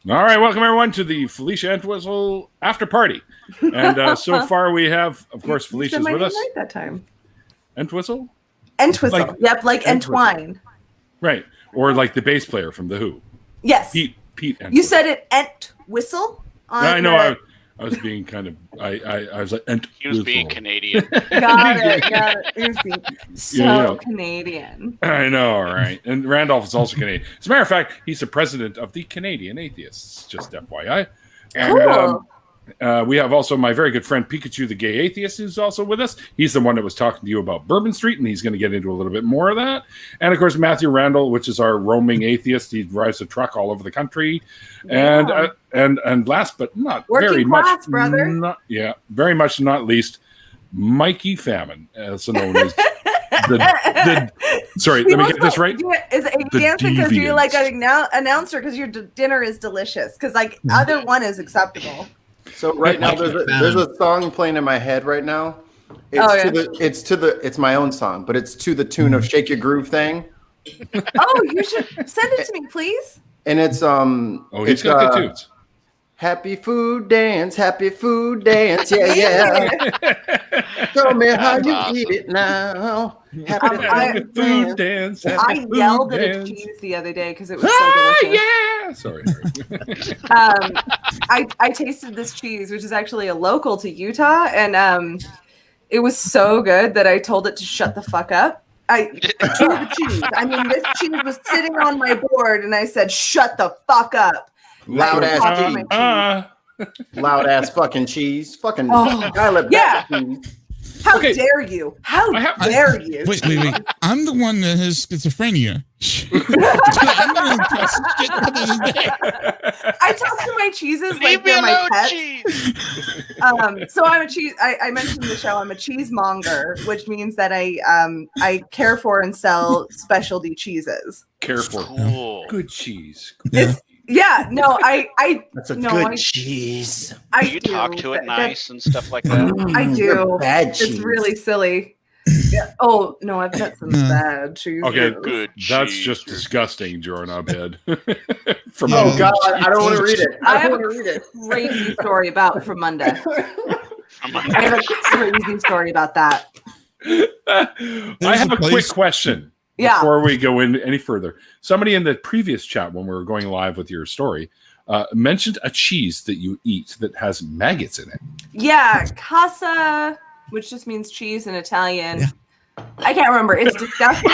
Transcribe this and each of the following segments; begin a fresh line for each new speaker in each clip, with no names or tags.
All right, welcome everyone to the Felicia Entwistle after party. And so far we have, of course, Felicia's with us.
Right that time.
Entwistle?
Entwistle. Yep, like Entwine.
Right, or like the bass player from The Who.
Yes.
Pete Entwistle.
You said it Entwistle?
I know. I was being kind of. I was like.
He was being Canadian.
Got it. He was being so Canadian.
I know, all right. And Randolph is also Canadian. As a matter of fact, he's the president of the Canadian Atheists. Just FYI. And,
cool.
We have also my very good friend Pikachu, the gay atheist, who's also with us. He's the one that was talking to you about Bourbon Street, and he's going to get into a little bit more of that. And of course, Matthew Randall, which is our roaming atheist. He drives a truck all over the country. Yeah. And last but not
working
very
class,
much,
brother.
very much not least, Mikey Famine, also known as sorry, let me get this right.
Is it dancing because you're like an announcer because your dinner is delicious? Because like either one is acceptable.
So right now there's a song playing in my head right now. It's my own song, but it's to the tune of Shake Your Groove Thing.
Oh, you should send it to me, please.
And it's
he's got the tunes.
Happy food dance, yeah. Tell me how you eat it now.
Happy food dance.
I yelled at a cheese the other day because it was so delicious.
Yeah. Sorry.
I tasted this cheese, which is actually a local to Utah, and it was so good that I told it to shut the fuck up. I chewed the cheese. I mean, this cheese was sitting on my board, and I said, "Shut the fuck up."
Loud ass fucking cheese. Fucking
yeah. How dare you? How dare you?
Wait. I'm the one that has schizophrenia.
I talk to my cheeses like they're my pets. So I'm a cheese. I mentioned in the show I'm a cheesemonger, which means that I care for and sell specialty cheeses.
Care for good cheese.
That's a good cheese.
You talk to it nice and stuff like that.
I do.
Bad cheese.
It's really silly. Yeah. Oh no, I've got some bad cheese.
Okay,
good.
That's just disgusting, Jordan Abed.
Oh God, I don't want to read it.
I have a crazy story from Monday. I have a crazy story about that.
I have a quick question. Before we go in any further, somebody in the previous chat when we were going live with your story mentioned a cheese that you eat that has maggots in it.
Yeah, casa, which just means cheese in Italian. Yeah. I can't remember. It's disgusting.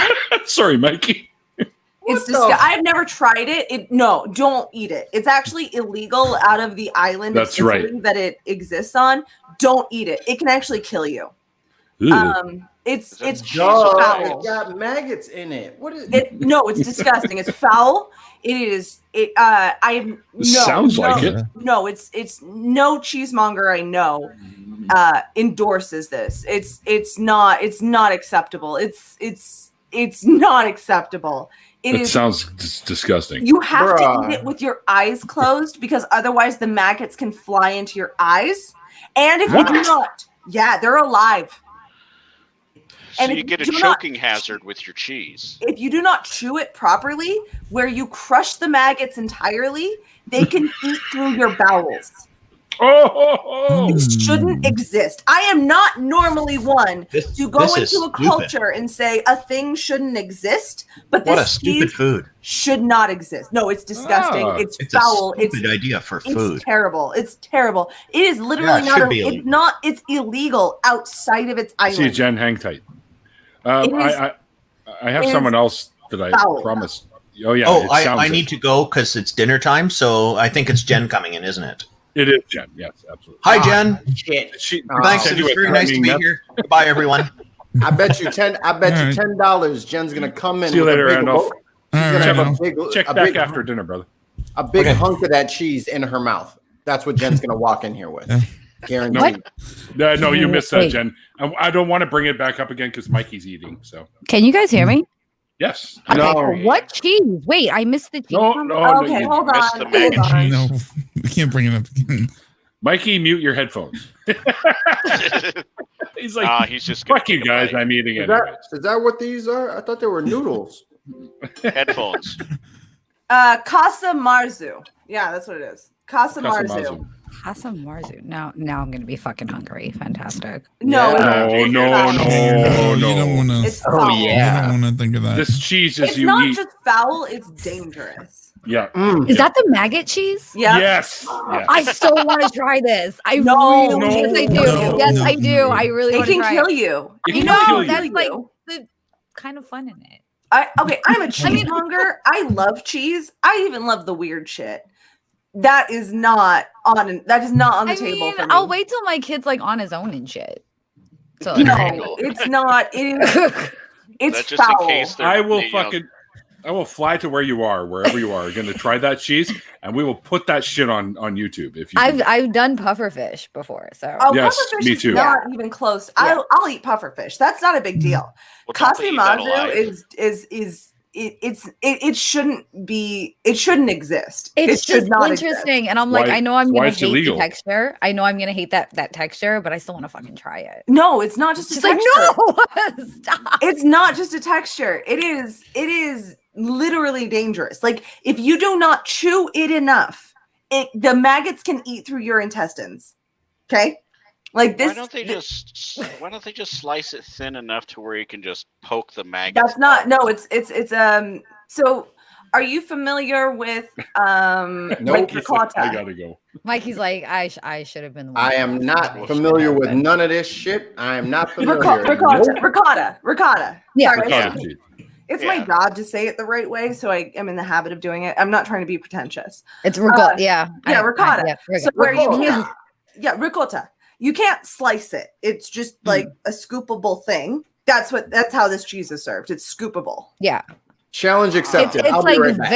Sorry, Mikey.
It's disgusting. I've never tried it. No, don't eat it. It's actually illegal out of the island of Sicily that it exists on. Don't eat it. It can actually kill you. It's foul.
It got maggots in it. What is
it? No, it's disgusting. It's foul. It is.
Sounds like it.
No, it's no cheesemonger I know endorses this. It's not acceptable. It's not acceptable.
It sounds disgusting.
You have to eat it with your eyes closed because otherwise the maggots can fly into your eyes. And if you do not, they're alive.
So you get a choking hazard with your cheese.
If you do not chew it properly, where you crush the maggots entirely, they can eat through your bowels. It shouldn't exist. I am not normally one to go into a culture and say a thing shouldn't exist, but this
stupid food
should not exist. No, it's disgusting. It's foul.
A stupid idea for food.
It's terrible. It's terrible. It is literally not. It's illegal outside of its island.
See, Jen, hang tight. I have someone else that I promised. Oh yeah.
I need to go because it's dinner time. So I think it's Jen coming in, isn't it?
It is Jen. Yes, absolutely.
Hi, Jen.
Thanks.
It was very nice to be here. Goodbye, everyone.
I bet you $10. Jen's gonna come in.
See you later, Randolph.
She's gonna have a big
check back after dinner, brother.
A big hunk of that cheese in her mouth. That's what Jen's gonna walk in here with. Guaranteed.
No, you missed that, Jen. I don't want to bring it back up again because Mikey's eating. So
can you guys hear me?
Yes.
Okay, no. What cheese? Wait, I missed the cheese.
No,
okay, hold on.
No, we can't bring it up again.
Mikey, mute your headphones. He's like,
he's just
fuck you guys. I'm eating it.
Is that what these are? I thought they were noodles.
Headphones.
Casa Marzu. Yeah, that's what it is. Casa Marzu.
Casa Marzu. Now I'm gonna be fucking hungry. Fantastic.
No,
Yeah.
it's
No.
You don't want to.
It's foul.
You don't want to think of that.
This cheese is
It's
you
not
eat.
just foul, it's dangerous.
Yeah.
Is that the maggot cheese?
Yeah.
Yes.
I so want to try this. I
No,
really, yes, I do.
no,
Yes,
no,
I do.
no.
I really
It
want to
can
try
kill
it.
you.
It
You
can
know,
kill you.
that's like the kind of fun in it.
I'm a cheesemonger. I love cheese. I even love the weird shit. That is not on the table for me.
I'll wait till my kid's like on his own and shit. So
No, it's not. It is. It's
That's just in
foul.
case they're-
I will
you know,
I will fly to where you are, wherever you are, going to try that cheese, and we will put that shit on YouTube. If you
I've done pufferfish before, so
Oh,
Yes,
pufferfish
me
is
too.
not even close.
Yeah.
I'll eat pufferfish. That's not a big deal.
well, don't they eat that
Kasimazu
alive?
it shouldn't be. It shouldn't exist.
it's
it should
just
not
interesting.
exist.
And I'm like,
Why-
I know I'm
why
gonna
it's
hate
illegal?
the texture. I know I'm gonna hate that texture, but I still want to fucking try it.
No, it's not just
It's
a
just like
texture.
no, stop.
It's not just a texture. It is literally dangerous. Like if you do not chew it enough, the maggots can eat through your intestines. Okay? Like this
Why don't they just slice it thin enough to where you can just poke the maggots?
that's not no, it's so are you familiar with like
Nope.
He's like, I
ricotta?
gotta go.
Mikey's like, I should have been the one.
I am not familiar with none of this shit. I am not familiar.
Ricotta.
Yeah.
Sorry,
Ricotta cheese.
it's
Yeah.
my job to say it the right way, so I am in the habit of doing it. I'm not trying to be pretentious.
It's ricotta. Yeah,
ricotta.
ricotta.
So where you
Ricotta.
can't, ricotta. You can't slice it. It's just like a scoopable thing. That's how this cheese is served. It's scoopable.
Yeah.
Challenge accepted.
It's
I'll
like
be right back.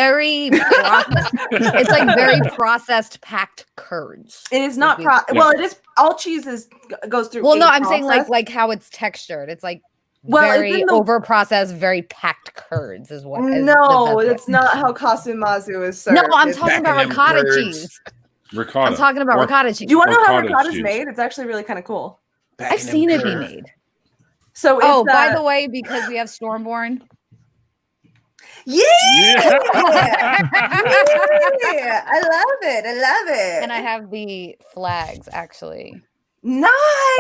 it's like very processed packed curds.
It is not well, it is all cheeses goes through.
Well, no,
a
I'm saying
process.
like how it's textured. It's like
Well, it's
very
in the-
over processed, very packed curds is what. is
No,
the best
that's not how kasumazu is served.
way. No, I'm
It's-
talking about
back in them
ricotta
curds.
cheese.
Ricotta.
I'm talking about
Or-
ricotta cheese.
Do you want to know how
Ricotta
ricotta's
cheese.
made? It's actually really kind of cool.
Back
I've
in
seen
them
it be
curds.
made.
So it's,
Oh, by the way, because we have Stormborn.
yeah,
Yeah.
yeah, I love it.
And I have the flags actually
Nice.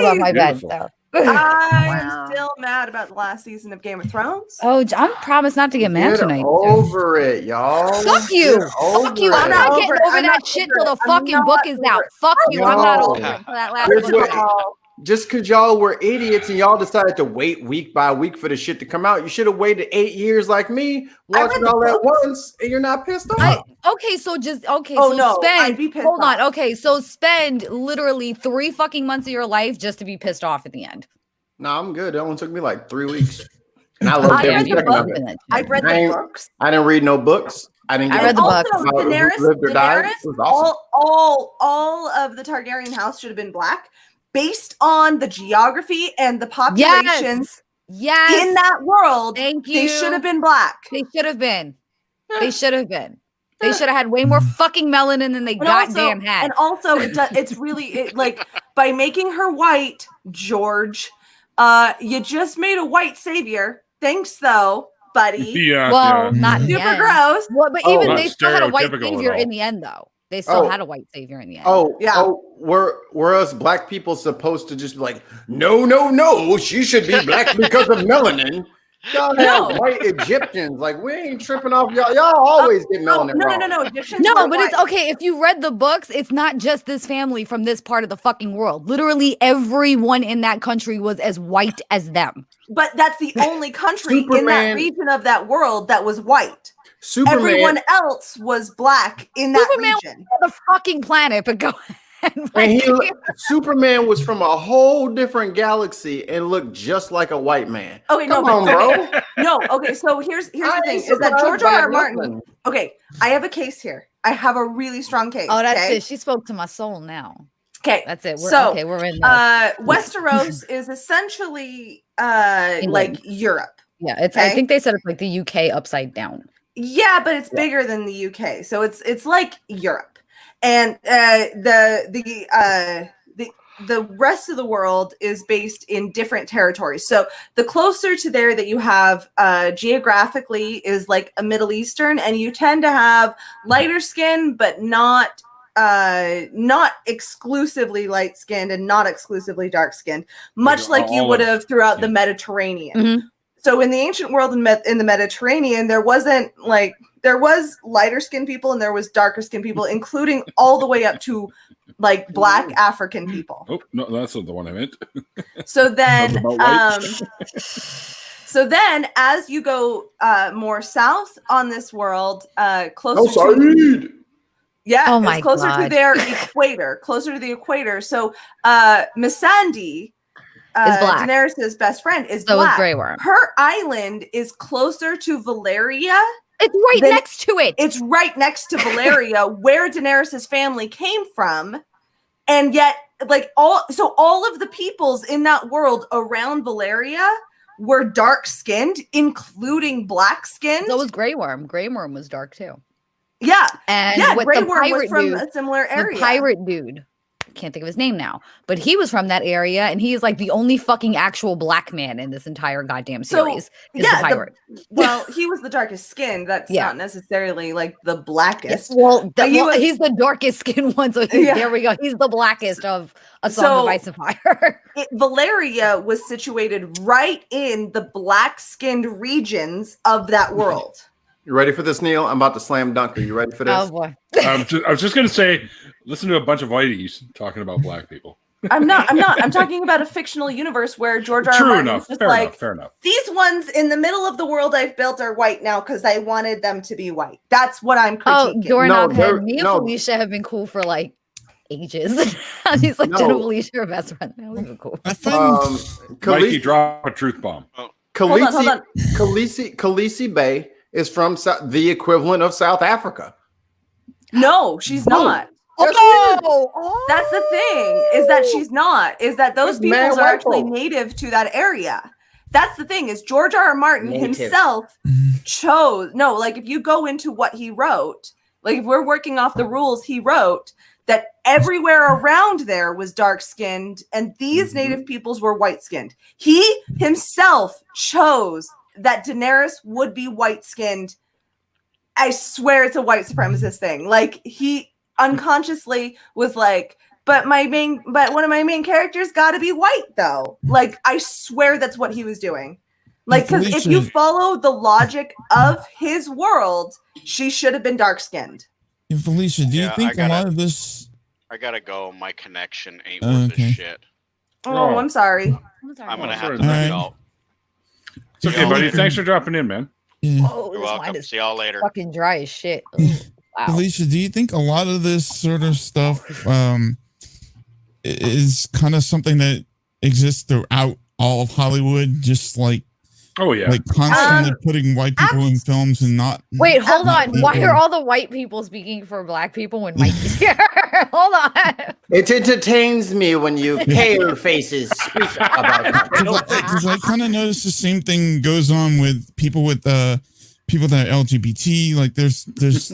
above my bed.
Beautiful.
So.
I'm still mad about the last season of Game of Thrones.
Oh, I'm promised not to get mad
Get
tonight.
over it, y'all.
Fuck you.
Get
Fuck you.
over
I'm
it.
not
over
getting
it.
over
I'm
that
not
shit
over
till the
it. I'm
fucking
not
book is
over
out.
it.
Fuck you. I'm not
No.
over it for that last
Here's
book.
what- Just because y'all were idiots and y'all decided to wait week by week for the shit to come out, you should have waited 8 years like me, watching
read
all
the
at
books.
once, and you're not pissed off.
Okay, so
Oh, no, I'd
spend
be pissed
hold on.
off.
Okay, so spend literally 3 fucking months of your life just to be pissed off at the end.
No, I'm good. It only took me like 3 weeks. And I loved
I
every
read the
second
book.
of it.
in that shit.
I've read
I
the
ain't-
books.
I didn't read no books. I didn't
I
get
read the
Also,
books.
about who
Daenerys,
lived or died. It was awesome.
all of the Targaryen house should have been black, based on the geography and the populations
Yes.
in that world.
Thank you.
They should have been black.
They should have been. They should have been. They should have had way more fucking melanin than they
And
goddamn had.
And also, it's really like by making her white, George. You just made a white savior. Thanks, though, buddy.
Yeah.
well,
yeah.
not in the
Super
end.
gross.
Well, but
Oh,
even
not
they still had a white
stereotypical at
savior
all.
in the end, though. They still
Oh.
had a white savior in the end.
Oh,
Yeah.
oh, we're us black people supposed to just be like, no, she should be black because of melanin. Y'all have
No.
white Egyptians. Like, we ain't tripping off y'all. Y'all always get melanin wrong.
No. Egyptians
No,
were
but it's
white.
okay. If you read the books, it's not just this family from this part of the fucking world. Literally everyone in that country was as white as them.
But that's the only country in that
Superman-
region of that world that was white.
Superman,
Everyone else was black in that
Superman
region.
The fucking planet, but go ahead.
and Superman was from a whole different galaxy and looked just like a white man.
Okay,
Come
no,
on,
but,
bro.
okay. No, okay, so here's the
I
thing
ain't
is that
surprised
George R.
by
R. Martin.
nothing.
Okay, I have a case here. I have a really strong case.
Oh, that's
okay?
it. She spoke to my soul now.
Okay,
That's it.
So,
We're in.
Westeros is essentially like Europe.
Yeah, it's. I
okay.
think they said it's like the UK upside down.
Yeah, but it's bigger than the UK, so it's like Europe. And the the rest of the world is based in different territories. So the closer to there that you have geographically is like a Middle Eastern, and you tend to have lighter skin, but not exclusively light skinned and not exclusively dark skinned, much like you would have throughout the Mediterranean.
Mm-hmm.
So in the ancient world in the Mediterranean, there was lighter skinned people and there was darker skinned people, including all the way up to like Black African people.
Oh no, that's not the one I meant.
So then, as you go more south on this world, closer to their equator, closer to the equator. So Missandei,
is black.
Daenerys' best friend, is
so
black.
Grey Worm.
Her island is closer to Valeria.
It's right next to it.
It's right next to Valeria, where Daenerys' family came from. And yet, all of the peoples in that world around Valeria were dark-skinned, including black-skinned.
So was Grey Worm. Grey Worm was dark too.
Yeah.
And
Grey Worm was from a similar area.
The pirate dude. Can't think of his name now, but he was from that area, and he's like the only fucking actual black man in this entire goddamn series. Is the pirate.
He was the darkest skin. That's not necessarily like the blackest.
Well, he's the darkest skin one. So there we go. He's the blackest of A Song of Ice and Fire.
Valeria was situated right in the black-skinned regions of that world.
You ready for this, Neil? I'm about to slam dunk. Are you ready for this?
Oh boy!
I was just going to say, listen to a bunch of whiteys talking about black people.
I'm not. I'm talking about a fictional universe where George R. R. Martin is just
fair enough.
These ones in the middle of the world I've built are white now because I wanted them to be white. That's what I'm critiquing.
Me and Felicia have been cool for like ages. He's like, Jen and Felicia are best friends. We've been cool.
Mikey, drop a truth bomb.
Khaleesi Bay is from the equivalent of South Africa.
No, she's not. That's the thing, is that she's not. Is that those peoples are actually native to that area. That's the thing, is George R. R. Martin himself chose. No, like if you go into what he wrote, like if we're working off the rules he wrote, that everywhere around there was dark-skinned and these native peoples were white-skinned. He himself chose that Daenerys would be white-skinned. I swear it's a white supremacist thing. Like he unconsciously was like, but one of my main characters got to be white though. Like I swear that's what he was doing. Like because if you follow the logic of his world, she should have been dark-skinned.
Felicia, do you think a lot of this?
I gotta go. My connection ain't worth this shit.
Oh, I'm sorry.
I'm gonna have to leave y'all.
It's okay, buddy. Thanks for dropping in, man.
Yeah.
Oh,
you're welcome. See y'all later.
Fucking dry as shit. Wow.
Felicia, do you think a lot of this sort of stuff is kind of something that exists throughout all of Hollywood? Just like, like constantly putting white people in films and not.
Wait, hold on. Why are all the white people speaking for black people when Mikey's here? Hold on.
It entertains me when you pale faces speak about it.
Because I kind of noticed the same thing goes on with people that are LGBT. Like there's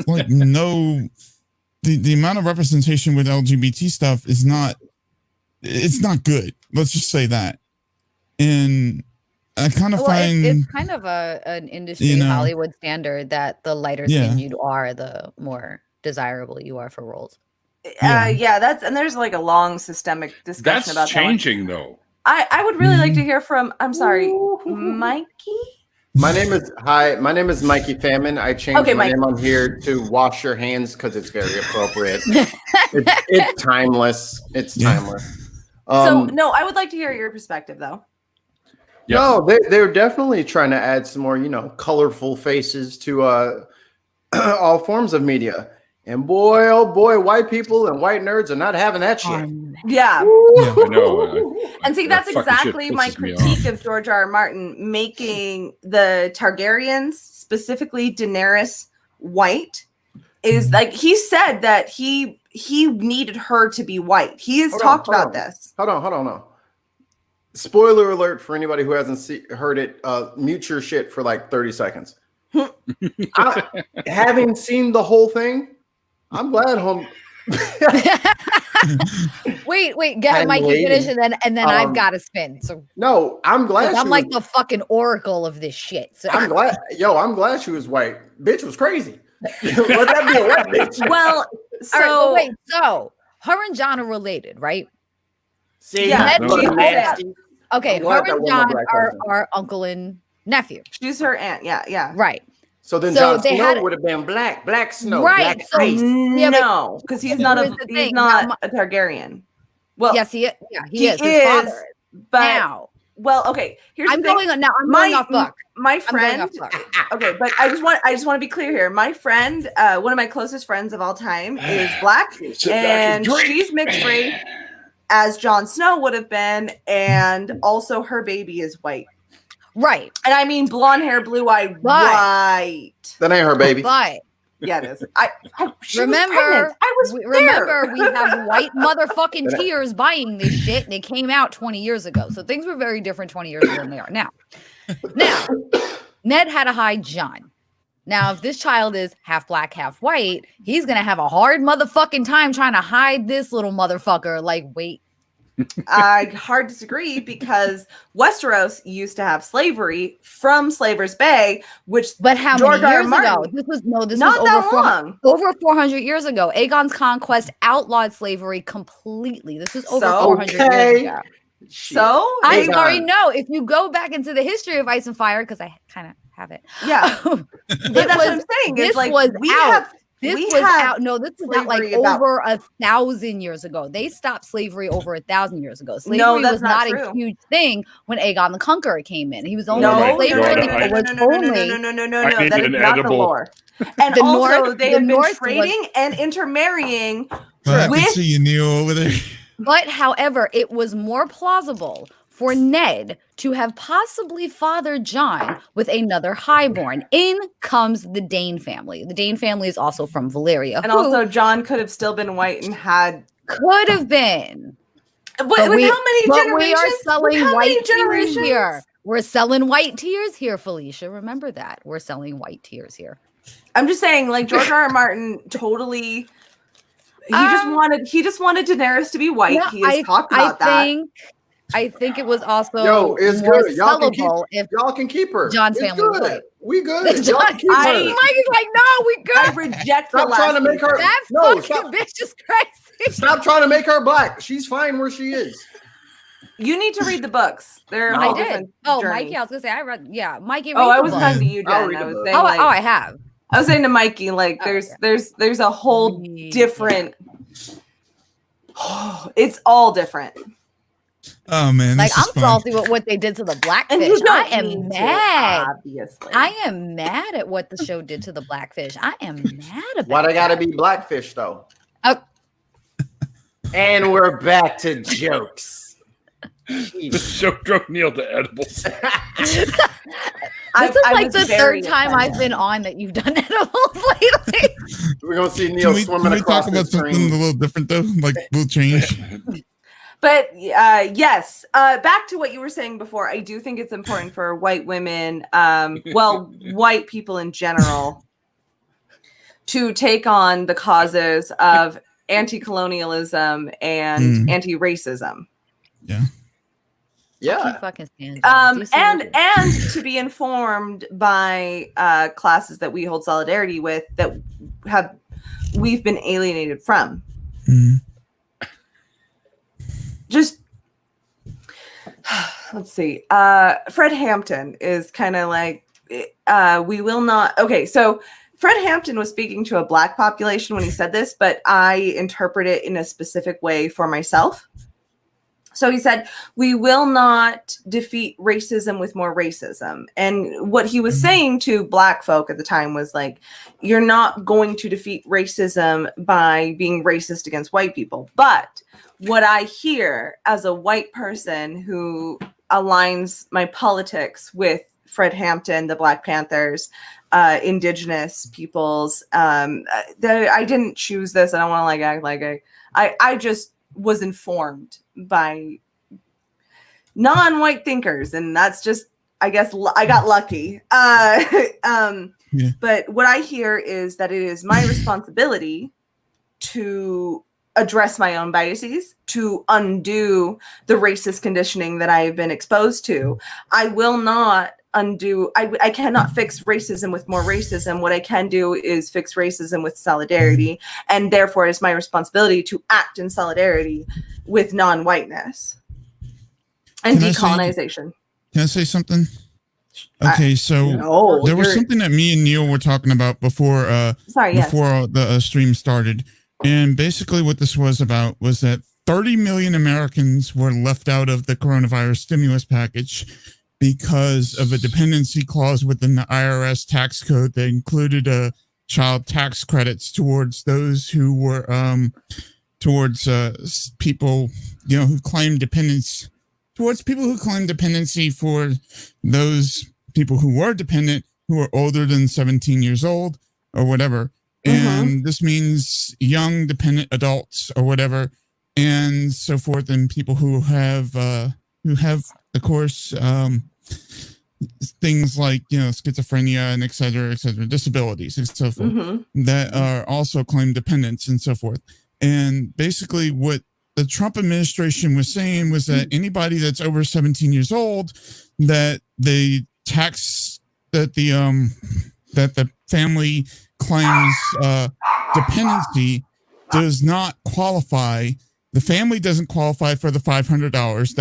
like no the amount of representation with LGBT stuff is not good. Let's just say that. And I kind of find
it's kind of an industry Hollywood standard that the lighter skin you are, the more desirable you are for roles.
There's like a long systemic discussion about
that's changing though.
I would really like to hear from Mikey.
My name is Mikey Famine. I changed my name on here to Wash Your Hands because it's very appropriate. it's timeless. It's timeless.
No, I would like to hear your perspective though.
Yes.
No, they're definitely trying to add some more, colorful faces to all forms of media. And boy, oh boy, white people and white nerds are not having that shit.
Yeah.
I know.
And see, that's exactly my critique of George R. R. Martin making the Targaryens, specifically Daenerys, white. Is like he said that he needed her to be white. He has talked about this.
Hold on. Spoiler alert for anybody who hasn't heard it. Mute your shit for like 30 seconds. Having seen the whole thing, I'm glad
Wait, get Mikey finish and then I've got to spin. So
no, I'm glad
I'm like the fucking oracle of this shit. So.
I'm glad she was white. Bitch was crazy. Let that be a white bitch.
Well, so
all right, so her and John are related, right?
See,
yeah,
okay, her and John are uncle and nephew.
She's her aunt. Yeah.
Right.
So then Jon Snow would have been Black Snow.
Right.
Black
So
no, because he's not a Targaryen. Well,
yes, he is. Yeah, he is. His father is.
But
now,
well, okay. Here's the thing.
I'm going off book.
My friend. Okay, but I just want to be clear here. My friend, one of my closest friends of all time, is black, and she's mixed race, as Jon Snow would have been, and also her baby is white.
Right.
And I mean blonde hair, blue eye, white.
That ain't her baby.
But
yeah, it is. She
remember,
was
we have white motherfucking tears buying this shit, and it came out 20 years ago. So things were very different 20 years ago than they are now. Now, Ned had to hide Jon. Now, if this child is half black, half white, he's gonna have a hard motherfucking time trying to hide this little motherfucker. Like, wait.
I hard disagree, because Westeros used to have slavery from Slaver's Bay,
but how many years ago? This was over 400 years ago. Aegon's conquest outlawed slavery completely. This was over 400 years ago.
So
I already know. If you go back into the history of Ice and Fire, because I kind of have it.
Yeah, but that's what I'm saying.
This
like
was out. This was out. No, this is not like over 1,000 years ago. They stopped slavery over 1,000 years ago. Slavery was not a huge thing when Aegon the Conqueror came in. He was only slavery.
No. That is not the lore. And also, they have been trading and intermarrying.
I see you, Neil, over there.
But however, it was more plausible for Ned to have possibly fathered Jon with another highborn. In comes the Dane family. The Dane family is also from Valyria.
And also Jon could have still been white and had...
Could have been.
But with how many generations?
We are selling white tears here. We're selling white tears here, Felicia. Remember that. We're selling white tears here.
I'm just saying, like, George R. R. Martin totally... He just wanted Daenerys to be white.
Yeah,
he has talked about that.
I think it was also
it's
more
good.
sellable if
y'all can keep her.
Jon's family was white.
We good.
Mike is like, no, we good.
I reject
Stop trying to make her.
That fucking bitch is crazy.
Stop trying to make her black. She's fine where she is.
You need to read the books. They're
I
all
did.
different.
Mikey, I was gonna say I read. Yeah, Mikey.
I was talking to you, Jen. I was saying,
I have.
I was saying to Mikey, like, there's a whole different. It's all different.
Oh man,
like I'm salty with what they did to the Blackfish. I am mad.
Obviously,
I am mad at what the show did to the Blackfish. I am mad about.
Why they gotta be Blackfish though?
Oh.
And we're back to jokes.
The show drove Neil to edibles.
This is like the third time I've been on that you've done edibles lately.
We're gonna see Neil swimming across the screen. Can we talk about
something a little different though? Like we'll change.
But yes, back to what you were saying before. I do think it's important for white women, white people in general, to take on the causes of anti-colonialism and anti-racism.
Yeah.
Yeah.
And to be informed by classes that we hold solidarity with that we've been alienated from.
Mm-hmm.
Just let's see. Fred Hampton is kind of like we will not. Okay, so Fred Hampton was speaking to a black population when he said this, but I interpret it in a specific way for myself. So he said, we will not defeat racism with more racism. And what he was saying to black folk at the time was like, you're not going to defeat racism by being racist against white people. But what I hear as a white person who aligns my politics with Fred Hampton, the Black Panthers, indigenous peoples, I didn't choose this. I don't want to like act like I just was informed by non-white thinkers, and that's just, I guess, I got lucky. But what I hear is that it is my responsibility to address my own biases, to undo the racist conditioning that I have been exposed to. I will not undo, I cannot fix racism with more racism. What I can do is fix racism with solidarity, and therefore it's my responsibility to act in solidarity with non-whiteness and decolonization.
Can I say something? Okay, so there was something that me and Neil were talking about before the stream started. And basically what this was about was that 30 million Americans were left out of the coronavirus stimulus package because of a dependency clause within the IRS tax code that included child tax credits towards those who were towards people, you know, who claim dependence, towards people who claim dependency for those people who were dependent who are older than 17 years old or whatever. And this means young dependent adults or whatever, and so forth, and people who have of course, things like, you know, schizophrenia and et cetera, disabilities and so forth, that are also claimed dependents and so forth. And basically what the Trump administration was saying was that anybody that's over 17 years old, that the tax that the family claims dependency does not qualify. The family doesn't qualify for the $500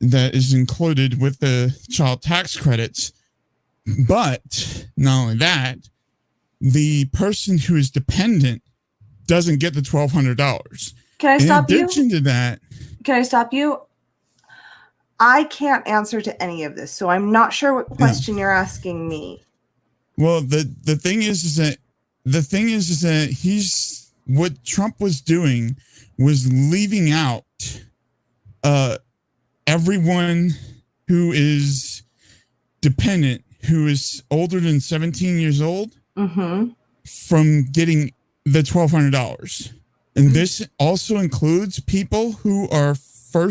that is included with the child tax credits. But not only that, the person who is dependent doesn't get the $1,200.
Can I stop you?
In addition to that,
can I stop you? I can't answer to any of this, so I'm not sure what question you're asking me.
Well, the thing is that he's, what Trump was doing was leaving out everyone who is dependent, who is older than 17 years old, from getting the $1,200. And this also includes people who are how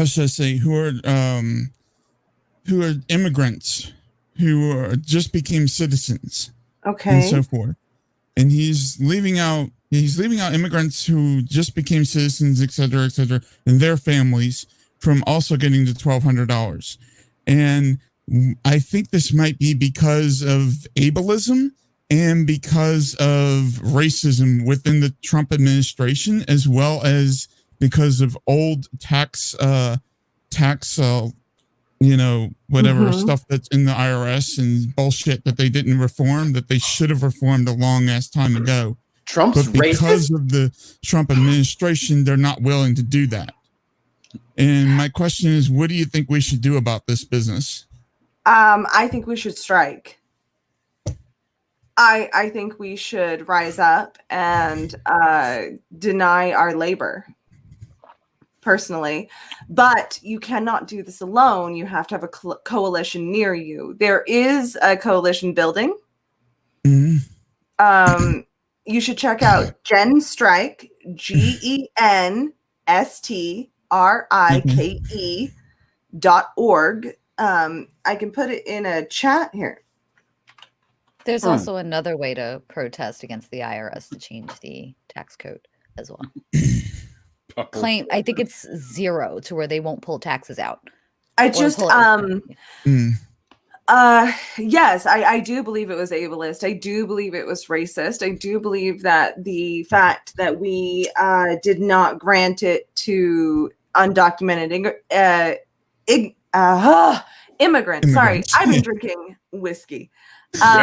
should I say, who are immigrants, who just became citizens, and so forth. And he's leaving out immigrants who just became citizens, et cetera, and their families from also getting the $1,200. And I think this might be because of ableism and because of racism within the Trump administration, as well as because of old tax, you know, whatever stuff that's in the IRS and bullshit that they didn't reform, that they should have reformed a long ass time ago.
Trump's
but because
racist?
of the Trump administration, they're not willing to do that. And my question is, what do you think we should do about this business?
I think we should strike. I think we should rise up and deny our labor, personally. But you cannot do this alone. You have to have a coalition near you. There is a coalition building. You should check out Gen Strike, GENSTRIKE.org. I can put it in a chat here.
There's also another way to protest against the IRS to change the tax code as well. Claim, I think it's 0 to where they won't pull taxes out.
Yes, I do believe it was ableist. I do believe it was racist. I do believe that the fact that we did not grant it to undocumented immigrants. Sorry, I've been drinking whiskey. That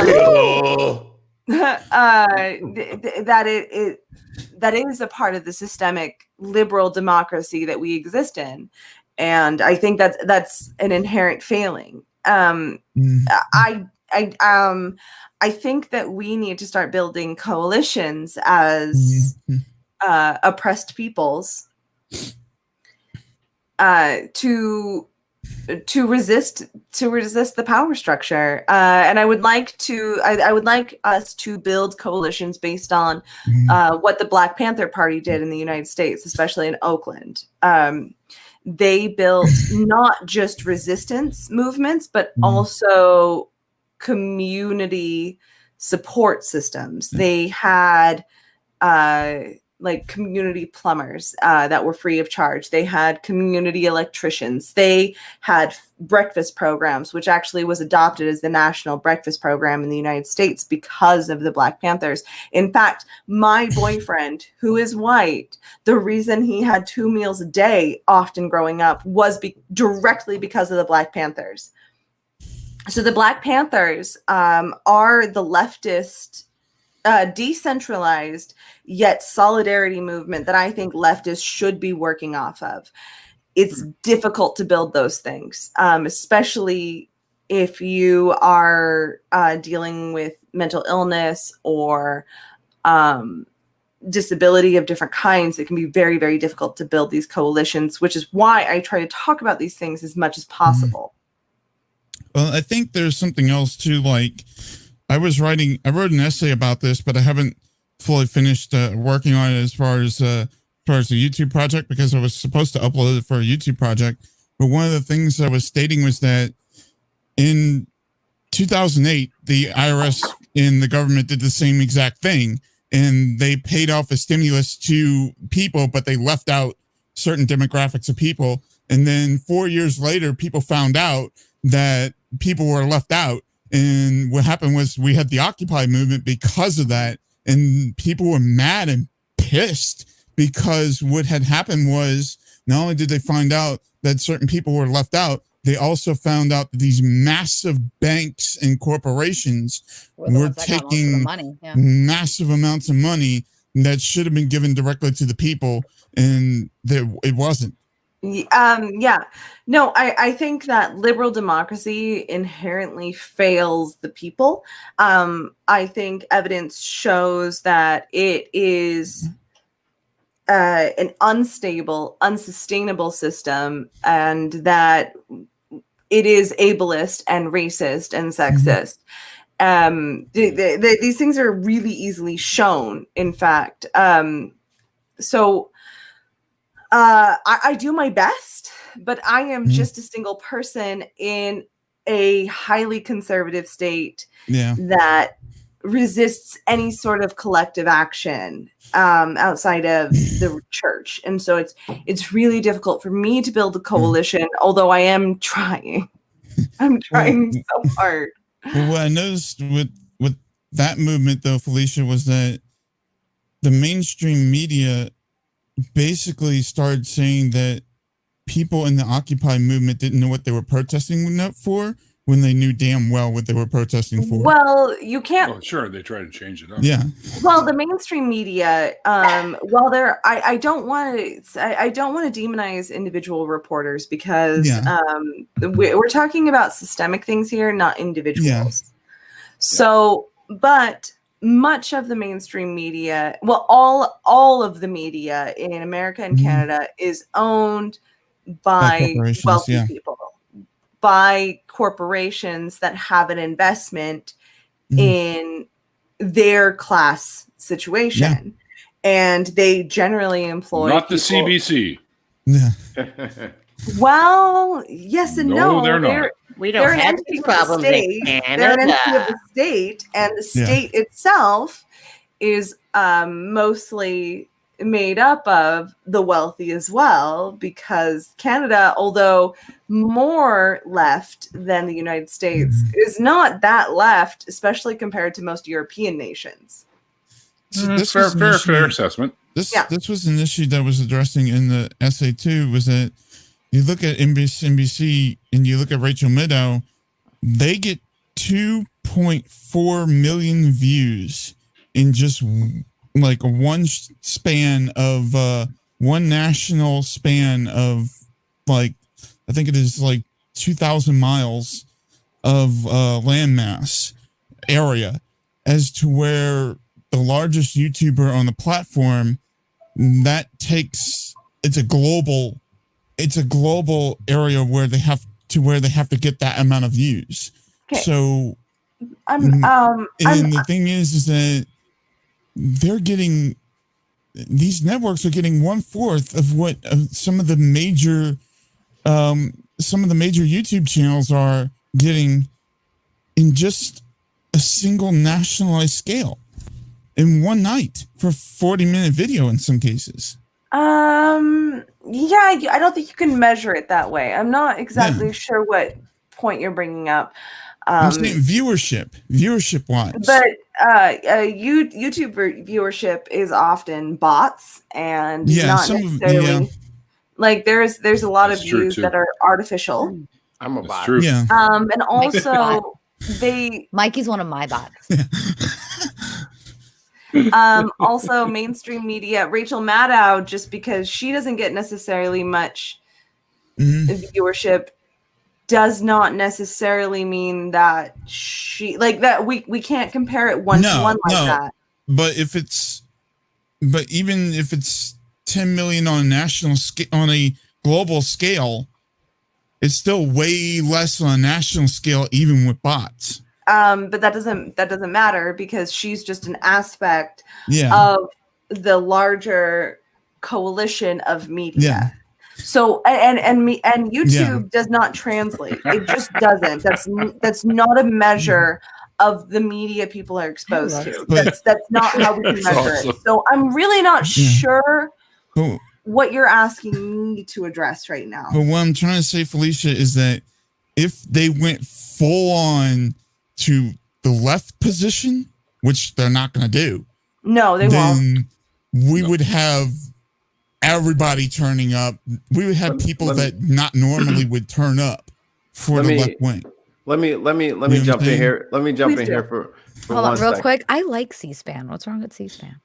is a part of the systemic liberal democracy that we exist in, and I think that's an inherent failing. I think that we need to start building coalitions as oppressed peoples to resist the power structure, and I would like us to build coalitions based on what the Black Panther Party did in the United States, especially in Oakland. They built not just resistance movements, but also community support systems. They had like community plumbers that were free of charge. They had community electricians. They had breakfast programs, which actually was adopted as the national breakfast program in the United States because of the Black Panthers. In fact, my boyfriend, who is white, the reason he had 2 meals a day often growing up was directly because of the Black Panthers. So the Black Panthers are the leftist, decentralized yet solidarity movement that I think leftists should be working off of. It's difficult to build those things, especially if you are dealing with mental illness or disability of different kinds. It can be very, very difficult to build these coalitions, which is why I try to talk about these things as much as possible.
Well, I think there's something else too. Like I wrote an essay about this, but I haven't fully finished working on it as far as the YouTube project, because I was supposed to upload it for a YouTube project. But one of the things I was stating was that in 2008, the IRS and the government did the same exact thing, and they paid off a stimulus to people, but they left out certain demographics of people. And then 4 years later, people found out that people were left out. And what happened was we had the Occupy movement because of that. And people were mad and pissed because what had happened was not only did they find out that certain people were left out, they also found out that these massive banks and corporations were taking massive amounts of money that should have been given directly to the people, and it wasn't.
No, I think that liberal democracy inherently fails the people. I think evidence shows that it is an unstable, unsustainable system, and that it is ableist and racist and sexist. These things are really easily shown, in fact. So I do my best, but I am just a single person in a highly conservative state that resists any sort of collective action outside of the church. And so it's really difficult for me to build a coalition, although I am trying. I'm trying so hard.
Well, what I noticed with that movement, though, Felicia, was that the mainstream media basically started saying that people in the Occupy movement didn't know what they were protesting for when they knew damn well what they were protesting for.
Well, you can't.
Oh, sure, they try to change it up.
Yeah.
Well, the mainstream media, I don't want to demonize individual reporters because we're talking about systemic things here, not individuals. Yeah. So, but much of the mainstream media, well, all of the media in America and Canada is owned by wealthy people, by corporations that have an investment in their class situation, and they generally employ
not the CBC.
Yeah.
Well, yes and no.
They're not.
We don't have these problems in Canada.
They're an entity of the state, and the state itself is mostly made up of the wealthy as well, because Canada, although more left than the United States, is not that left, especially compared to most European nations.
So this
fair assessment.
This was an issue that was addressing in the essay too, was that you look at NBC and you look at Rachel Maddow, they get 2.4 million views in just like one span of one national span of, like, I think it is like 2,000 miles of landmass area, as to where the largest YouTuber on the platform, that takes, it's a global area where they have to get that amount of views. Okay. So the thing is that these networks are getting 1/4 of what some of the major YouTube channels are getting in just a single nationalized scale in one night for 40-minute video in some cases.
Yeah, I don't think you can measure it that way. I'm not exactly sure what point you're bringing up.
I'm saying viewership wise.
But YouTube viewership is often bots and not necessarily like there's a lot of views that are artificial.
I'm a bot.
True.
Yeah.
And also
Mikey's one of my bots.
Also mainstream media, Rachel Maddow, just because she doesn't get necessarily much viewership does not necessarily mean that she like that we can't compare it one to one like that.
But even if it's 10 million on a national scale, on a global scale, it's still way less on a national scale, even with bots.
But that doesn't matter because she's just an aspect of the larger coalition of media.
Yeah.
So and YouTube does not translate. It just doesn't. That's not a measure of the media people are exposed to. That's not how we can measure it. So I'm really not sure what you're asking me to address right now.
But what I'm trying to say, Felicia, is that if they went full on to the left position, which they're not going to do,
no, they won't.
We would have everybody turning up. We would have people that not normally would turn up for the left wing.
Let me jump in here. Let me jump in here for
hold on real quick. I like C-SPAN. What's wrong with C-SPAN?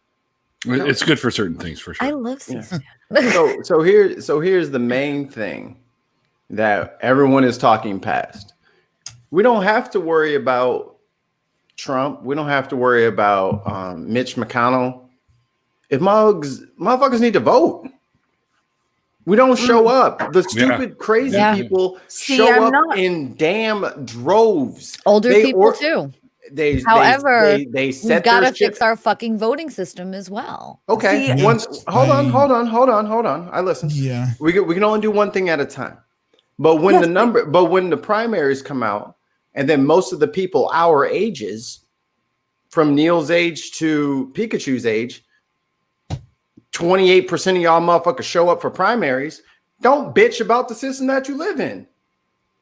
It's good for certain things, for sure.
I love C-SPAN.
So here's the main thing that everyone is talking past. We don't have to worry about Trump. We don't have to worry about Mitch McConnell. If motherfuckers need to vote, we don't show up. The stupid, crazy people show up in damn droves.
Older people too. However,
they
we've got to fix our fucking voting system as well.
Okay, hold on. I listen.
Yeah,
we can only do one thing at a time. But when when the primaries come out, and then most of the people our ages, from Neil's age to Pikachu's age, 28% of y'all motherfuckers show up for primaries. Don't bitch about the system that you live in.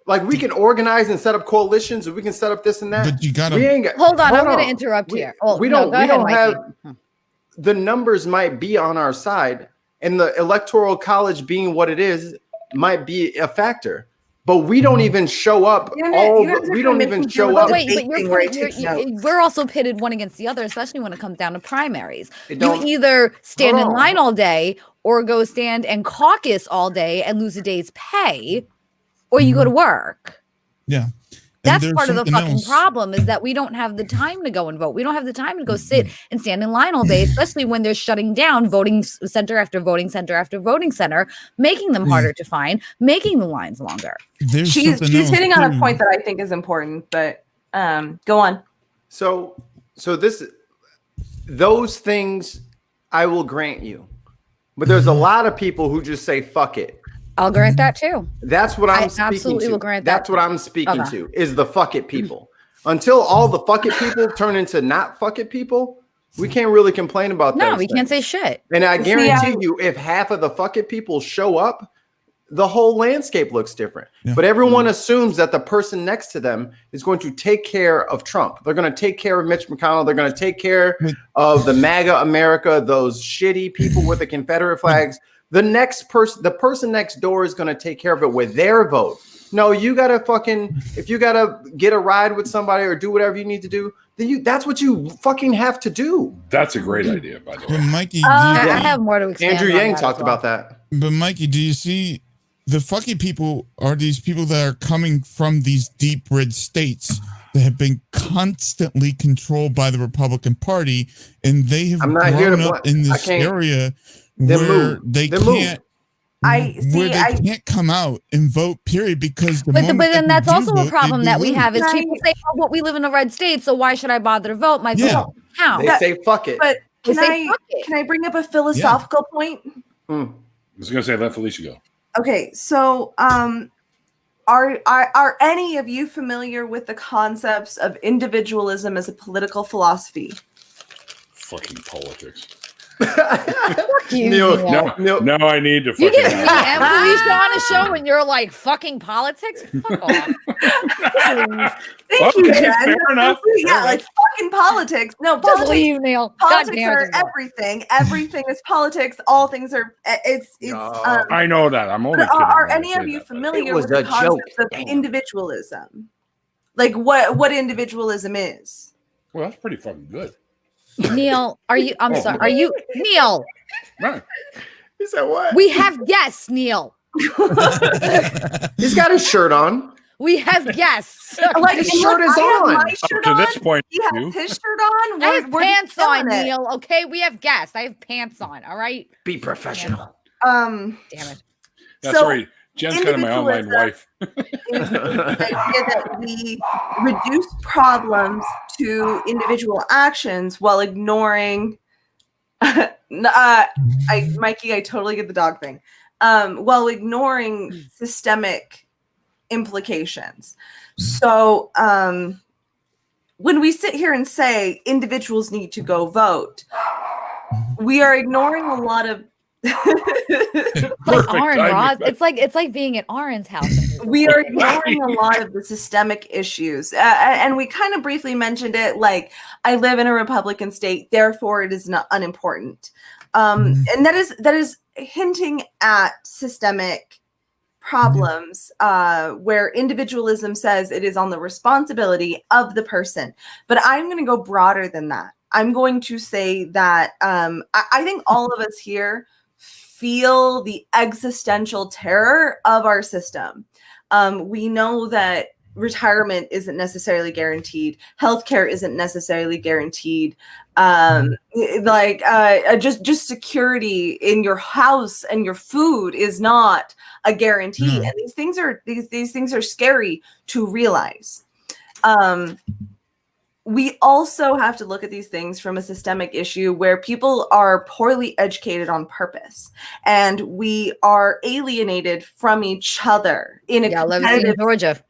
Like, we can organize and set up coalitions, and we can set up this and that.
But you gotta
hold on. I'm going to interrupt here.
We don't have the numbers might be on our side, and the electoral college being what it is might be a factor. But we don't even show up. We don't even show up.
Wait, but we're also pitted one against the other, especially when it comes down to primaries. You either stand in line all day or go stand and caucus all day and lose a day's pay, or you go to work.
Yeah.
That's part of the fucking problem, is that we don't have the time to go and vote. We don't have the time to go sit and stand in line all day, especially when they're shutting down voting center after voting center after voting center, making them harder to find, making the lines longer.
She's hitting on a point that I think is important, but go on.
So those things I will grant you, but there's a lot of people who just say fuck it.
I'll grant that too.
That's what I'm speaking
absolutely
to.
Will grant that.
That's what I'm speaking to, is the fuck it people. Until all the fuck it people turn into not fuck it people, we can't really complain about that.
No, we can't say shit.
And I guarantee you, if half of the fuck it people show up, the whole landscape looks different. Yeah. But everyone assumes that the person next to them is going to take care of Trump. They're going to take care of Mitch McConnell. They're going to take care of the MAGA America, those shitty people with the Confederate flags. The person next door is going to take care of it with their vote. No, you got to if you got to get a ride with somebody or do whatever you need to do, then that's what you fucking have to do.
That's a great idea, by the way.
But Mikey,
I have more to expand.
Andrew Yang talked about that.
But Mikey, do you see the fucking people are these people that are coming from these deep red states that have been constantly controlled by the Republican Party, and they have grown up in this area where they can't. They can't come out and vote, period, because
but then that's also a problem that we have is people say, "Oh, well, we live in a red state, so why should I bother to vote?" How?
They say fuck it.
But can I bring up a philosophical point?
I was going to say, let Felicia go.
Okay, so Are any of you familiar with the concepts of individualism as a political philosophy?
Fucking politics.
You,
Neil,
No, I need to
You
fucking.
get me and Felicia on a show and you're like, fucking politics? Fuck off.
Thank you,
Okay,
Jen.
fair enough.
Yeah,
Fair
like fucking politics. No,
Just
politics.
leave, Neil.
Politics
God damn it,
are
just go.
everything. Everything is politics. All things are. It's.
I know that. I'm only kidding.
Are
when I
any
say
of you
that, but-
familiar
It was
with the
a
concepts
joke.
of
Damn.
individualism? Like what individualism is?
Well, that's pretty fucking good.
Neil, are you? I'm
Oh,
sorry.
okay.
Are you, Neil?
Right.
He said what?
We have guests, Neil.
He's got his shirt on.
We have guests.
Like
His shirt is
I have
on.
my
Up
shirt
to
on.
this point,
He has
you.
his shirt on.
I have
We're
pants
just
on,
killing it.
Neil. Okay, we have guests. I have pants on. All right.
Be professional.
Damn it.
That's
So,
right. Jen's kind of my online wife.
Is the idea that we reduce problems to individual actions while ignoring. Mikey, I totally get the dog thing. While ignoring systemic implications. So when we sit here and say individuals need to go vote, we are ignoring a lot of
Like Aaron Ross. It's like being at Aaron's house.
we are ignoring a lot of the systemic issues. And we kind of briefly mentioned it, like, I live in a Republican state, therefore it is not unimportant. And that is hinting at systemic problems where individualism says it is on the responsibility of the person. But I'm going to go broader than that. I'm going to say that I think all of us here feel the existential terror of our system. We know that retirement isn't necessarily guaranteed. Healthcare isn't necessarily guaranteed. Just security in your house and your food is not a guarantee. And these things are scary to realize. We also have to look at these things from a systemic issue where people are poorly educated on purpose, and we are alienated from each other in a competitive,
Georgia.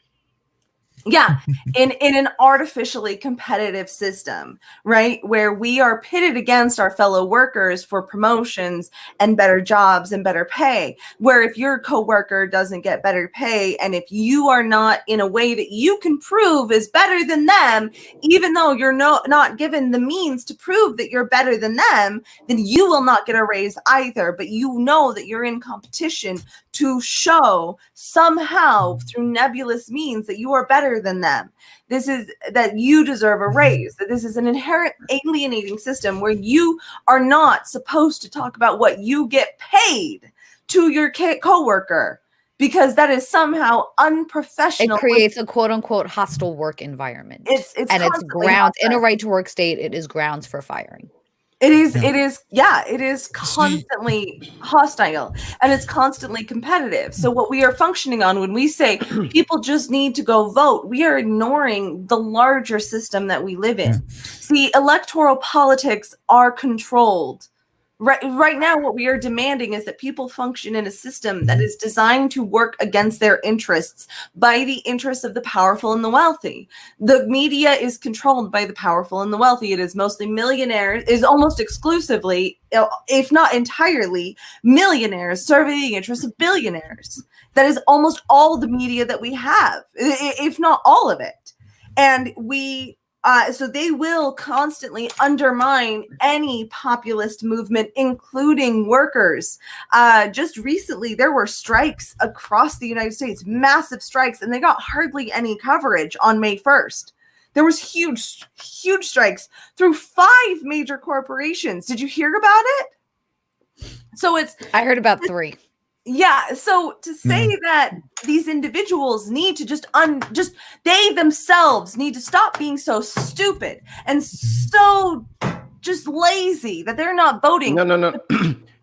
yeah, in an artificially competitive system, right? Where we are pitted against our fellow workers for promotions and better jobs and better pay. Where if your coworker doesn't get better pay, and if you are not in a way that you can prove is better than them, even though you're not given the means to prove that you're better than them, then you will not get a raise either. But you know that you're in competition to show somehow through nebulous means that you are better than them. This is that you deserve a raise, that this is an inherent alienating system where you are not supposed to talk about what you get paid to your coworker, because that is somehow unprofessional.
It creates a quote unquote hostile work environment. It's grounds in a right to work state. It is grounds for firing.
It is constantly hostile, and it's constantly competitive. So what we are functioning on when we say people just need to go vote, we are ignoring the larger system that we live in. See, electoral politics are controlled. Right now, what we are demanding is that people function in a system that is designed to work against their interests by the interests of the powerful and the wealthy. The media is controlled by the powerful and the wealthy. It is mostly millionaires, is almost exclusively, if not entirely, millionaires serving the interests of billionaires. That is almost all the media that we have, if not all of it. And so they will constantly undermine any populist movement, including workers. Just recently, there were strikes across the United States, massive strikes, and they got hardly any coverage on May 1st. There was huge strikes through 5 major corporations. Did you hear about it? So
I heard about 3.
Yeah, so to say that these individuals need to just they themselves need to stop being so stupid and so just lazy that they're not voting.
No.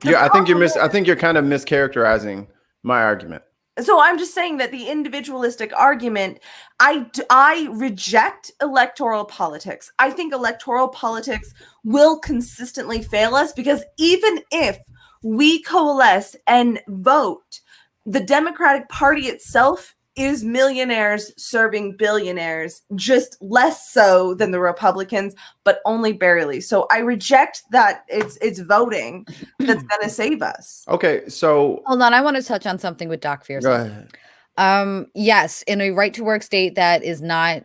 Yeah, I think you're kind of mischaracterizing my argument.
So I'm just saying that the individualistic argument, I reject electoral politics. I think electoral politics will consistently fail us, because even if we coalesce and vote, the Democratic Party itself is millionaires serving billionaires, just less so than the Republicans, but only barely. So I reject that it's voting that's going to save us.
Okay, so
Hold on, I want to touch on something with Doc
go
Fearson.
ahead.
Yes, in a right to work state that is not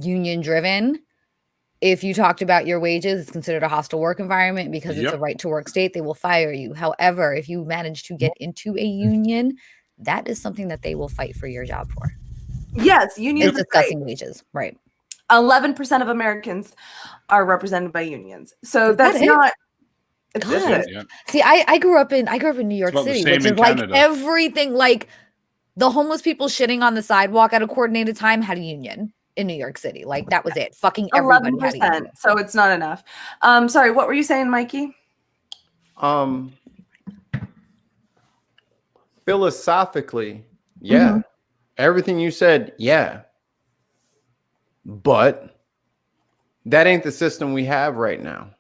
union driven, if you talked about your wages, it's considered a hostile work environment because it's a right to work state. They will fire you. However, if you manage to get into a union, that is something that they will fight for your job for.
Yes, unions
It's discussing wages, right?
11% of Americans are represented by unions, so that's not. It's
God.
good.
See, I grew up in New York
about the
City,
same
which is
in
like
Canada.
everything. Like the homeless people shitting on the sidewalk at a coordinated time had a union in New York City. Like that was it. Fucking everybody had a union.
So it's not enough. Sorry, what were you saying, Mikey?
Philosophically, yeah. Everything you said, yeah. But that ain't the system we have right now.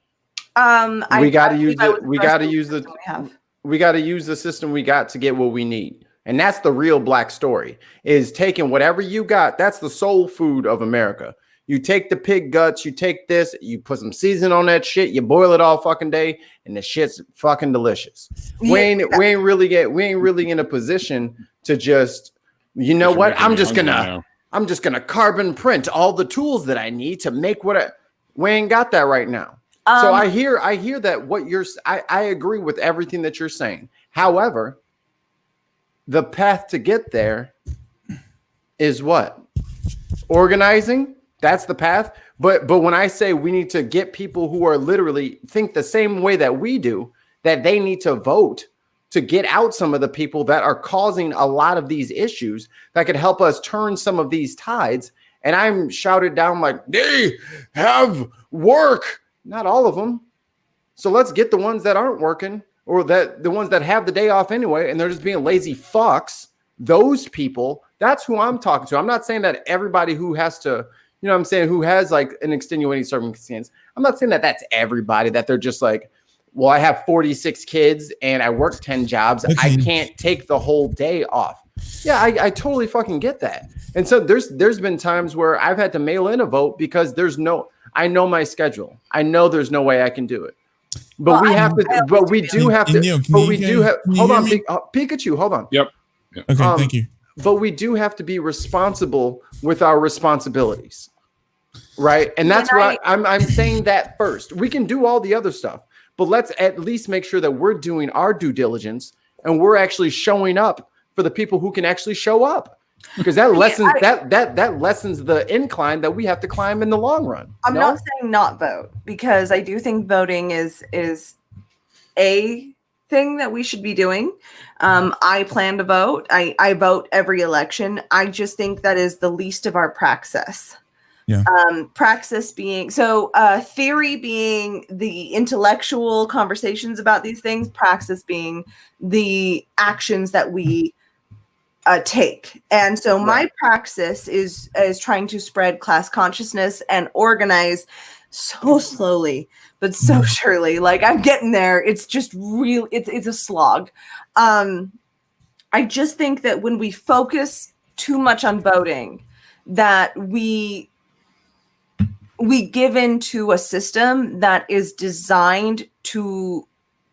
We got to use the system we got to get what we need. And that's the real black story, is taking whatever you got. That's the soul food of America. You take the pig guts, you take this, you put some seasoning on that shit, you boil it all fucking day, and the shit's fucking delicious. We ain't really in a position to just, you know what? I'm just gonna carbon print all the tools that I need to make we ain't got that right now. So I hear that I agree with everything that you're saying. However, the path to get there is what? Organizing. That's the path. But when I say we need to get people who are literally think the same way that we do, that they need to vote to get out some of the people that are causing a lot of these issues that could help us turn some of these tides. And I'm shouted down like, they have work. Not all of them. So let's get the ones that aren't working, or that the ones that have the day off anyway, and they're just being lazy fucks. Those people, that's who I'm talking to. I'm not saying that everybody who has to, you know what I'm saying, who has like an extenuating circumstance. I'm not saying that that's everybody, that they're just like, well, I have 46 kids and I work 10 jobs. Okay. I can't take the whole day off. Yeah, I totally fucking get that. And so there's been times where I've had to mail in a vote because I know my schedule. I know there's no way I can do it. But we have to, hold on, Pikachu, hold on.
Yep.
Okay, thank you.
But we do have to be responsible with our responsibilities, right? And that's what I'm saying that first. We can do all the other stuff, but let's at least make sure that we're doing our due diligence and we're actually showing up for the people who can actually show up, because that lessens that lessens the incline that we have to climb in the long run.
I'm not saying not vote, because I do think voting is a thing that we should be doing. I plan to vote. I vote every election. I just think that is the least of our praxis.
Yeah.
Praxis being theory being the intellectual conversations about these things, praxis being the actions that we take. And so my praxis is trying to spread class consciousness and organize so slowly, but so surely. Like, I'm getting there. It's just real. It's a slog. I just think that when we focus too much on voting, that we give into a system that is designed to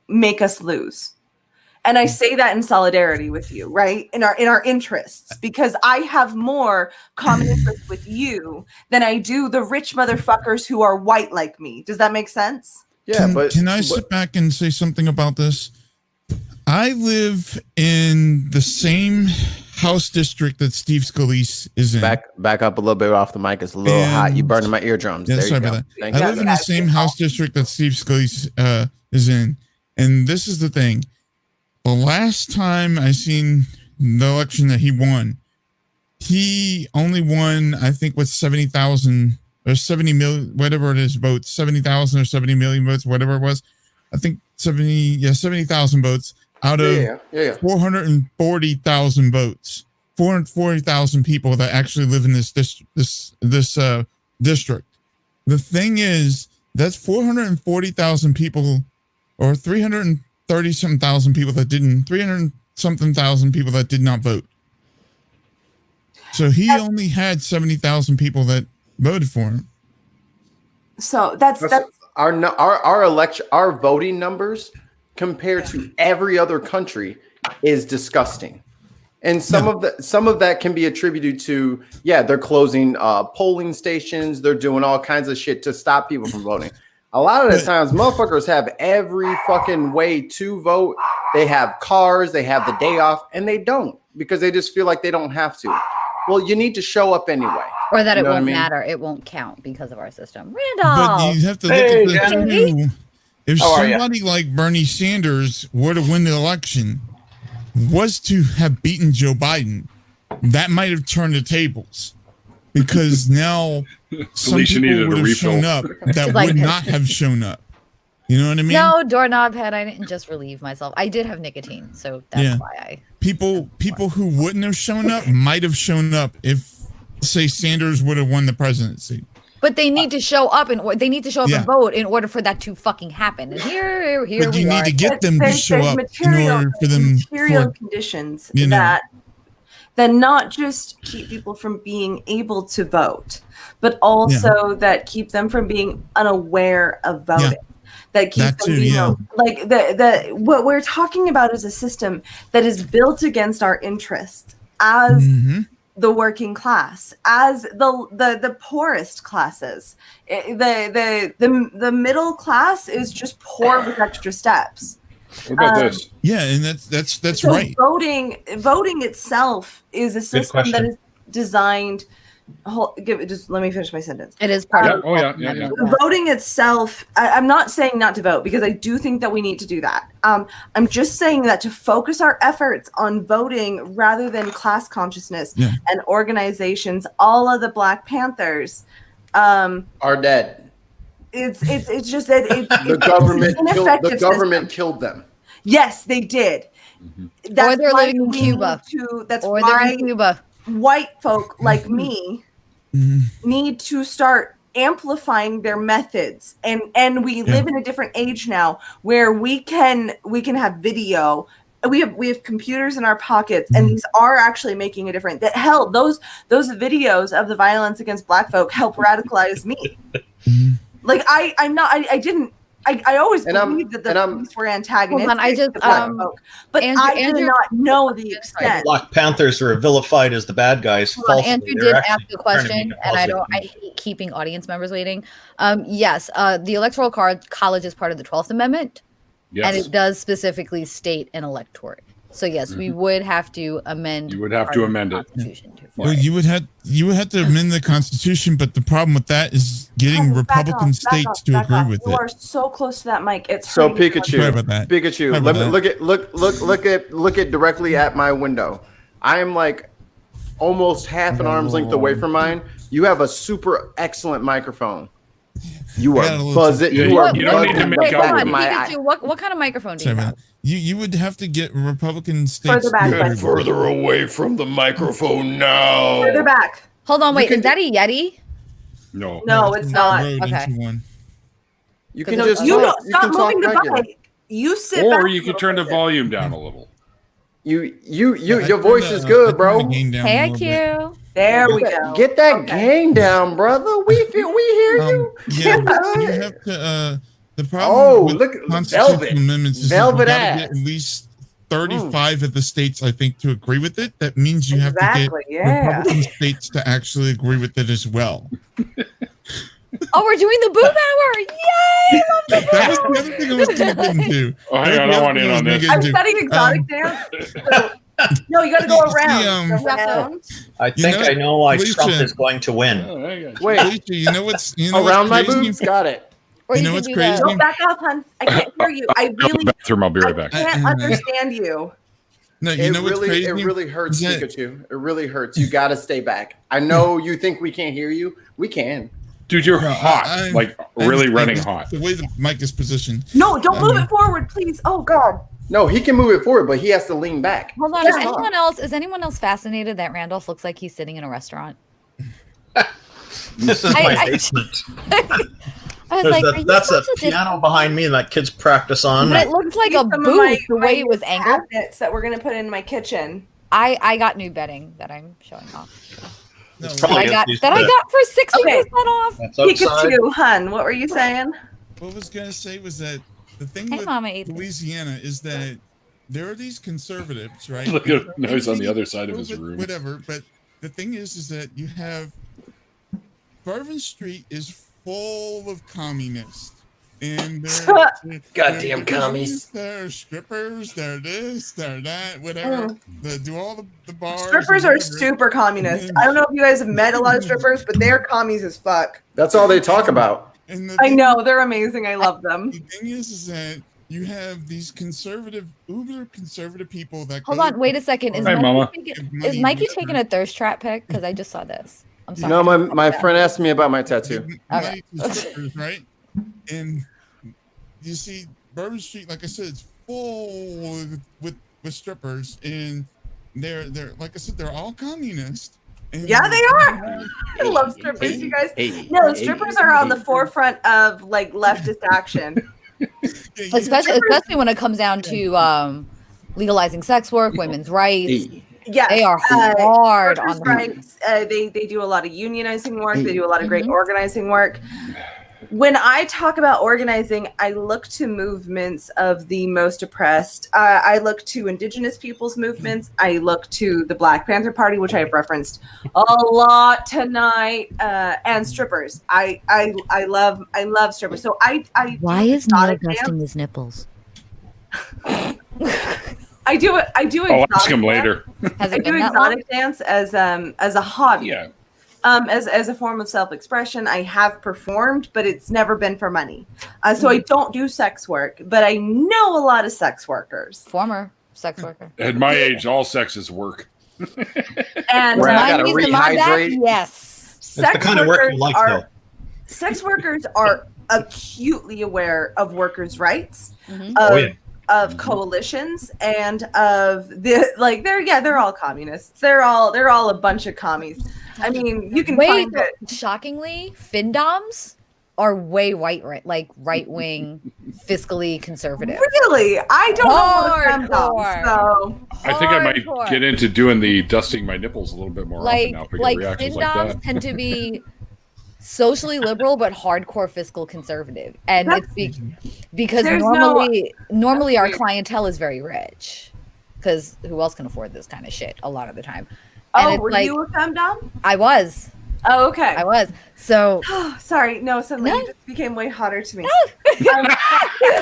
make us lose. And I say that in solidarity with you, right? In our interests, because I have more common interests with you than I do the rich motherfuckers who are white like me. Does that make sense?
Yeah,
can I sit back and say something about this? I live in the same house district that Steve Scalise is in.
Back up a little bit off the mic. It's a little hot. You burning my eardrums.
Yeah, sorry about that. I live in the same house district that Steve Scalise is in. And this is the thing. The last time I seen the election that he won, he only won, I think, with 70,000 or 70 million, whatever it is, votes, 70,000 or 70 million votes, whatever it was. I think 70,000 votes out of 440,000 votes, 440,000 people that actually live in this district. The thing is, that's 440,000 people, or 330-something thousand people that did not vote. So he only had 70,000 people that voted for him.
So that's
our voting numbers compared to every other country is disgusting. And some of that can be attributed to, they're closing polling stations, they're doing all kinds of shit to stop people from voting. A lot of the times, motherfuckers have every fucking way to vote. They have cars, they have the day off, and they don't because they just feel like they don't have to. Well, you need to show up anyway.
Or that it won't matter. It won't count because of our system. Randolph!
But you have to look at this too. If somebody like Bernie Sanders were to win the election, was to have beaten Joe Biden, that might have turned the tables. Because now some people would have shown up that would not have shown up. You know what I mean?
No, doorknob head. I didn't just relieve myself. I did have nicotine, so that's why I.
People who wouldn't have shown up might have shown up if, say, Sanders would have won the presidency.
But they need to show up and vote in order for that to fucking happen. And here
but you need to get them to show up in order for them.
Material conditions that not just keep people from being able to vote, but also that keep them from being unaware of voting. That keep them, like what we're talking about is a system that is built against our interests as the working class, as the poorest classes. The middle class is just poor with extra steps.
What about this?
Yeah, and that's
so
right.
Voting itself is a system that is designed. Just let me finish my sentence.
It is part of.
Voting itself. I'm not saying not to vote because I do think that we need to do that. I'm just saying that to focus our efforts on voting rather than class consciousness and organizations. All of the Black Panthers
are dead.
It's just that
the government killed them.
Yes, they did.
Or they're living in Cuba.
Or they're in Cuba. White folk like me need to start amplifying their methods, and we live in a different age now where we can have video. We have computers in our pockets, and these are actually making a difference. That hell, those videos of the violence against Black folk help radicalize me. Like I always believed that the police were antagonistic.
Hold on, I just
folk, but I did not know the extent.
Black Panthers are vilified as the bad guys. Falsely.
Andrew did ask a question, and I hate keeping audience members waiting. Yes, the Electoral College is part of the 12th Amendment, and it does specifically state an electorate. So yes, we would have to amend.
You would have to amend it.
Well, you would have to amend the Constitution, but the problem with that is getting Republican states to agree with it.
You are so close to that mic. It's
so Pikachu.
Pikachu,
look at directly at my window. I am like almost half an arm's length away from mine. You have a super excellent microphone. You are buzzing.
You don't need to make up with
my eye. What kind of microphone do you have?
You would have to get Republican states
further away from the microphone now.
Further back.
Hold on, wait. Is that a Yeti?
No,
it's not.
Okay.
You can just
stop moving the mic. You sit back.
Or you can turn the volume down a little.
Your voice is good, bro.
Hey, IQ.
There we go.
Get that gain down, brother. We hear you.
Yeah, you have to. The problem with constitutional amendments is you gotta get at least 35 of the states, I think, to agree with it. That means you have to get Republican states to actually agree with it as well.
Oh, we're doing the boob hour! Yay!
That was the other thing I was going to get into.
Oh, hang on, I want in on this.
I'm studying exotic dance. No, you got to go around.
I think I know why Trump is going to win.
Wait,
you know what's
around my boobs? Got it.
Or
you know what's crazy?
Don't back up, hon. I can't hear you. I really
I'll be right back.
I can't understand you.
No, you know what's crazy?
It really hurts, Pikachu. It really hurts. You got to stay back. I know you think we can't hear you. We can.
Dude, you're hot. Really running hot.
The way the mic is positioned.
No, don't move it forward, please. Oh, God.
No, he can move it forward, but he has to lean back.
Hold on. Is anyone else fascinated that Randolph looks like he's sitting in a restaurant?
This is my basement.
I was like,
that's a piano behind me that kids practice on.
But it looks like a booth the way it was angled.
Cabinets that we're going to put in my kitchen.
I got new bedding that I'm showing off.
No,
It's
That
probably
I got for 60% off.
That's outside.
Pikachu, hun, what were you saying?
what I was gonna say was that the thing
Hey,
with
Mama Atheist.
Louisiana is that there are these conservatives, right?
Look at no, he's on the other side of his
But
room.
Whatever, but the thing is that you have Bourbon Street is full of communists. And they're
Goddamn commies.
They're strippers, they're this, they're that, whatever. They do all the bars.
Strippers
and
are
whatever.
super communist. I don't know if you guys have met a lot of strippers, but they're commies as fuck.
That's all they talk about.
And the
I
thing-
know, they're amazing. I love them.
The thing is that you have these conservative, uber conservative people that
Hold
go-
on, wait a second. Is
Hi, Mama.
Is Mikey taking a thirst trap pic? Because I just saw this. I'm sorry.
No, my friend asked me about my tattoo.
Money to strippers, right? And you see Bourbon Street, like I said, it's full with strippers, and they're like I said, they're all communist. And
Yeah, they are. I love strippers, you guys. No, strippers are on the forefront of like leftist action.
Especially when it comes down to legalizing sex work, women's rights.
Yes,
They are hard
workers'
on the
rights. They do a lot of unionizing work. They do a lot of great
Mhm.
organizing work. When I talk about organizing, I look to movements of the most oppressed. I look to Indigenous peoples' movements. I look to the Black Panther Party, which I have referenced a lot tonight, and strippers. I love strippers. So I
Why
do
is Neil
exotic
dusting
dance.
his nipples?
I do
I'll ask
exotic
him
dance.
later.
Has
I
it
do
been that long?
exotic dance as a hobby.
Yeah.
As a form of self-expression. I have performed, but it's never been for money. So I don't do sex work, but I know a lot of sex workers.
Former sex worker.
At my age, all sex is work.
And
Where I
Mine
gotta
needs some on that?
rehydrate.
Yes.
It's the kind of work you like, though.
sex workers are acutely aware of workers' rights,
Mhm.
of coalitions, and of the they're all communists. They're all a bunch of commies. I mean, you can
Wait,
find it.
shockingly, findoms are way right wing, fiscally conservative.
Really, I don't know what I'm
Hardcore.
so
I think I might
Hardcore.
get into doing the dusting my nipples a little bit more often now. If I get
Like
reactions like
findoms
that.
tend to be socially liberal but hardcore fiscal conservative, and
That's-
it's because
There's
normally our
Wait.
clientele is very rich, because who else can afford this kind of shit a lot of the time? And
Oh,
it's
were
like,
you a femdom?
I was
Okay.
so
Sorry, no, suddenly
No.
you just became way hotter to me.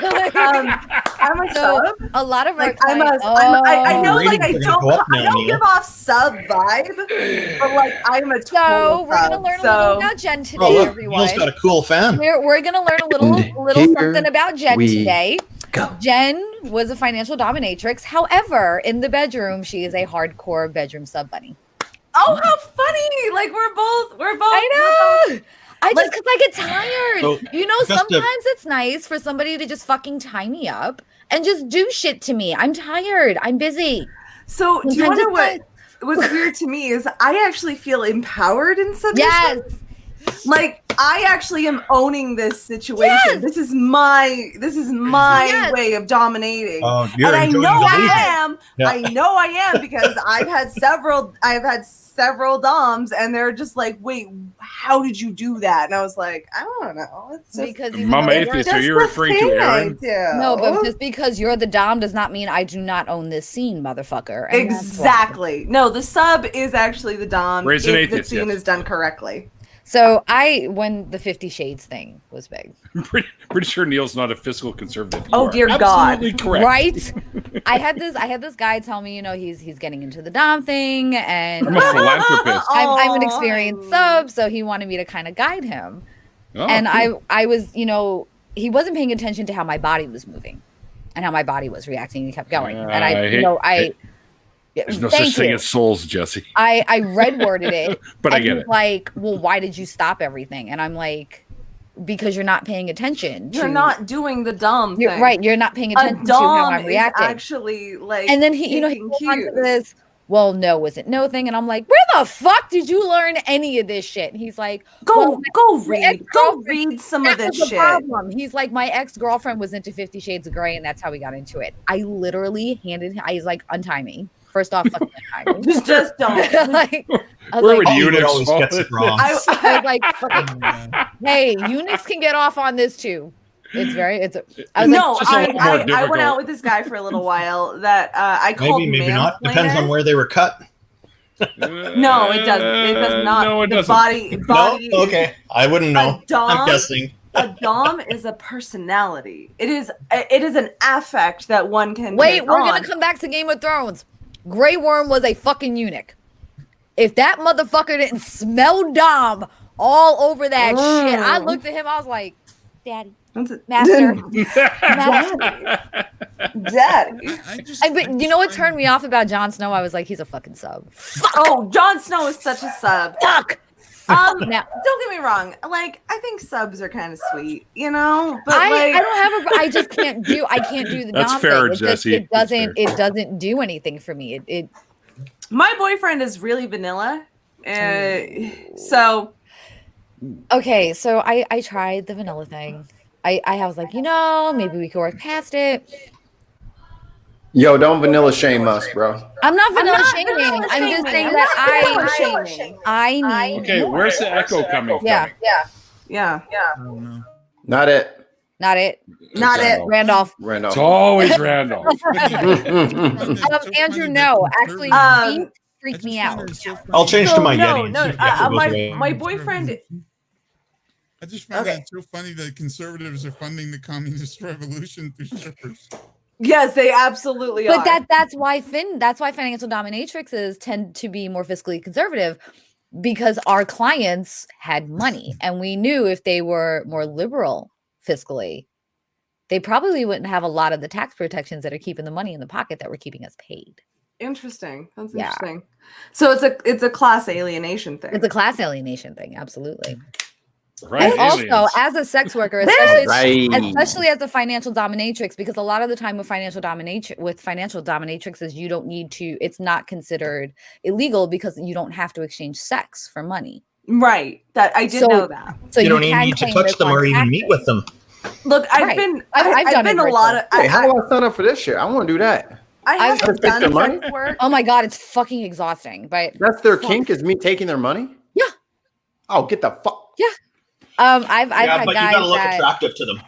I'm a
So,
sub.
a lot of our
Like
clients,
I know, like
Ratings are gonna go up now,
I don't
Neil.
give off sub vibe, but like I'm a
so
total
we're gonna
sub,
learn a
so-
little about Jen today,
Oh, look,
everyone.
Neil's got a cool fan.
We're gonna learn a little
And here
something about Jen
we
today.
go.
Jen was a financial dominatrix. However, in the bedroom, she is a hardcore bedroom sub bunny.
Oh, how funny! Like we're both.
I know. I just
Like-
because I get tired.
So,
You know,
just to-
sometimes it's nice for somebody to just fucking tie me up and just do shit to me. I'm tired. I'm busy.
So do you
Sometimes
know
it's
what was weird to me is I actually feel empowered in submission.
Yes.
Like I actually am owning this situation.
Yes.
This is my
Yes.
way of dominating.
Oh, you're
And I
enjoying
know
the
I
movie.
am.
Yeah.
I know I am because I've had several doms, and they're just like, "Wait, how did you do that?" And I was like, "I don't know. It's just
Because even
Mama
though
Atheist,
we're-
are you
the
referring to
thing I
Aaron?
do."
No, but just because you're the dom does not mean I do not own this scene, motherfucker. And that's why.
Exactly. No, the sub is actually the dom
Raise an
if the
atheist,
scene
yes.
is done correctly.
So when the 50 Shades thing was big,
I'm pretty sure Neil's not a fiscal conservative. You
Oh,
are
dear God.
absolutely correct.
right? I had this guy tell me, he's getting into the dom thing, and
I'm a philanthropist.
I'm an
Oh.
experienced sub, so he wanted me to kind of guide him.
Oh,
And
cool.
I was, he wasn't paying attention to how my body was moving and how my body was reacting. He kept going, and
There's no
thank
such thing
you.
as souls, Jesse.
I red worded it,
But I
and
get
he's
it.
like, well, why did you stop everything? And I'm like, because you're not paying attention.
You're not doing the dom
You're
thing.
right. You're not paying
A
attention to how
dom
I'm
is
reacting.
actually like
And then he
taking
goes on to
cues.
this, well, no, was it no thing? And I'm like, where the fuck did you learn any of this shit? And he's like,
Go
my
read
ex-girlfriend-
some of
that
this
was the
shit.
problem. He's like, my ex-girlfriend was into 50 Shades of Grey, and that's how we got into it. I literally I was like, untie me. First off, fucking hire.
Just don't.
Like, I was
Where
like,
would
Hollywood
eunuchs
always
fall?
gets it wrong.
I was like, fucking, hey, eunuchs can get off on this too. It's very, it's. I was
No,
like,
just a little more
I went
difficult.
out with this guy for a little while that I called
Maybe not. Depends on
mansplainer.
where they were cut.
No, it doesn't. It does not.
No, it
the
doesn't.
body.
No? Okay. I wouldn't know.
A dom,
I'm guessing.
a dom is a personality. It is an affect that one can.
wait,
take
we're
on.
gonna come back to Game of Thrones. Grey Worm was a fucking eunuch. If that motherfucker didn't smell Dom all over that shit, I looked at him. I was like, Daddy, Master, Master.
Daddy.
But you know what turned me off about Jon Snow? I was like, he's a fucking sub.
Oh, Jon Snow is such a sub.
Fuck.
Now,
Now,
don't get me wrong. Like, I think subs are kind of sweet, you know. But
I don't have a. I just can't do. I can't do the
That's
Dom
fair,
thing. It just-
Jesse.
It
That's
doesn't.
fair.
It doesn't do anything for me. It
my boyfriend is really vanilla, so
okay. So I tried the vanilla thing. I was like, maybe we could work past it.
Yo, don't vanilla shame us, bro.
I'm not vanilla shaming.
vanilla
I'm just
shaming.
saying
I'm
that
not vanilla shaming.
I need.
Okay, where's the echo coming
Yeah,
yeah,
Not it.
not it.
not it.
Randolph.
Randolph.
It's always Randall.
Andrew, no. Actually,
Um,
freaked me out.
I'll change to my
no,
Yeti. and
no.
see if it goes away.
My boyfriend.
I just found
Okay.
that so funny that conservatives are funding the communist revolution through strippers.
Yes, they absolutely are.
But that's why financial dominatrixes tend to be more fiscally conservative, because our clients had money, and we knew if they were more liberal fiscally, they probably wouldn't have a lot of the tax protections that are keeping the money in the pocket that were keeping us paid.
Interesting. That's
Yeah.
interesting. So it's a class alienation thing.
It's a class alienation thing, absolutely.
Right?
And also,
aliens.
as a sex worker, especially
Right.
especially as a financial dominatrix, because a lot of the time with financial dominatrixes, you don't need to. It's not considered illegal because you don't have to exchange sex for money.
Right. That I did
So-
know that.
So
You don't
can
even need to
claim
touch
this
them
on
or even meet
taxes.
with them.
Look, I've
Right.
been
I've done
been
it
a lot of
Hey, how do I sign up for this shit? I want to do that.
I
I've-
haven't
Take their
done
money?
sex work.
Oh my god, it's fucking exhausting. But
That's their kink, is me taking their money?
Yeah.
Oh, get the fuck.
I've
Yeah,
had
but you
guys
gotta look
that
attractive to them.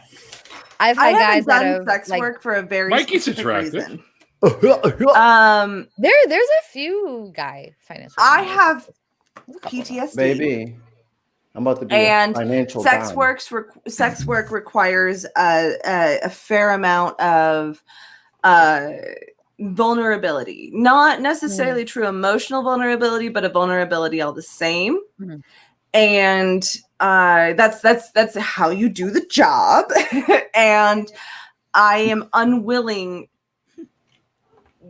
I've
I
had guys
haven't
that
done
have
sex
like
work for a very
Mikey's
specific
attractive.
reason.
Baby.
there's a few guy financial.
I
dominatrixes.
have
There's a couple of them.
PTSD.
I'm about to be
And
a financial
sex
dime.
sex work requires a fair amount of vulnerability, not necessarily true emotional vulnerability, but a vulnerability all the same.
Mhm.
And that's how you do the job. And I am unwilling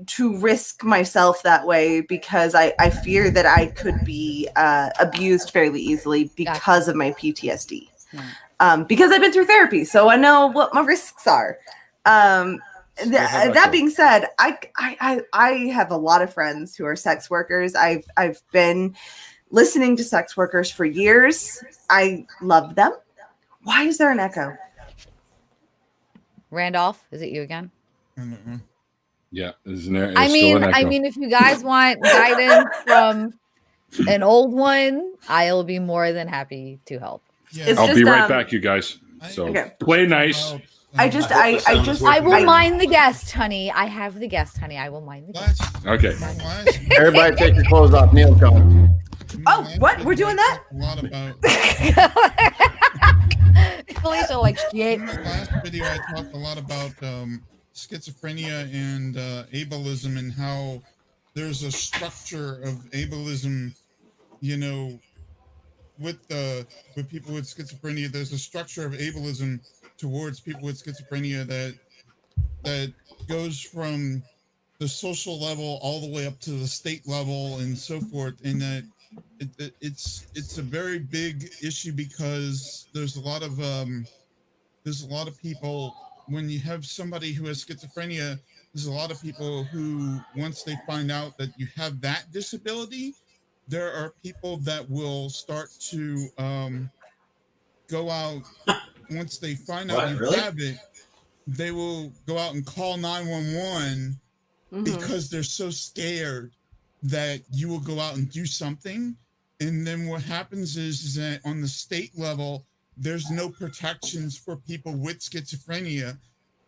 to risk myself that way because I fear that I could be abused fairly easily because of my PTSD. Because I've been through therapy, so I know what my risks are. That being said, I have a lot of friends who are sex workers. I've been listening to sex workers for years. I love them. Why is there an echo?
Randolph, is it you again?
I don't know.
Yeah, isn't there?
I
It's still an
mean,
echo.
if you guys want guidance from an old one, I'll be more than happy to help.
Yeah,
It's
I'll be
just,
right back, you guys. So
Okay.
play nice.
I just I
I will mind the guest, honey. I have the guest, honey. I will mind the guest.
Okay.
Everybody take your clothes off. Neil's coming.
Oh, what? We're doing that?
A lot about.
Felicia, like shit.
In my last video, I talked a lot about schizophrenia and ableism and how there's a structure of ableism, you know, with people with schizophrenia. There's a structure of ableism towards people with schizophrenia that goes from the social level all the way up to the state level and so forth, and that it's a very big issue because there's a lot of people. When you have somebody who has schizophrenia, there's a lot of people who, once they find out that you have that disability, there are people that will start to go out. Once they find out you have it, they will go out and call 911 because they're so scared that you will go out and do something. And then what happens is that on the state level, there's no protections for people with schizophrenia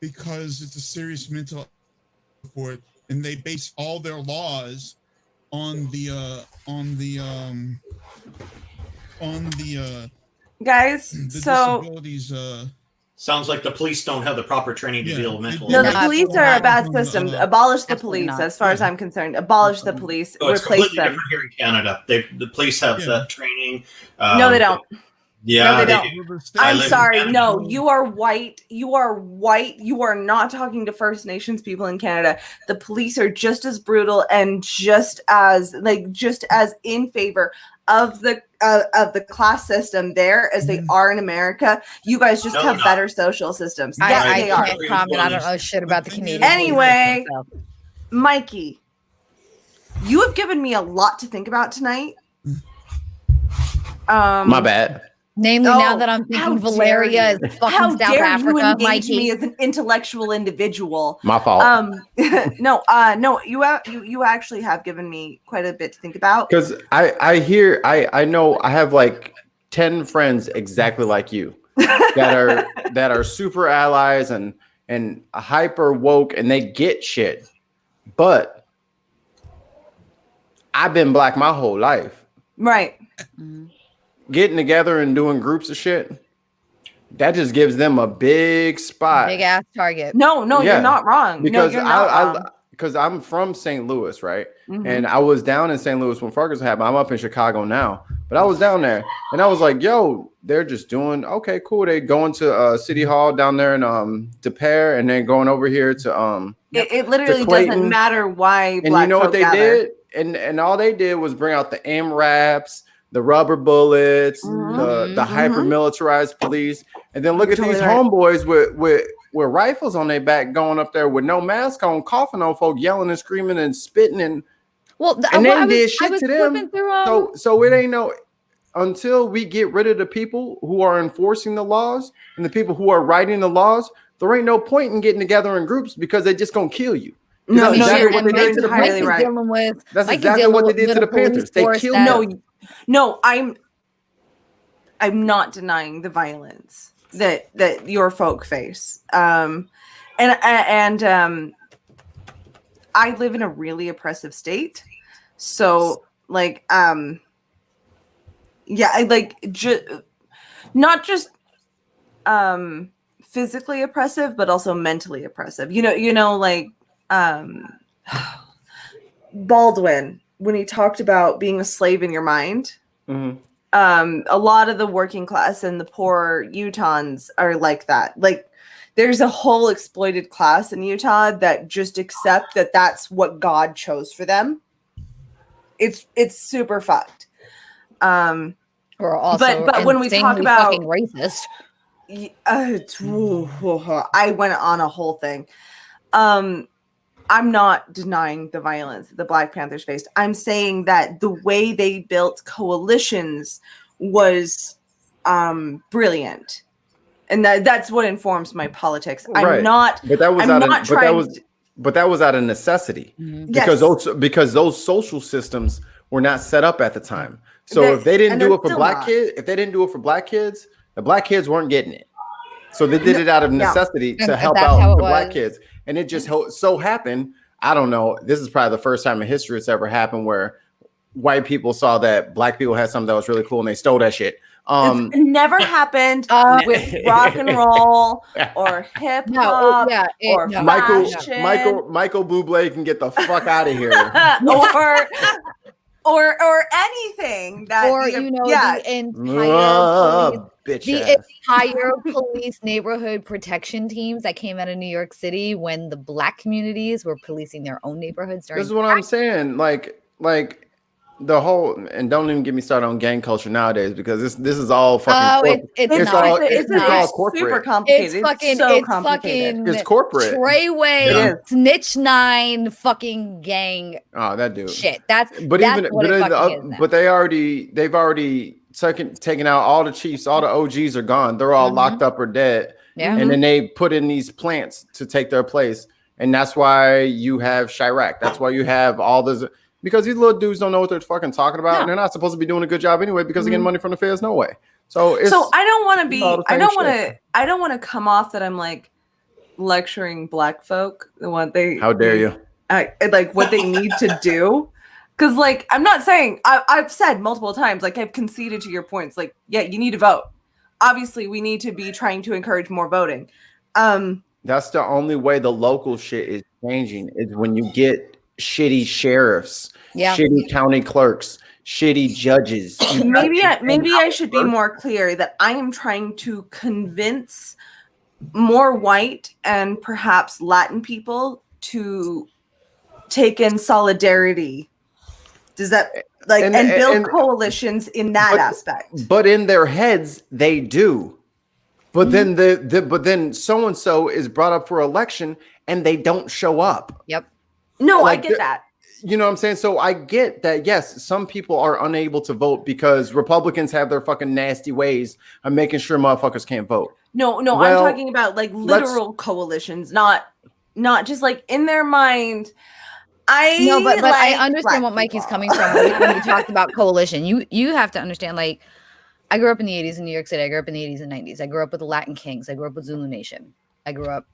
because it's a serious mental for it, and they base all their laws on the
guys. So
disabilities.
Sounds like the police don't have the proper training to deal with mental
no, the
illness.
police are a bad system. Abolish the police,
not.
as far as I'm concerned. Abolish the police.
Oh, it's
Replace
completely
them.
different here in Canada. The police have that training.
No, they don't.
Yeah,
no, they
do.
don't.
I
I'm
live in
sorry.
Canada.
No, you are white. You are white. You are not talking to First Nations people in Canada. The police are just as brutal and just as in favor of the class system there as they are in America. You guys just have better social systems. Yes, they are.
I can't comment. I don't know shit about the Canadian.
Anyway, Mikey, you have given me a lot to think about tonight.
My bad.
Namely, now that I'm thinking Valeria is fucking South Africa,
you engage
Mikey.
me as an intellectual individual.
My fault.
No, you actually have given me quite a bit to think about.
Because I know I have like 10 friends exactly like you that are super allies and hyper woke and they get shit. But I've been black my whole life.
Right.
Getting together and doing groups of shit, that just gives them a big spot.
Big ass target.
No, you're not wrong.
Because
no, you're not wrong.
Because I'm from St. Louis, right? And I was down in St. Louis when Ferguson happened. I'm up in Chicago now, but I was down there and I was like, yo, they're just doing okay, cool. They going to City Hall down there in De Pere and then going over here to
it literally
to
doesn't matter why.
And
black
you know what they
gather.
did? And all they did was bring out the MRAPs, the rubber bullets, the hyper militarized police, and then look at these homeboys with rifles on their back going up there with no mask on, coughing on folk, yelling and screaming and spitting and they did shit to them. So it ain't no until we get rid of the people who are enforcing the laws and the people who are writing the laws. There ain't no point in getting together in groups because they just gonna kill you.
No,
that's exactly what they did to the
entirely
Panthers.
right.
That's exactly what they did to the Panthers. They killed them.
No, I'm not denying the violence that your folk face. And I live in a really oppressive state. So like not just physically oppressive, but also mentally oppressive. You know, like Baldwin, when he talked about being a slave in your mind, a lot of the working class and the poor Utahns are like that. Like there's a whole exploited class in Utah that just accept that that's what God chose for them. It's super fucked. Or
also
but when we talk about
fucking racist,
I went on a whole thing. I'm not denying the violence that the Black Panthers faced. I'm saying that the way they built coalitions was brilliant, and that's what informs my politics. I'm not.
But that was
I'm
out
not
of,
trying.
But that was out of necessity because those social systems were not set up at the time. So if they didn't do it for black kids, the black kids weren't getting it. So they did it out of necessity to help out the black kids. And it just so happened, I don't know, this is probably the first time in history it's ever happened where white people saw that black people had something that was really cool and they stole that shit.
It's never happened with rock and roll or hip hop or fashion.
Michael Bublé can get the fuck out of here.
or anything that
the entire police neighborhood protection teams that came out of New York City when the black communities were policing their own neighborhoods.
This is what I'm saying. Like the whole, and don't even get me started on gang culture nowadays because this is all fucking. It's all corporate.
Super complicated.
It's corporate.
Treyway, Snitch 9, fucking gang.
Oh, that dude.
Shit.
But they've already taken out all the chiefs. All the OGs are gone. They're all locked up or dead.
Yeah.
And then they put in these plants to take their place. And that's why you have Chirac. That's why you have all this, because these little dudes don't know what they're fucking talking about, and they're not supposed to be doing a good job anyway because they're getting money from the feds. No way. So
I don't want to be. I don't want to come off that I'm like lecturing black folk. What they?
How dare you?
Like what they need to do. Because like I'm not saying I've said multiple times, like I've conceded to your points. Like yeah, you need to vote. Obviously, we need to be trying to encourage more voting.
That's the only way the local shit is changing is when you get shitty sheriffs, shitty county clerks, shitty judges.
Maybe I should be more clear that I am trying to convince more white and perhaps Latin people to take in solidarity. Does that and build coalitions in that aspect?
But in their heads, they do. But then then so and so is brought up for election and they don't show up.
Yep.
No, I get that.
You know what I'm saying? So I get that. Yes, some people are unable to vote because Republicans have their fucking nasty ways of making sure motherfuckers can't vote.
No,
well,
I'm talking about like literal coalitions, not just like in their mind.
But I understand what Mikey's coming from when you talked about coalition. You have to understand, like, I grew up in the 80s in New York City. I grew up in the 80s and 90s. I grew up with the Latin Kings. I grew up with Zulu Nation. I grew up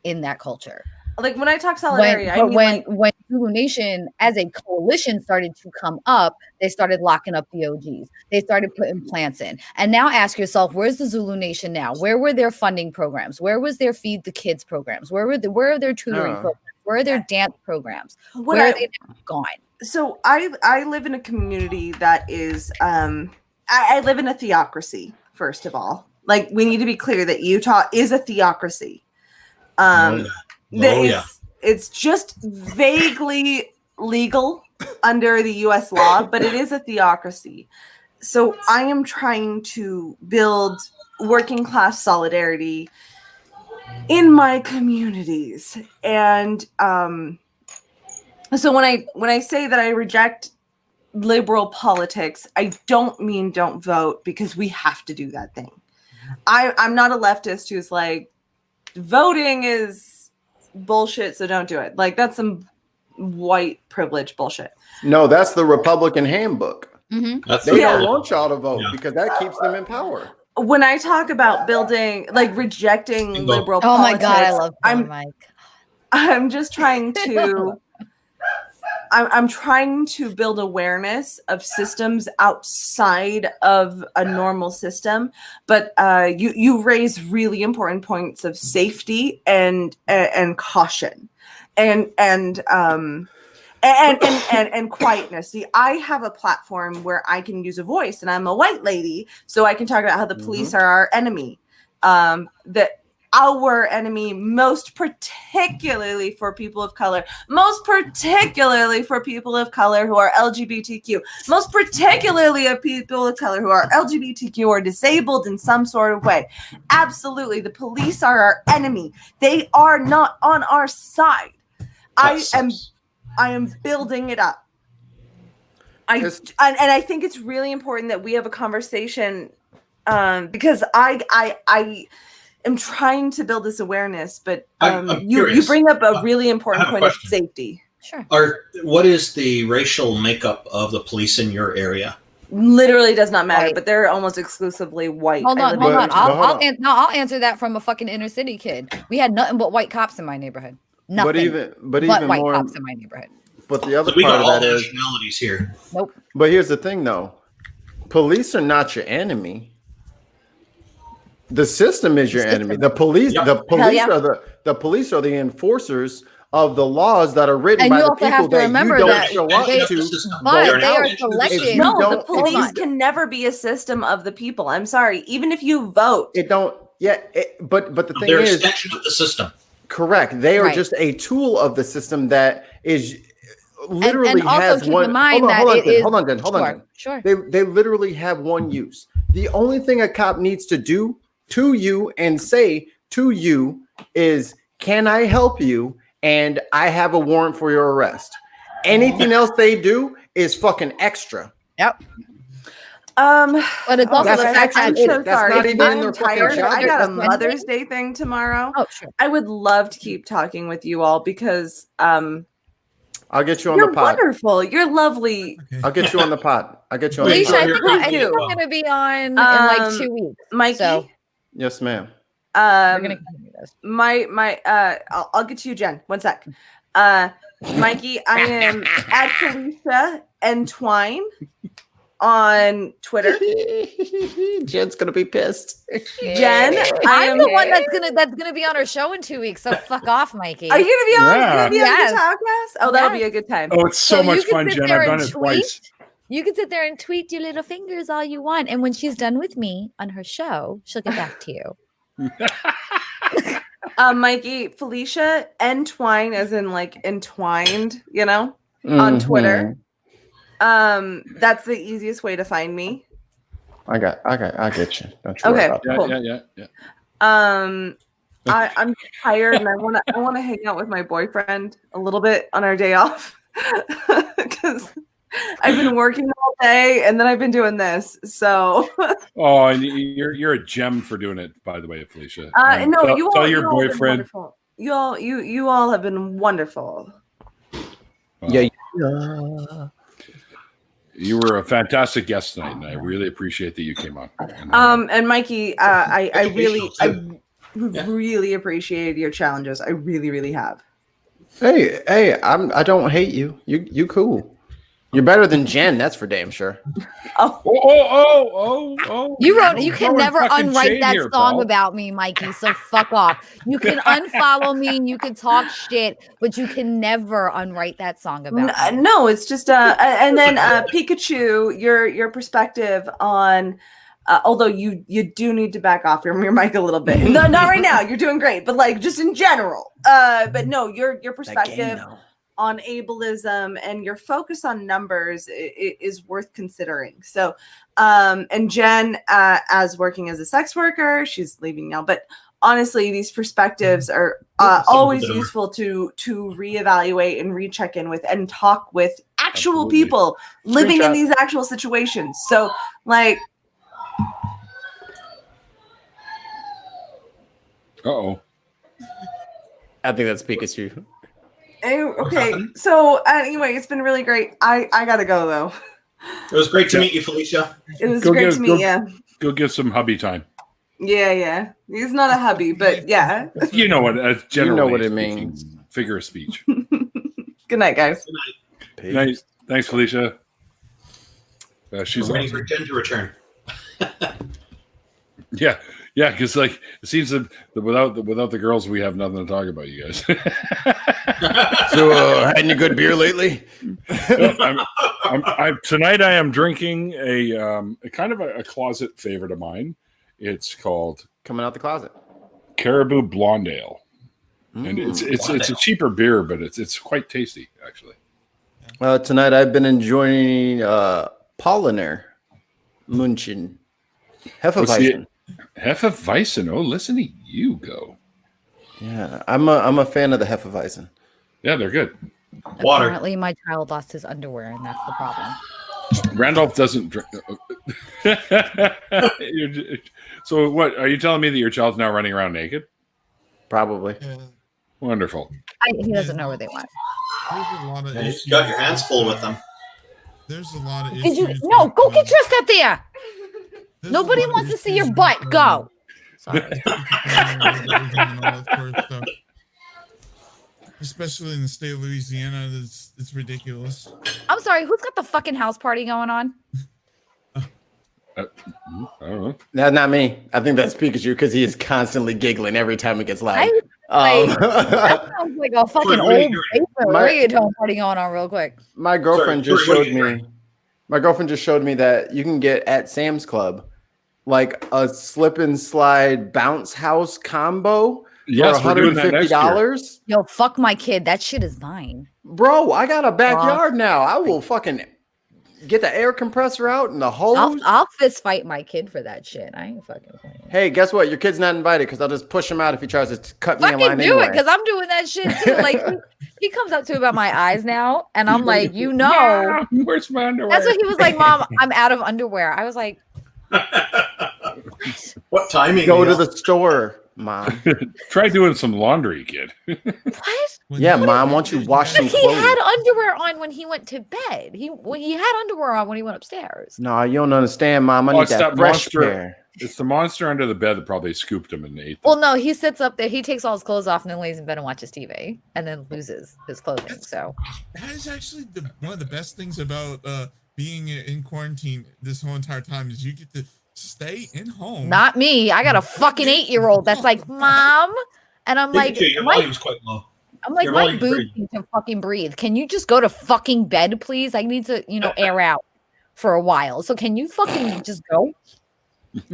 in that culture.
Like when I talk solidarity,
when Zulu Nation as a coalition started to come up, they started locking up the OGs. They started putting plants in. And now ask yourself, where's the Zulu Nation now? Where were their funding programs? Where was their Feed the Kids programs? Where are their tutoring programs? Where are their dance programs? Where are they now gone?
So I live in a community that is I live in a theocracy, first of all. Like we need to be clear that Utah is a theocracy. It's just vaguely legal under the US law, but it is a theocracy. So I am trying to build working class solidarity in my communities. And so when I say that I reject liberal politics, I don't mean don't vote, because we have to do that thing. I'm not a leftist who's like, voting is bullshit, so don't do it. Like that's some white privilege bullshit.
No, that's the Republican handbook.
Mm-hmm.
They don't want y'all to vote because that keeps them in power.
When I talk about building, like rejecting liberal politics,
my God, I love Mike.
I'm just trying to I'm trying to build awareness of systems outside of a normal system, but you raise really important points of safety and caution, and quietness. See, I have a platform where I can use a voice, and I'm a white lady, so I can talk about how the police are our enemy. Our enemy, most particularly for people of color, most particularly for people of color who are LGBTQ, most particularly of people of color who are LGBTQ or disabled in some sort of way. Absolutely, the police are our enemy. They are not on our side. I am building it up. And I think it's really important that we have a conversation because I'm trying to build this awareness, but you bring up a really important point of safety.
Sure.
What is the racial makeup of the police in your area?
Literally does not matter, but they're almost exclusively white.
Hold on. I'll answer that from a fucking inner city kid. We had nothing but white cops in my neighborhood. Nothing but white cops in my neighborhood.
But the other part of that is
nationalities here.
Nope.
But here's the thing, though: police are not your enemy. The system is your enemy. The police, the police are the enforcers of the laws that are written by the people that you don't show up to.
But they are selected.
No, the police can never be a system of the people. I'm sorry. Even if you vote,
it don't. Yeah, but the thing
they're
is,
extension of the system.
Correct. They are just a tool of the system that is literally
and also
has
keep
one.
In mind
Hold on.
Sure.
They literally have one use. The only thing a cop needs to do to you and say to you is, "Can I help you?" And I have a warrant for your arrest. Anything else they do is fucking extra.
Yep. But it's also the fact that
I'm so
that's
sorry.
not even
I'm
their fucking
tired.
job.
I got a
Wednesday.
Mother's Day thing tomorrow.
Oh, sure.
I would love to keep talking with you all because
I'll get you on
you're
the pod.
wonderful. You're lovely.
I'll get you on the pod. I'll get you on the
Felicia, I
pod.
think I'm
you.
going to be on in like 2 weeks.
Mikey,
So
Yes, ma'am.
we're going to continue this.
I'll get to you, Jen. One sec. Mikey, I am at Felicia Entwine on Twitter.
Jen's gonna be pissed.
Jen,
I'm the one that's gonna be on our show in 2 weeks. So fuck off, Mikey.
Are you gonna be on?
Yeah.
You gonna be on
Yes.
the podcast? Oh, that'll be a good time.
Oh, it's so
you
much
can
fun,
sit
Jen.
there
I've
and
done it
tweet.
twice.
You can sit there and tweet your little fingers all you want, and when she's done with me on her show, she'll get back to you.
Mikey, Felicia Entwine, as in like entwined, on Twitter. That's the easiest way to find me.
I get you. Don't you worry
Okay,
about that.
cool.
Yeah.
I'm tired and I want to hang out with my boyfriend a little bit on our day off because I've been working all day and then I've been doing this. So
Oh, and you're a gem for doing it, by the way, Felicia.
no, you all
tell your
you all have been
boyfriend.
wonderful. You all have been wonderful.
Yeah.
You were a fantastic guest tonight, and I really appreciate that you came on.
And Mikey, I really appreciated your challenges. I really have.
Hey, I don't hate you. You cool. You're better than Jen, that's for damn sure.
Oh!
You wrote.
Don't
You can
throw
never
fucking
unwrite
shade
that
here,
song
pal.
about me, Mikey. So fuck off. You can unfollow me and you can talk shit, but you can never unwrite that song about me.
No, it's just and then Pikachu, your perspective on although you do need to back off your mic a little bit. No, not right now. You're doing great, but like just in general. But no, your perspective on ableism and your focus on numbers is worth considering. So, and Jen, as working as a sex worker, she's leaving now, but honestly, these perspectives are always useful to reevaluate and recheck in with and talk with actual people living in these actual situations. So, like,
Uh-oh.
I think that's Pikachu.
okay. So anyway, it's been really great. I gotta go though.
It was great to meet you, Felicia.
It was great to meet you.
Go give some hubby time.
Yeah. He's not a hubby, but yeah.
You know what?
You know what it means.
Figure of speech.
Good night, guys.
Nice. Thanks, Felicia. She's
We're waiting
awesome.
for Jen to return.
Yeah, because like it seems that without the girls, we have nothing to talk about. You guys.
So, had any good beer lately?
Tonight I am drinking a kind of a closet favorite of mine. It's called
Coming out the closet.
Caribou Blonde Ale, and it's a cheaper beer, but it's quite tasty actually.
Tonight I've been enjoying Polliner Munchen Hefeweizen.
Hefeweizen. Oh, listen to you go.
Yeah, I'm a fan of the Hefeweizen.
Yeah, they're good.
Water.
Apparently, my child lost his underwear, and that's the problem.
Randolph doesn't drink. So, what are you telling me that your child's now running around naked?
Probably.
Yeah.
Wonderful.
He doesn't know where they went.
There's a lot of
And
issues.
you got your hands full with them.
There's a lot of
Did
issues.
you? No, go get dressed up there.
There's
Nobody
a lot of
wants to see your
issues
butt.
with,
Go. Sorry.
and all that sort of stuff. Especially in the state of Louisiana, it's ridiculous.
I'm sorry. Who's got the fucking house party going on?
I don't know.
That's not me. I think that's Pikachu because he is constantly giggling every time it gets loud.
That sounds like a fucking
What are you
old
doing?
reggaeton party going on real quick.
My girlfriend just
Sorry, what
showed
are you
me. My girlfriend just showed me that you can get at Sam's Club like a slip and slide bounce house combo
Yes,
for
we're doing that next year.
$150.
Yo, fuck my kid. That shit is mine.
Bro, I got a backyard now. I will fucking get the air compressor out and the hose.
I'll fist fight my kid for that shit. I ain't fucking playing.
Hey, guess what? Your kid's not invited because I'll just push him out if he tries to cut me in line
Fucking do it, because I'm doing that shit too. Like he comes up to me about my eyes now, and I'm like,
Yeah, where's my underwear?
That's what he was like, Mom, I'm out of underwear. I was like,
What timing?
Go to the store, Mom.
Try doing some laundry, kid.
what?
Yeah, Mom, why don't you wash some
He
clothes?
had underwear on when he went to bed. He had underwear on when he went upstairs.
No, you don't understand, Mom. I need that fresh pair.
It's the monster under the bed that probably scooped him and ate them.
Well, no, he sits up there. He takes all his clothes off and then lays in bed and watches TV and then loses his clothing. So
that is actually one of the best things about being in quarantine this whole entire time is you get to stay in home.
not me. I got a fucking 8-year-old that's like, Mom, and I'm like,
your volume's quite low.
I'm like,
Your
my
volume's
boobs
very-
need to fucking breathe. Can you just go to fucking bed, please? I need to, air out for a while. So can you fucking just go?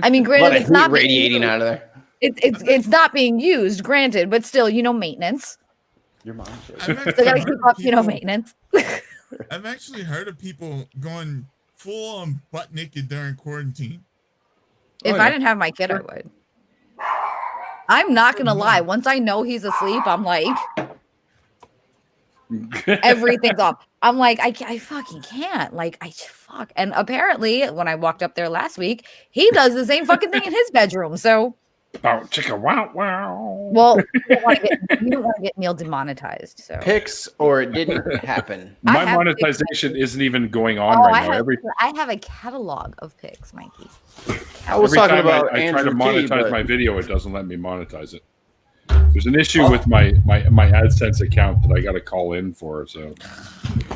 I mean, granted, it's not
radiating out of there.
It's not being used, granted, but still, maintenance.
Your mom.
Still gotta keep up, maintenance.
I've actually heard of people going full on butt naked during quarantine.
If I didn't have my kid, I would. I'm not gonna lie. Once I know he's asleep, I'm like, everything's off. I'm like, I fucking can't. Like, fuck. And apparently, when I walked up there last week, he does the same fucking thing in his bedroom. So,
Bow, chicka, wow, wow.
well, you don't want to get Neil demonetized. So,
Pics or it didn't happen.
My monetization isn't even going on right now.
I have a catalog of pics, Mikey.
I was
Every
talking
time
about
I try to
Andrew T,
monetize
but-
my video, it doesn't let me monetize it. There's an issue with my AdSense account that I got to call in for. So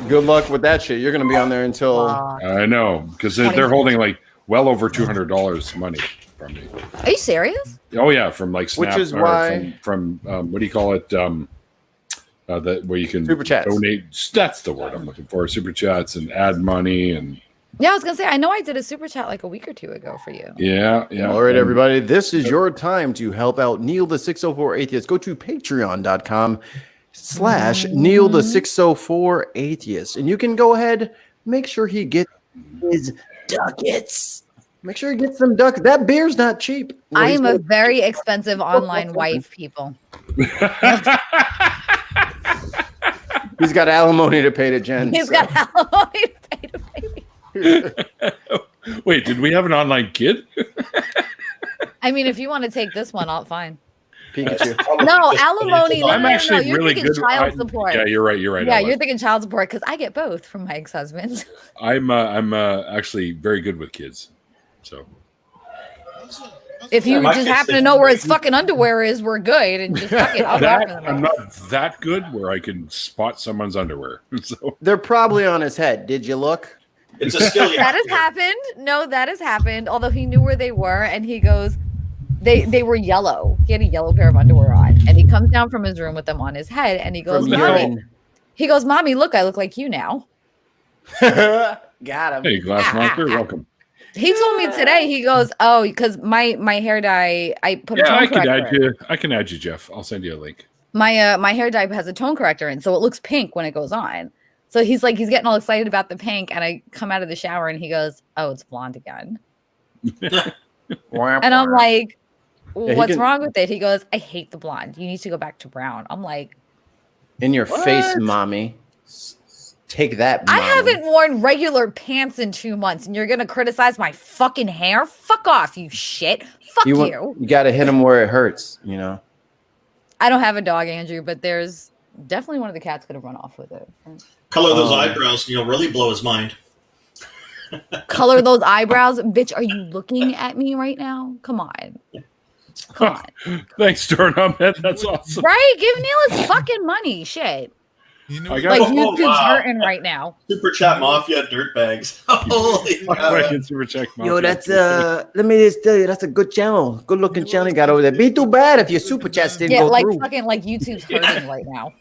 good luck with that shit. You're gonna be on there until
I know, because they're holding like well over $200 money from me.
Are you serious?
Oh yeah, from like Snap,
Which is
or
why-
from what do you call it? That where you can
Super chats.
donate. That's the word I'm looking for. Super chats and add money and
Yeah, I was gonna say. I know I did a super chat like a week or two ago for you.
yeah.
All right, everybody. This is your time to help out Neil the 604 Atheist. Go to patreon.com/Neil the 604 Atheist. And you can go ahead, make sure he gets his ducats. Make sure he gets some ducks. That beer's not cheap.
I am a very expensive online wife, people.
He's got alimony to pay to Jen.
He's got alimony to pay to baby.
Wait, did we have an online kid?
I mean, if you want to take this one, I'll fine.
Pikachu.
No, alimony. No,
I'm
no,
actually
you're
really
thinking
good.
child support.
Yeah, you're right. You're right.
Yeah,
Alex.
you're thinking child support because I get both from my ex-husbands.
I'm actually very good with kids. So
If you just happen to know where his fucking underwear is, we're good. And just fuck it. I'll go for them.
I'm not that good where I can spot someone's underwear. So
They're probably on his head. Did you look?
It's a skill.
That has happened. No, that has happened. Although he knew where they were, and he goes, they were yellow. He had a yellow pair of underwear on, and he comes down from his room with them on his head, and he goes, "Mommy." He goes, "Mommy, look, I look like you now."
Got him.
hey, Glass Monster, welcome.
He told me today. He goes, "Oh, because my hair dye, I put a
Yeah,
tone
I can
corrector.
add you. I can add you, Jeff. I'll send you a link.
My hair dye has a tone corrector in, so it looks pink when it goes on." So he's getting all excited about the pink, and I come out of the shower, and he goes, "Oh, it's blonde again." And I'm like, "What's wrong with it?" He goes, "I hate the blonde. You need to go back to brown." I'm like,
in your face, mommy. Take that, mommy.
I haven't worn regular pants in 2 months, and you're gonna criticize my fucking hair? Fuck off, you shit. Fuck you.
You got to hit him where it hurts, you know.
I don't have a dog, Andrew, but there's definitely one of the cats could have run off with it.
Color those eyebrows, and you'll really blow his mind.
Color those eyebrows, bitch. Are you looking at me right now? Come on. Come on.
Thanks, Dornum. That's awesome.
Right? Give Neil his fucking money. Shit.
You know,
I got
Like YouTube's hurting right now.
Super Chat Mafia dirtbags. Holy
fucking super check.
Yo, that's let me just tell you, that's a good channel. Good looking channel you got over there. Be too bad if your super chats didn't
Yeah,
go
like
through.
fucking like YouTube's hurting right now.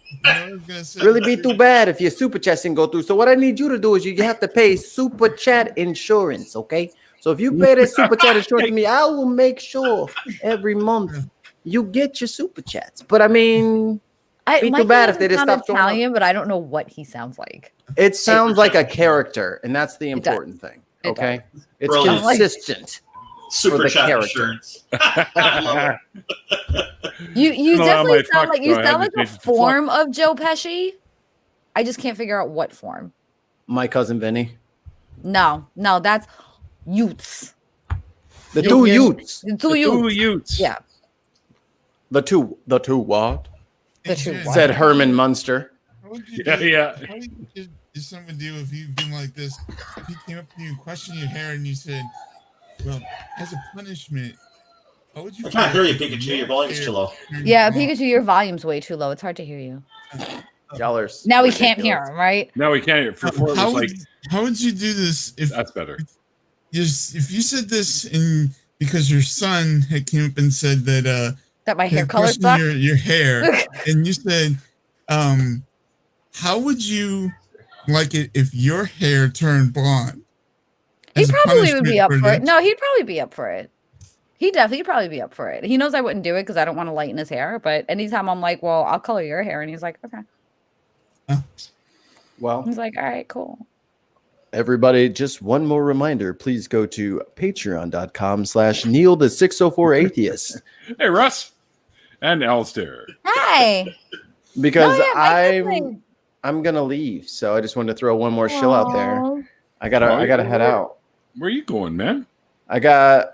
Really be too bad if your super chats didn't go through. So what I need you to do is you have to pay super chat insurance, okay? So if you pay that super chat insurance to me, I will make sure every month you get your super chats. But I mean, Be
Mikey
too bad if
doesn't
they just
sound
stopped showing up.
Italian, but I don't know what he sounds like.
It sounds like a character, and that's the important thing.
It
Okay,
does.
it's
Brilliant.
consistent.
Super
For the
chat
character.
insurance. I love it.
You
Gonna allow my
definitely sound
fuck,
like you
so I had
sound
to
like a
change it to fuck.
form of Joe Pesci. I just can't figure out what form.
My cousin Vinny.
No, that's Utes.
The two Utes.
The
The two Utes.
Yeah.
The two what?
The two
Jen,
what?
Said Herman Munster.
What would you
Yeah,
do?
yeah.
What would someone do if you'd been like this? If he came up to you and questioned your hair and you said, well, as a punishment, what would you
I can't hear you,
do if
Pikachu. Your volume's too low.
Yeah, Pikachu, your volume's way too low. It's hard to hear you.
Y'all are
Now we can't hear him, right?
No, we can't. For four, it
How
was
would,
like,
how would you do this if
that's better.
if you said this in because your son had came up and said that
That my hair
had
color
questioned
sucks.
your hair and you said how would you like it if your hair turned blonde?
He
as a
probably would be
punishment
up for it.
this?
No, he'd probably be up for it. He'd probably be up for it. He knows I wouldn't do it because I don't want to lighten his hair. But anytime I'm like, well, I'll color your hair. And he's like, okay.
Well,
He's like, all right, cool.
everybody, just one more reminder. Please go to patreon.com/Neil the 604 Atheist.
Hey, Russ and Alistair.
Hi.
Because
Oh, yeah, my
I'm gonna leave. So I just wanted to throw one more shill out there. I gotta head out.
Where are you going, man?
I gotta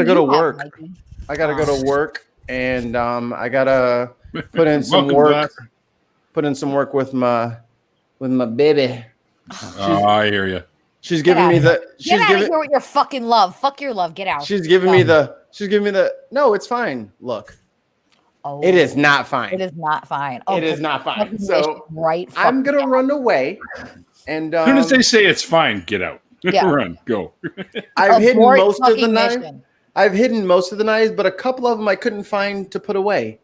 go to work.
Mikey?
I gotta go to work, and I gotta put in some
Welcome
work.
back.
Put in some work with my baby.
Oh, I hear you.
She's giving me the. She's
Get out of
giving.
here with your fucking love. Fuck your love. Get out.
She's giving me the. She's giving me the. No, it's fine. Look,
Oh,
it is not fine.
It is not fine. Oh,
It is not fine.
fucking
So
right.
I'm gonna run away, and
As soon as they say it's fine, get out.
Yeah.
Run, go.
I've hidden
Abort
most of the
fucking
knives.
mission.
I've hidden most of the knives, but a couple of them I couldn't find to put away.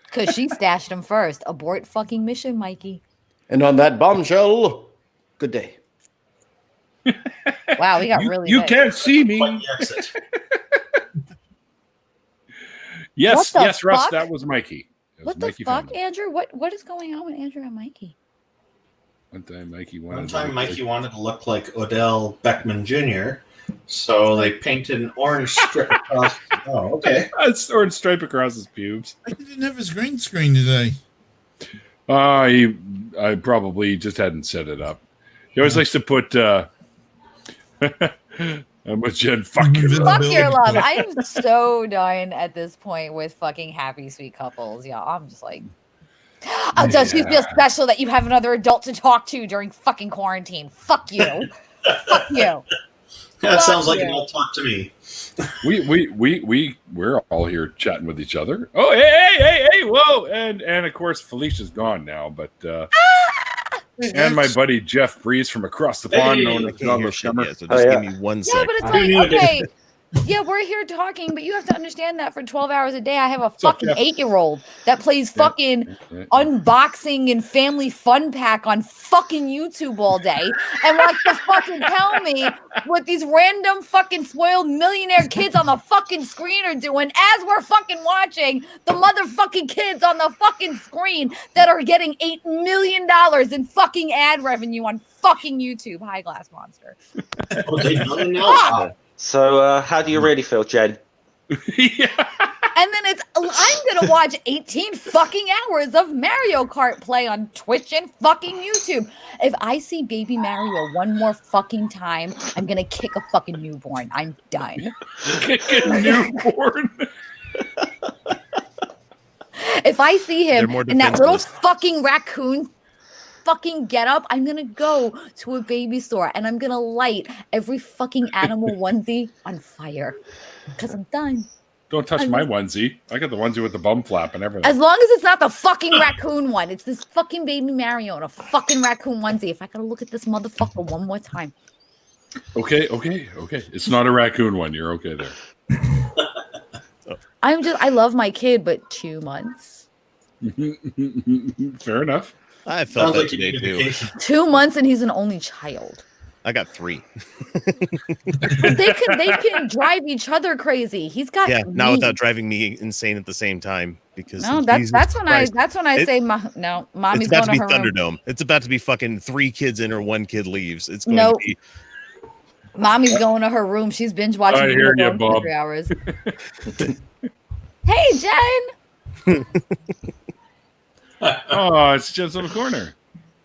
Because she stashed them first. Abort fucking mission, Mikey.
And on that bombshell, good day.
Wow, we got really
You
big.
can't see me.
Quite the exit.
Yes,
What the
yes, Russ,
fuck?
that was Mikey. That was
What the
Mikey
fuck,
family.
Andrew? What is going on with Andrew and Mikey?
One time Mikey wanted
One
to
time,
look
Mikey
like-
wanted to look like Odell Beckman Jr., so they painted an orange strip across. Oh, okay.
Or a stripe across his pubes.
I didn't have his green screen today.
I probably just hadn't set it up. He always likes to put I'm with Jen. Fuck you.
Fuck your love. I am so done at this point with fucking happy sweet couples. Yeah, I'm just like, oh, don't you feel special that you have another adult to talk to during fucking quarantine? Fuck you. Fuck you.
That sounds like
you.
an old talk to me.
We're all here chatting with each other. Oh, hey, whoa, and of course Felicia's gone now, but and my buddy Jeff Breeze from across the pond,
Hey,
known
I
as
Can't hear
Douglas
shit
Summer.
yet, so just give me 1
Yeah,
second.
but it's
I
like,
knew it.
okay, yeah, we're here talking, but you have to understand that for 12 hours a day, I have a
up,
fucking
Jeff?
8-year-old that plays fucking unboxing and family fun pack on fucking YouTube all day and wants to fucking tell me what these random fucking spoiled millionaire kids on the fucking screen are doing as we're fucking watching the motherfucking kids on the fucking screen that are getting $8 million in fucking ad revenue on fucking YouTube. High Glass Monster.
Oh, they know now? Wow.
So, how do you really feel, Jen?
Yeah.
And then I'm gonna watch 18 fucking hours of Mario Kart play on Twitch and fucking YouTube. If I see Baby Mario one more fucking time, I'm gonna kick a fucking newborn. I'm done.
Kick a newborn.
If I see
They're
him
more
in that little
defenseless.
fucking raccoon fucking get up, I'm gonna go to a baby store and I'm gonna light every fucking animal onesie on fire. Because I'm done.
Don't touch my onesie. I got the onesie with the bum flap and everything.
As long as it's not the fucking raccoon one. It's this fucking Baby Mario and a fucking raccoon onesie. If I gotta look at this motherfucker one more time.
Okay. It's not a raccoon one. You're okay there.
I love my kid, but 2 months.
Fair enough.
I felt
Sounds
that
like you
today
need a
too.
vacation.
2 months and he's an only child.
I got 3.
They can drive each other crazy. He's got
not without driving me insane at the same time. Because
no, that's when I say no, mommy's
it's about
going
to be Thunderdome.
room.
It's about to be fucking 3 kids in or 1 kid leaves. It's going to be.
Mommy's going to her room. She's binge watching for 3 hours. Hey, Jen.
Oh, it's just on the corner.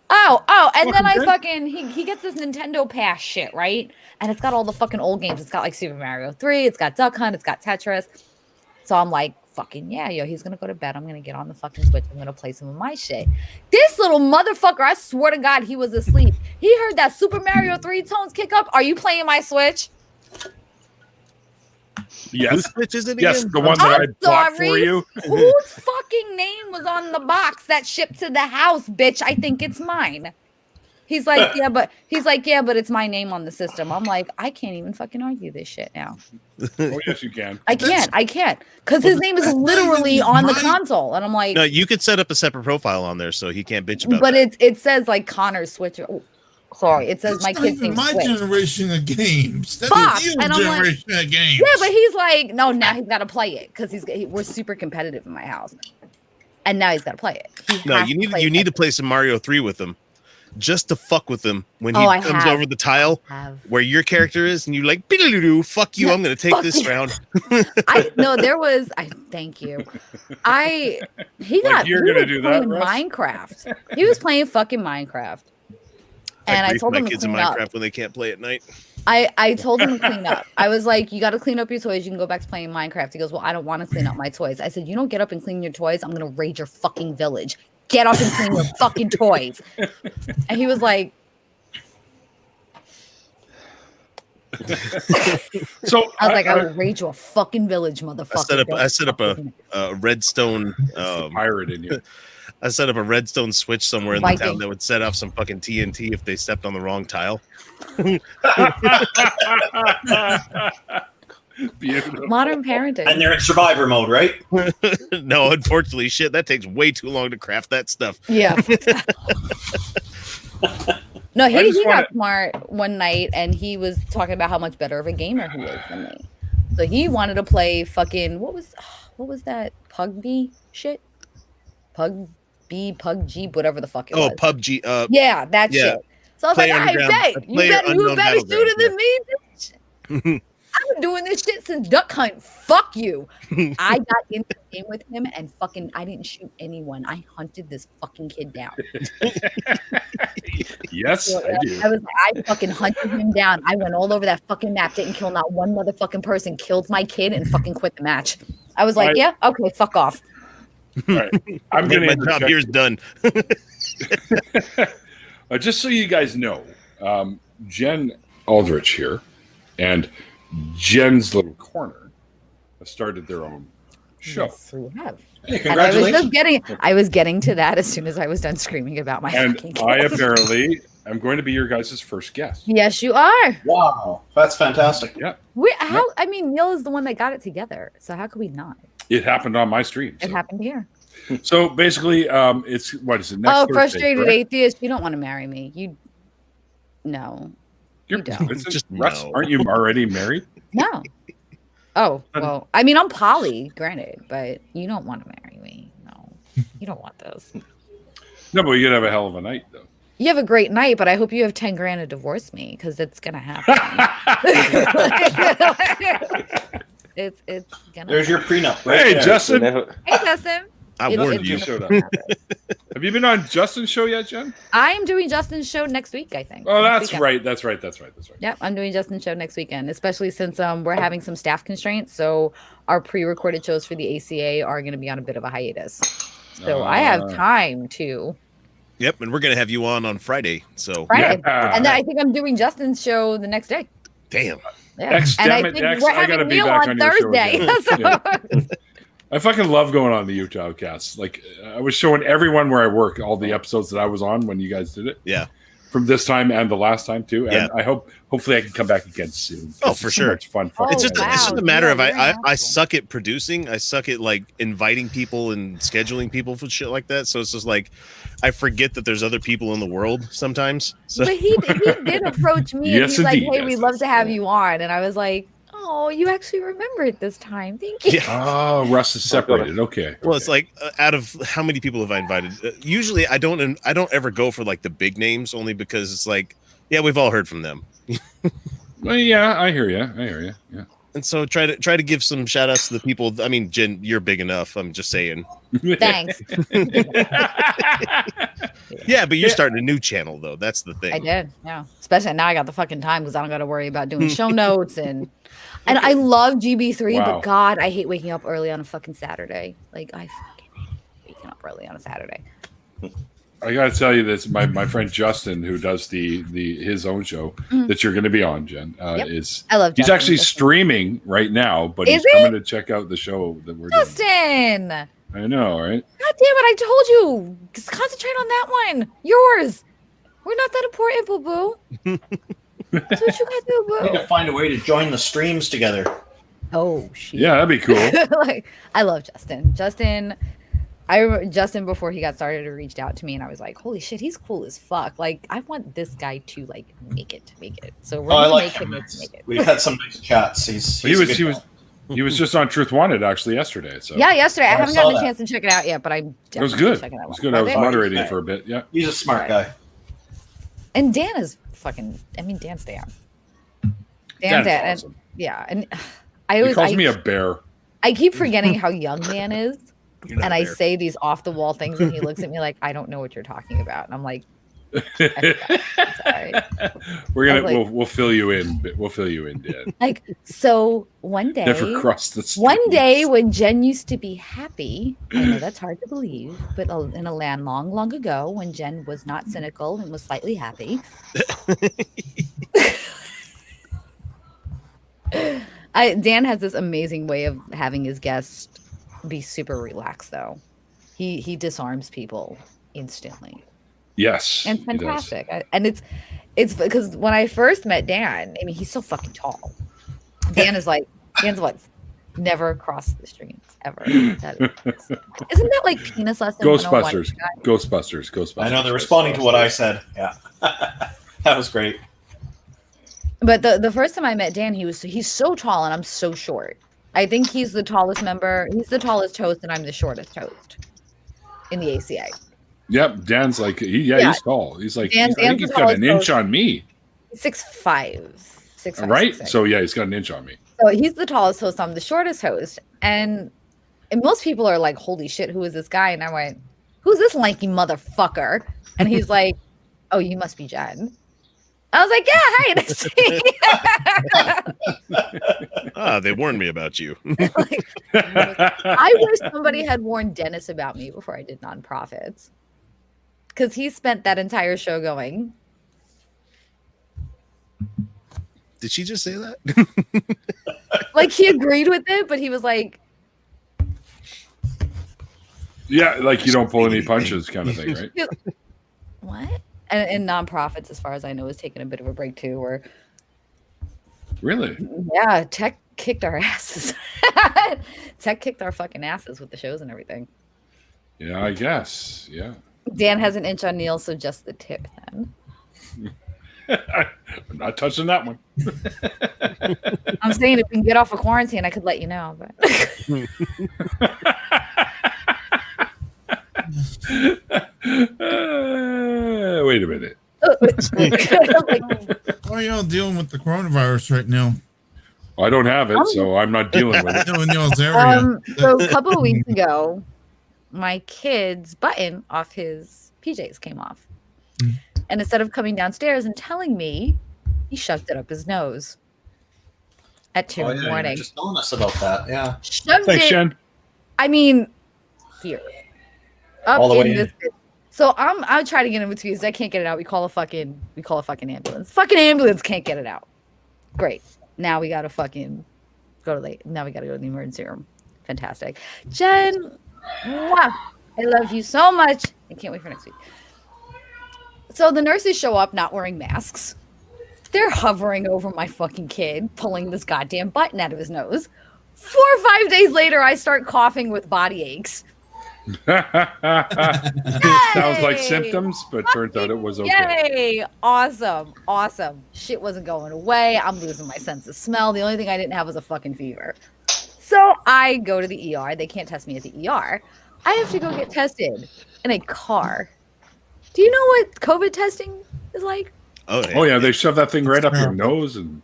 Oh, and then I fucking he gets this Nintendo Pass shit, right? And it's got all the fucking old games. It's got like Super Mario 3, it's got Duck Hunt, it's got Tetris. So I'm like, fucking yeah, he's gonna go to bed. I'm gonna get on the fucking Switch. I'm gonna play some of my shit. This little motherfucker, I swear to God, he was asleep. He heard that Super Mario 3 tones kick up. Are you playing my Switch?
Yes.
Which is it
yes,
again?
the one that I bought for you.
Whose fucking name was on the box that shipped to the house, bitch? I think it's mine. He's like, yeah, but it's my name on the system. I'm like, I can't even fucking argue this shit now.
Oh, yes, you can.
I can't. Because his name is literally on the console. And I'm like,
no, you could set up a separate profile on there so he can't bitch about
but
that.
it says like Connor Switcher. Oh, sorry, it says my kid's name.
My generation of games. That's
Fuck,
the
and I'm
generation
like,
of games.
yeah, but he's like, no, now he's got to play it because we're super competitive in my house, and now he's got to play it.
No, you need to play some Mario 3 with him, just to fuck with him when he comes over the tile where your character is, and you're like, "Biddle-doo, fuck you, I'm gonna take this round."
Thank you. He was playing Minecraft. He was playing fucking Minecraft. And I told
my
him
kids
to
in
clean
Minecraft
up.
when they can't play at night.
I told him to clean up. I was like, you got to clean up your toys. You can go back to playing Minecraft. He goes, well, I don't want to clean up my toys. I said, you don't get up and clean your toys, I'm going to raid your fucking village. Get up and clean your fucking toys. And he was like,
so
I was like, I will raid your fucking village, motherfucker.
I set up a redstone
pirate in you.
I set up a redstone switch somewhere in the town that would set off some fucking TNT if they stepped on the wrong tile.
Beautiful.
Modern parenting.
And they're in survivor mode, right?
No, unfortunately, shit, that takes way too long to craft that stuff.
Yeah. No, he got smart one night and he was talking about how much better of a gamer he is than me. So he wanted to play fucking what was that PUBG shit? PUBG, whatever the fuck it was.
Oh, PUBG.
Yeah, that shit. So I was like, I bet you better shooter than me, bitch. I've been doing this shit since Duck Hunt. Fuck you. I got into the game with him and fucking I didn't shoot anyone. I hunted this fucking kid down.
Yes, I do.
I fucking hunted him down. I went all over that fucking map, didn't kill not one motherfucking person, killed my kid and fucking quit the match. I was like, yeah, okay, fuck off.
All right. I'm gonna
my job here's done.
Just so you guys know, Jen Aldrich here and Jen's Little Corner have started their own show.
Yes, we have.
Hey, congratulations.
I was getting to that as soon as I was done screaming about my fucking kid.
I apparently am going to be your guys' first guest.
Yes, you are.
Wow, that's fantastic.
Yeah.
Neil is the one that got it together. So how could we not?
It happened on my stream.
It happened here.
So basically, it's what is it? Next Thursday,
frustrated
correct?
atheist. You don't want to marry me. You don't.
Just Russ, aren't you already married?
No. Oh, well, I mean, I'm poly, granted, but you don't want to marry me. No, you don't want this.
No, but you're gonna have a hell of a night, though.
You have a great night, but I hope you have 10 grand to divorce me because it's gonna happen. it's gonna.
There's your prenup. Right
Hey,
there.
Justin.
Hey, Justin.
I warned you.
Showed up. Have you been on Justin's show yet, Jen?
I'm doing Justin's show next week, I think.
Oh, that's right. That's right.
Yep, I'm doing Justin's show next weekend, especially since we're having some staff constraints. So our pre-recorded shows for the ACA are going to be on a bit of a hiatus. So I have time to.
Yep, and we're going to have you on Friday. So
Friday. Yeah. And then I think I'm doing Justin's show the next day.
Damn.
Yeah. And I think we're having Neil on Thursday.
I fucking love going on the Utah cast. Like I was showing everyone where I work all the episodes that I was on when you guys did it.
Yeah.
from this time and the last time too. And
Yeah.
I hopefully I can come back again soon.
Oh,
It's
for
so
sure.
much fun.
It's just a matter of
Yeah,
I suck at producing. I suck at like inviting people and scheduling people for shit like that. So it's just like I forget that there's other people in the world sometimes. So
But he did approach me and
Yes,
he's like,
indeed.
"Hey,
Yes,
we'd love
yes.
to have you on," and I was like, "Oh, you actually remembered this time. Thank you."
Oh, Russ is separated. Okay.
well, it's like out of how many people have I invited? Usually, I don't ever go for like the big names, only because it's like, yeah, we've all heard from them.
Well, yeah, I hear you. Yeah.
And so try to give some shout outs to the people. I mean, Jen, you're big enough. I'm just saying.
Thanks.
Yeah, but you're starting a new channel though. That's the thing.
I did, yeah. Especially now I got the fucking time because I don't got to worry about doing show notes and I love GB3,
Wow.
but God, I hate waking up early on a fucking Saturday. Like I fucking hate waking up early on a Saturday.
I got to tell you this. My friend Justin, who does his own show that you're going to be on, Jen, is
I love
he's
Justin.
actually streaming right now, but
Is
he's
he?
coming to check out the show that we're doing.
Justin! God
I know, right?
damn it, I told you. Just concentrate on that one. Yours. We're not that important, boo boo. That's what you gotta do,
We need
boo.
to find a way to join the streams together.
Oh shit.
Yeah, that'd be cool.
Like I love Justin. I remember Justin before he got started reached out to me and I was like, holy shit, he's cool as fuck. Like I want this guy to like make it. So we're
Oh, I
gonna
like
make
him.
him make it.
We've had some nice chats.
He was just on Truth Wanted actually yesterday. So
Yeah, yesterday. I
I
haven't
saw
gotten a
that.
chance to check it out yet, but I'm
it was
definitely
good. It
checking it
was
out.
good. I was
it?
moderating
Okay.
for a bit. Yeah.
He's a smart guy.
And Dan is fucking Dan's Dan.
Dan's
Dan.
awesome.
Yeah. And I
He
always
calls me a bear.
I keep forgetting how young Dan is.
You're not
And I
there.
say these off the wall things and he looks at me like, I don't know what you're talking about. And I'm like, sorry.
We're gonna
I was like-
we'll fill you in. We'll fill you in, Dan.
Like, so one day,
Never crossed the street.
one day when Jen used to be happy, I know that's hard to believe, but in a land long, long ago when Jen was not cynical and was slightly happy. Dan has this amazing way of having his guests be super relaxed though. He disarms people instantly.
Yes.
And
he does.
fantastic. And it's because when I first met Dan, I mean, he's so fucking tall. Dan's like never crossed the streams ever. Isn't that like penis lesson?
Ghostbusters.
101?
Ghostbusters.
I know they're responding to what I said. Yeah. That was great.
But the first time I met Dan, he's so tall and I'm so short. I think he's the tallest member. He's the tallest host and I'm the shortest host in the ACA.
Yep. Dan's like he's tall. He's like I think he's got an inch on me.
6'5". 6'5",
Right?
6'6".
So yeah, he's got an inch on me.
So he's the tallest host. I'm the shortest host. And most people are like, holy shit, who is this guy? And I went, who's this lanky motherfucker? And he's like, oh, you must be Jen. I was like, yeah, hi, nice to meet you.
They warned me about you.
I wish somebody had warned Dennis about me before I did nonprofits. Because he spent that entire show going,
Did she just say that?
like he agreed with it, but he was like,
Yeah, like you don't pull any punches kind of thing, right?
what? And nonprofits, as far as I know, is taking a bit of a break too. Where
Really?
yeah, tech kicked our asses. Tech kicked our fucking asses with the shows and everything.
Yeah, I guess. Yeah.
Dan has an inch on Neil, so just the tip then.
I'm not touching that one.
I'm saying if we can get off of quarantine, I could let you know. But
Wait a minute.
How are y'all dealing with the coronavirus right now?
I don't have it, so I'm not dealing with it.
No, in y'all's area.
So a couple of weeks ago, my kid's button off his PJs came off. And instead of coming downstairs and telling me, he shoved it up his nose at 2 in the morning.
Just telling us about that. Yeah.
Shoved
Thanks,
it.
Jen.
I mean, here. Up
All the way
in this bit. So I'm trying to get in between. I can't get it out. We call a fucking ambulance. Fucking ambulance can't get it out. Great. Now we gotta fucking now we gotta go to the emergency room. Fantastic. Jen, mwah, I love you so much. I can't wait for next week. So the nurses show up not wearing masks. They're hovering over my fucking kid, pulling this goddamn button out of his nose. 4 or 5 days later, I start coughing with body aches.
Sounds like symptoms, but turns out it was okay.
Yay! Awesome. Shit wasn't going away. I'm losing my sense of smell. The only thing I didn't have was a fucking fever. So I go to the ER. They can't test me at the ER. I have to go get tested in a car. Do you know what COVID testing is like?
Oh yeah, they shove that thing right up your nose, and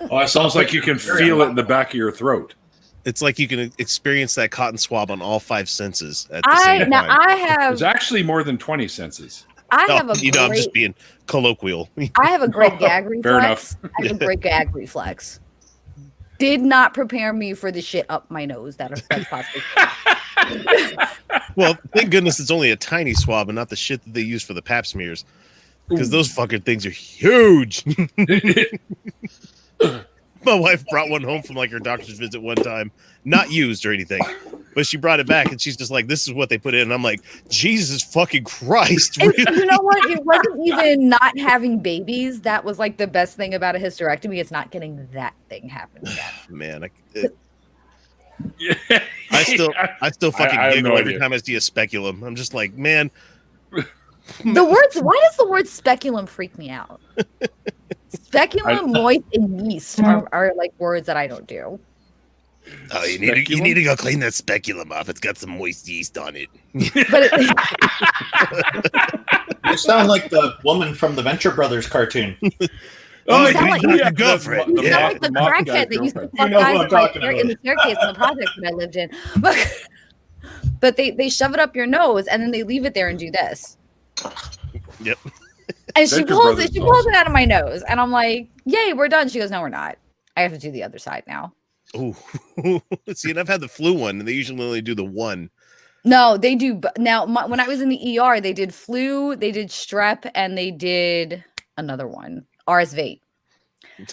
it sounds like you can feel it in the back of your throat.
It's like you can experience that cotton swab on all 5 senses at the same time.
I have.
There's actually more than 20 senses.
I'm just being colloquial.
I have a great gag reflex.
Fair enough.
I have a great gag reflex. Did not prepare me for the shit up my nose that's possible.
Well, thank goodness it's only a tiny swab and not the shit that they use for the pap smears. Because those fucking things are huge. My wife brought one home from like her doctor's visit one time, not used or anything, but she brought it back and she's just like, "This is what they put in." And I'm like, "Jesus fucking Christ!" Really?
You know what? It wasn't even not having babies. That was like the best thing about a hysterectomy. It's not getting that thing happen again.
Man, I still fucking giggle every time I see a speculum. I'm just like, man.
Why does the word speculum freak me out? Speculum, moist, and yeast are like words that I don't do.
Oh, you need to go clean that speculum off. It's got some moist yeast on it.
You sound like the woman from the Venture Brothers cartoon.
Oh,
you sound like
the girlfriend.
You sound like the crackhead that used to fuck guys in the staircase in the project that I lived in. But they shove it up your nose and then they leave it there and do this.
Yep.
And she pulls it out of my nose, and I'm like, "Yay, we're done." She goes, "No, we're not. I have to do the other side now."
Ooh, see, and I've had the flu one, and they usually only do the one.
No, they do. Now, when I was in the ER, they did flu, they did strep, and they did another one, RSV.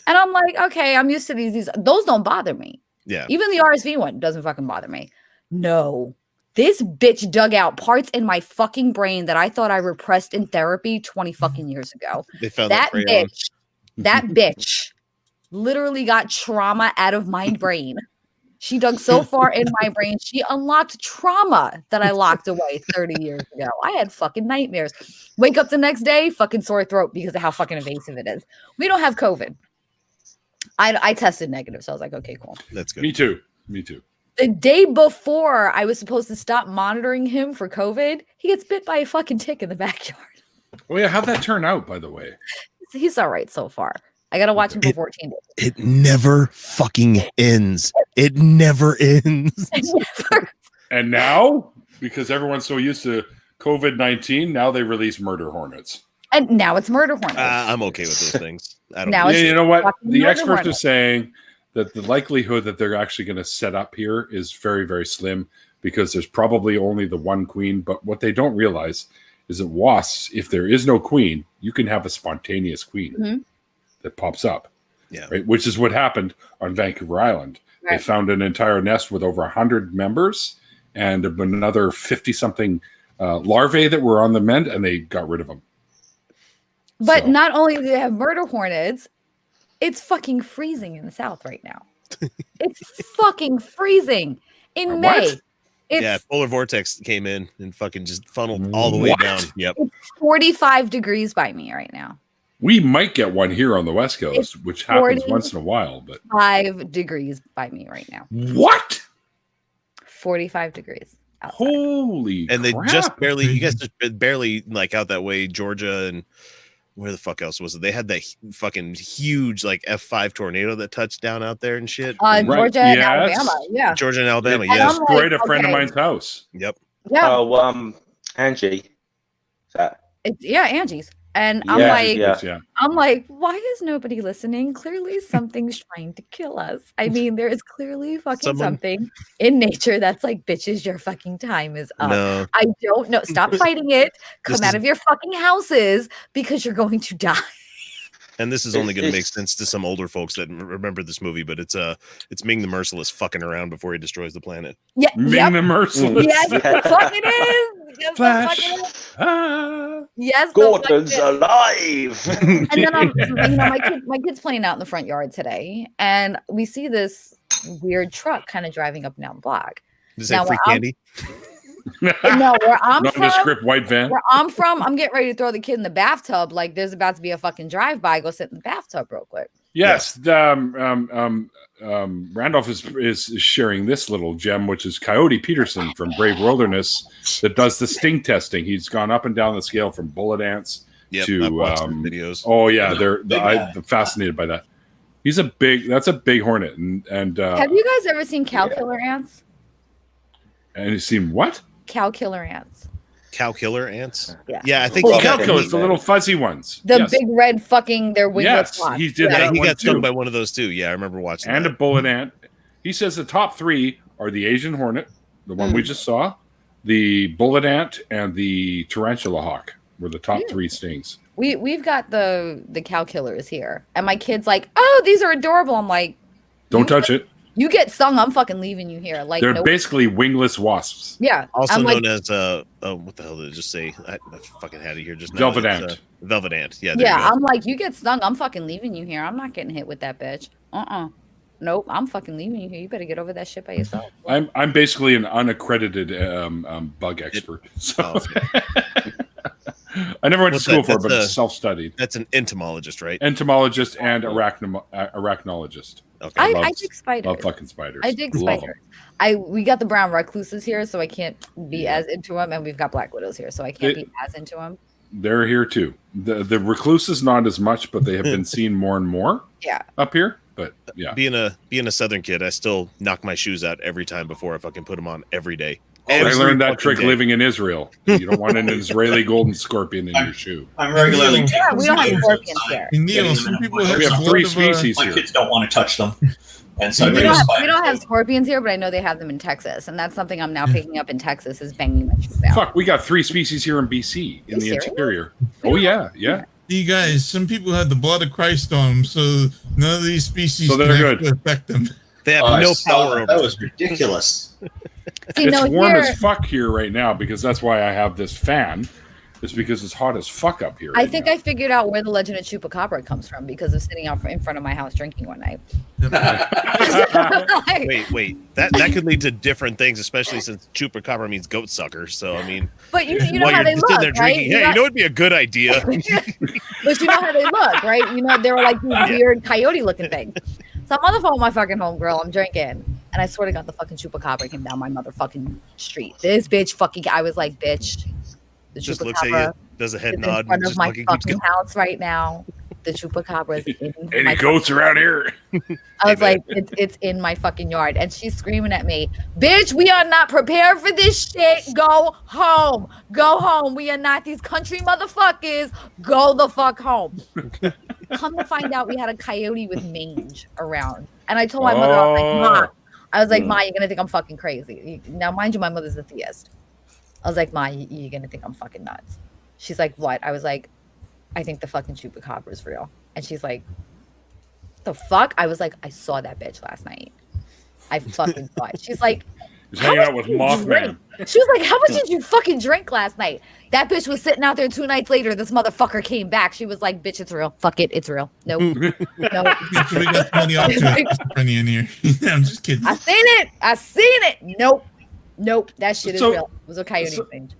And I'm like, okay, I'm used to these. Those don't bother me.
Yeah.
Even the RSV one doesn't fucking bother me. No. This bitch dug out parts in my fucking brain that I thought I repressed in therapy 20 fucking years ago.
They found
that bitch literally got trauma out of my brain. She dug so far in my brain, she unlocked trauma that I locked away 30 years ago. I had fucking nightmares. Wake up the next day, fucking sore throat because of how fucking invasive it is. We don't have COVID. I tested negative, so I was like, okay, cool.
That's good.
Me too.
The day before I was supposed to stop monitoring him for COVID, he gets bit by a fucking tick in the backyard.
Oh yeah, how'd that turn out, by the way?
He's all right so far. I gotta watch him for 14 days.
It never fucking ends. It never ends.
And now, because everyone's so used to COVID-19, now they release murder hornets.
And now it's murder hornets.
I'm okay with those things. I don't.
You know what? The experts are saying that the likelihood that they're actually going to set up here is very, very slim because there's probably only the one queen. But what they don't realize is that wasps, if there is no queen, you can have a spontaneous queen that pops up.
Yeah.
Right. Which is what happened on Vancouver Island. Right. They found an entire nest with over 100 members and another 50-something larvae that were on the mend, and they got rid of them.
But not only do they have murder hornets, it's fucking freezing in the South right now. It's fucking freezing in May. It's,
polar vortex came in and fucking just funneled all the way down. Yep.
It's 45 degrees by me right now.
We might get one here on the West Coast, which happens once in a while. But
5 degrees by me right now.
What?
45 degrees. Outside.
Holy
And
crap.
they just barely, you guys just barely like out that way, Georgia and where the fuck else was it? They had that fucking huge like F5 tornado that touched down out there and shit.
Georgia and Alabama. Yeah.
Georgia and Alabama.
Yeah.
Yes.
Destroyed a friend of mine's house.
Yep.
Yeah.
Oh, Angie.
Angie's. And I'm I'm like, why is nobody listening? Clearly something's trying to kill us. I mean, there is clearly fucking something in nature that's like, bitches, your fucking time is up.
No.
I don't know. Stop fighting it. Come out of your fucking houses because you're going to die.
And this is only going to make sense to some older folks that remember this movie, but it's Ming the Merciless fucking around before he destroys the planet.
Yeah,
Ming the Merciless.
Yes, fuck it is. Yes,
Flash.
Yes,
Gordon's alive.
And then my kid's playing out in the front yard today, and we see this weird truck kind of driving up and down the block.
Is that free candy?
No, where I'm from,
nondescript white van.
Where I'm from, I'm getting ready to throw the kid in the bathtub. Like there's about to be a fucking drive-by. Go sit in the bathtub real quick.
Yes, Randolph is sharing this little gem, which is Coyote Peterson from Brave Wilderness, that does the sting testing. He's gone up and down the scale from bullet ants to
videos.
Oh yeah, I'm fascinated by that. That's a big hornet, and
have you guys ever seen cow killer ants?
And you've seen what?
Cow killer ants.
Cow killer ants?
Yeah.
I think
cow killers, the little fuzzy ones.
The big red fucking their wingless ones.
He did that.
He
one
got stung
too.
by one of those too. Yeah, I remember watching
And
that.
a bullet ant. He says the top three are the Asian hornet, the one we just saw, the bullet ant, and the tarantula hawk were the top three stings.
We've got the cow killers here, and my kid's like, "Oh, these are adorable." I'm like,
"Don't touch it.
You get stung, I'm fucking leaving you here." Like
they're basically wingless wasps.
Yeah,
also known as what the hell did it just say? I fucking had it here just now.
Velvet ant.
Velvet ant. Yeah.
Yeah, I'm like, you get stung, I'm fucking leaving you here. I'm not getting hit with that bitch. Nope, I'm fucking leaving you here. You better get over that shit by yourself.
I'm basically an unaccredited bug expert. So I never went to school for it, but it's self-studied.
That's an entomologist, right?
Entomologist and arachnologist.
Okay.
I dig spiders.
Love fucking spiders.
I dig
Love
spiders. We got the brown recluses here, so I can't be as into them, and we've got black widows here, so I can't be as into them.
They're here too. The recluses not as much, but they have been seen more and more.
Yeah.
Up here, but yeah.
Being a Southern kid, I still knock my shoes out every time before I fucking put them on every day.
I learned that trick living in Israel. You don't want an Israeli golden scorpion in your shoe.
I'm regularly.
Yeah, we don't have scorpions here.
Neil, some people have
we have three species
My
here.
kids don't want to touch them, and so
We don't have scorpions here, but I know they have them in Texas, and that's something I'm now picking up in Texas is banging my shoes out.
Fuck, we got three species here in BC in the
serious?
interior. Oh yeah.
You guys, some people have the blood of Christ on them, so none of these species
So they're
can
good.
actually affect them.
They have no power over
That was ridiculous.
See,
It's
no,
warm
here,
as fuck here right now because that's why I have this fan. It's because it's hot as fuck up here.
I think I figured out where the legend of Chupacabra comes from because of sitting out in front of my house drinking one night.
Wait. That could lead to different things, especially since chupacabra means goat sucker. So I mean,
But you know
while
how
you're
they
sitting
look,
there
right?
drinking, hey, you know what'd be a good idea?
But you know how they look, right? You know, they were like these weird coyote-looking things. So I'm on the phone with my fucking homegirl. I'm drinking, and I swear to God, the fucking Chupacabra came down my motherfucking street. This bitch fucking, I was like, bitch, the
Just
Chupacabra
looks at you, does a head
is
nod,
in front
and
of
just
my
fucking keeps
fucking
going.
house right now. The Chupacabra is in
Any
my
goats around here?
I was like, it's in my fucking yard. And she's screaming at me, bitch, we are not prepared for this shit. Go home. Go home. We are not these country motherfuckers. Go the fuck home. Come to find out we had a coyote with mange around. And I told my mother, I was like, Ma, you're going to think I'm fucking crazy. Now, mind you, my mother's a theist. I was like, Ma, you're going to think I'm fucking nuts. She's like, what? I was like, I think the fucking Chupacabra is real. And she's like, the fuck? I was like, I saw that bitch last night. I fucking saw it. She's like,
He's hanging out with Mothman.
she was like, how much did you fucking drink last night? That bitch was sitting out there 2 nights later. This motherfucker came back. She was like, bitch, it's real. Fuck it. It's real. Nope. Nope.
We got plenty of schizophrenia in here. I'm just kidding.
I seen it. Nope. That shit is real. It was a coyote thing.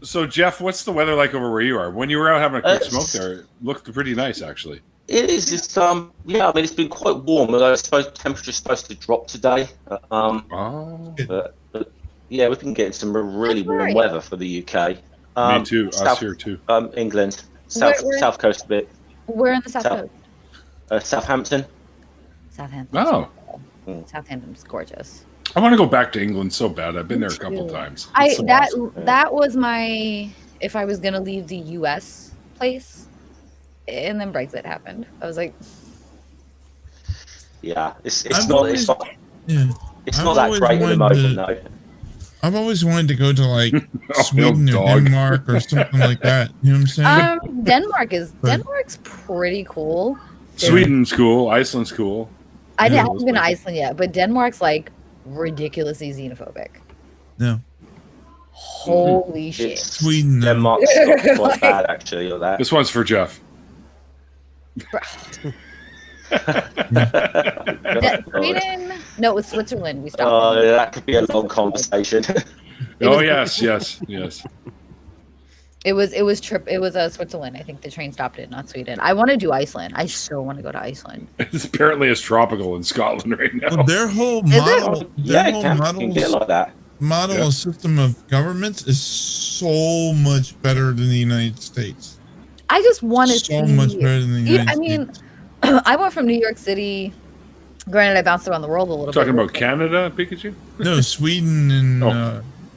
So, Jeff, what's the weather like over where you are? When you were out having a quick smoke there, it looked pretty nice, actually.
It is. It's yeah. I mean, it's been quite warm. I suppose temperature's supposed to drop today. But yeah, we've been getting some really warm weather for the UK.
Me too. Us here too.
England, south coast a bit.
We're in the south coast.
Southampton.
Southampton.
Oh.
Southampton's gorgeous.
I want to go back to England so bad. I've been there a couple times.
That was my, if I was gonna leave the US place, and then Brexit happened. I was like,
yeah, it's not that great at the moment though.
I've always wanted to go to like Sweden or Denmark or something like that. You know what I'm saying?
Denmark's pretty cool.
Sweden's cool. Iceland's cool.
I haven't been to Iceland yet, but Denmark's like ridiculously xenophobic.
No.
Holy shit.
Sweden.
Denmark's not quite bad, actually, or that.
This one's for Jeff.
Sweden? No, it was Switzerland. We stopped.
Oh, that could be a long conversation.
Yes.
It was Switzerland. I think the train stopped it, not Sweden. I want to do Iceland. I so want to go to Iceland.
It's apparently as tropical in Scotland right now.
Well, their whole model, model system of government is so much better than the United States.
I just want to
so much better than the United States.
I went from New York City. Granted, I bounced around the world a little bit.
Talking about Canada, Pikachu?
No, Sweden and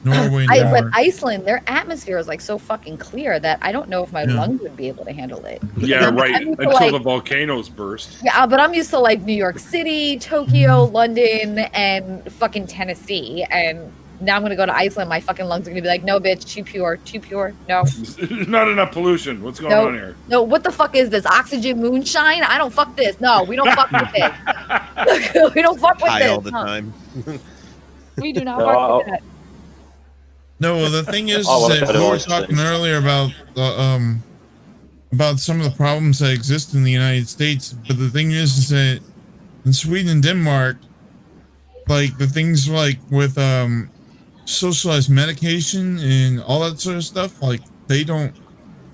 Norway.
But Iceland, their atmosphere is like so fucking clear that I don't know if my lungs would be able to handle it.
Yeah, right. Until the volcanoes burst.
Yeah, but I'm used to like New York City, Tokyo, London, and fucking Tennessee. And now I'm gonna go to Iceland. My fucking lungs are gonna be like, no, bitch, too pure. No,
not enough pollution. What's going on here?
No, what the fuck is this? Oxygen moonshine? I don't fuck this. No, we don't fuck with this. We don't fuck with this
all the time.
We do not fuck with that.
No, well, the thing is that we were talking earlier about some of the problems that exist in the United States. But the thing is that in Sweden and Denmark, like the things like with socialized medication and all that sort of stuff, like they don't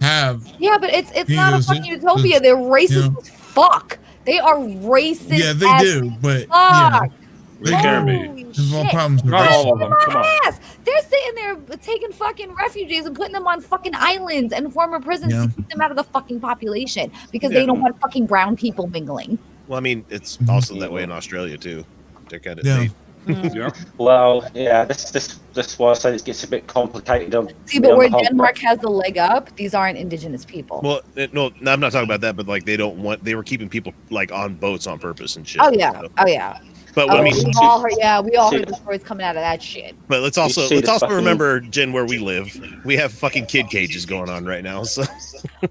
have.
Yeah, but it's not a fucking utopia. They're racist as fuck. They are racist.
Yeah, they do, but
they can be.
There's all problems with
not all of them. Come on.
They're sitting there taking fucking refugees and putting them on fucking islands and former prisons to keep them out of the fucking population because they don't want fucking brown people mingling.
Well, I mean, it's also that way in Australia too. They're kind of
Well, yeah, that's why I say it gets a bit complicated.
See, but where Denmark has the leg up, these aren't indigenous people.
Well, no, I'm not talking about that, but like they were keeping people like on boats on purpose and shit.
Oh yeah.
But I mean,
we all heard the stories coming out of that shit.
But let's also remember, Jen, where we live, we have fucking kid cages going on right now. So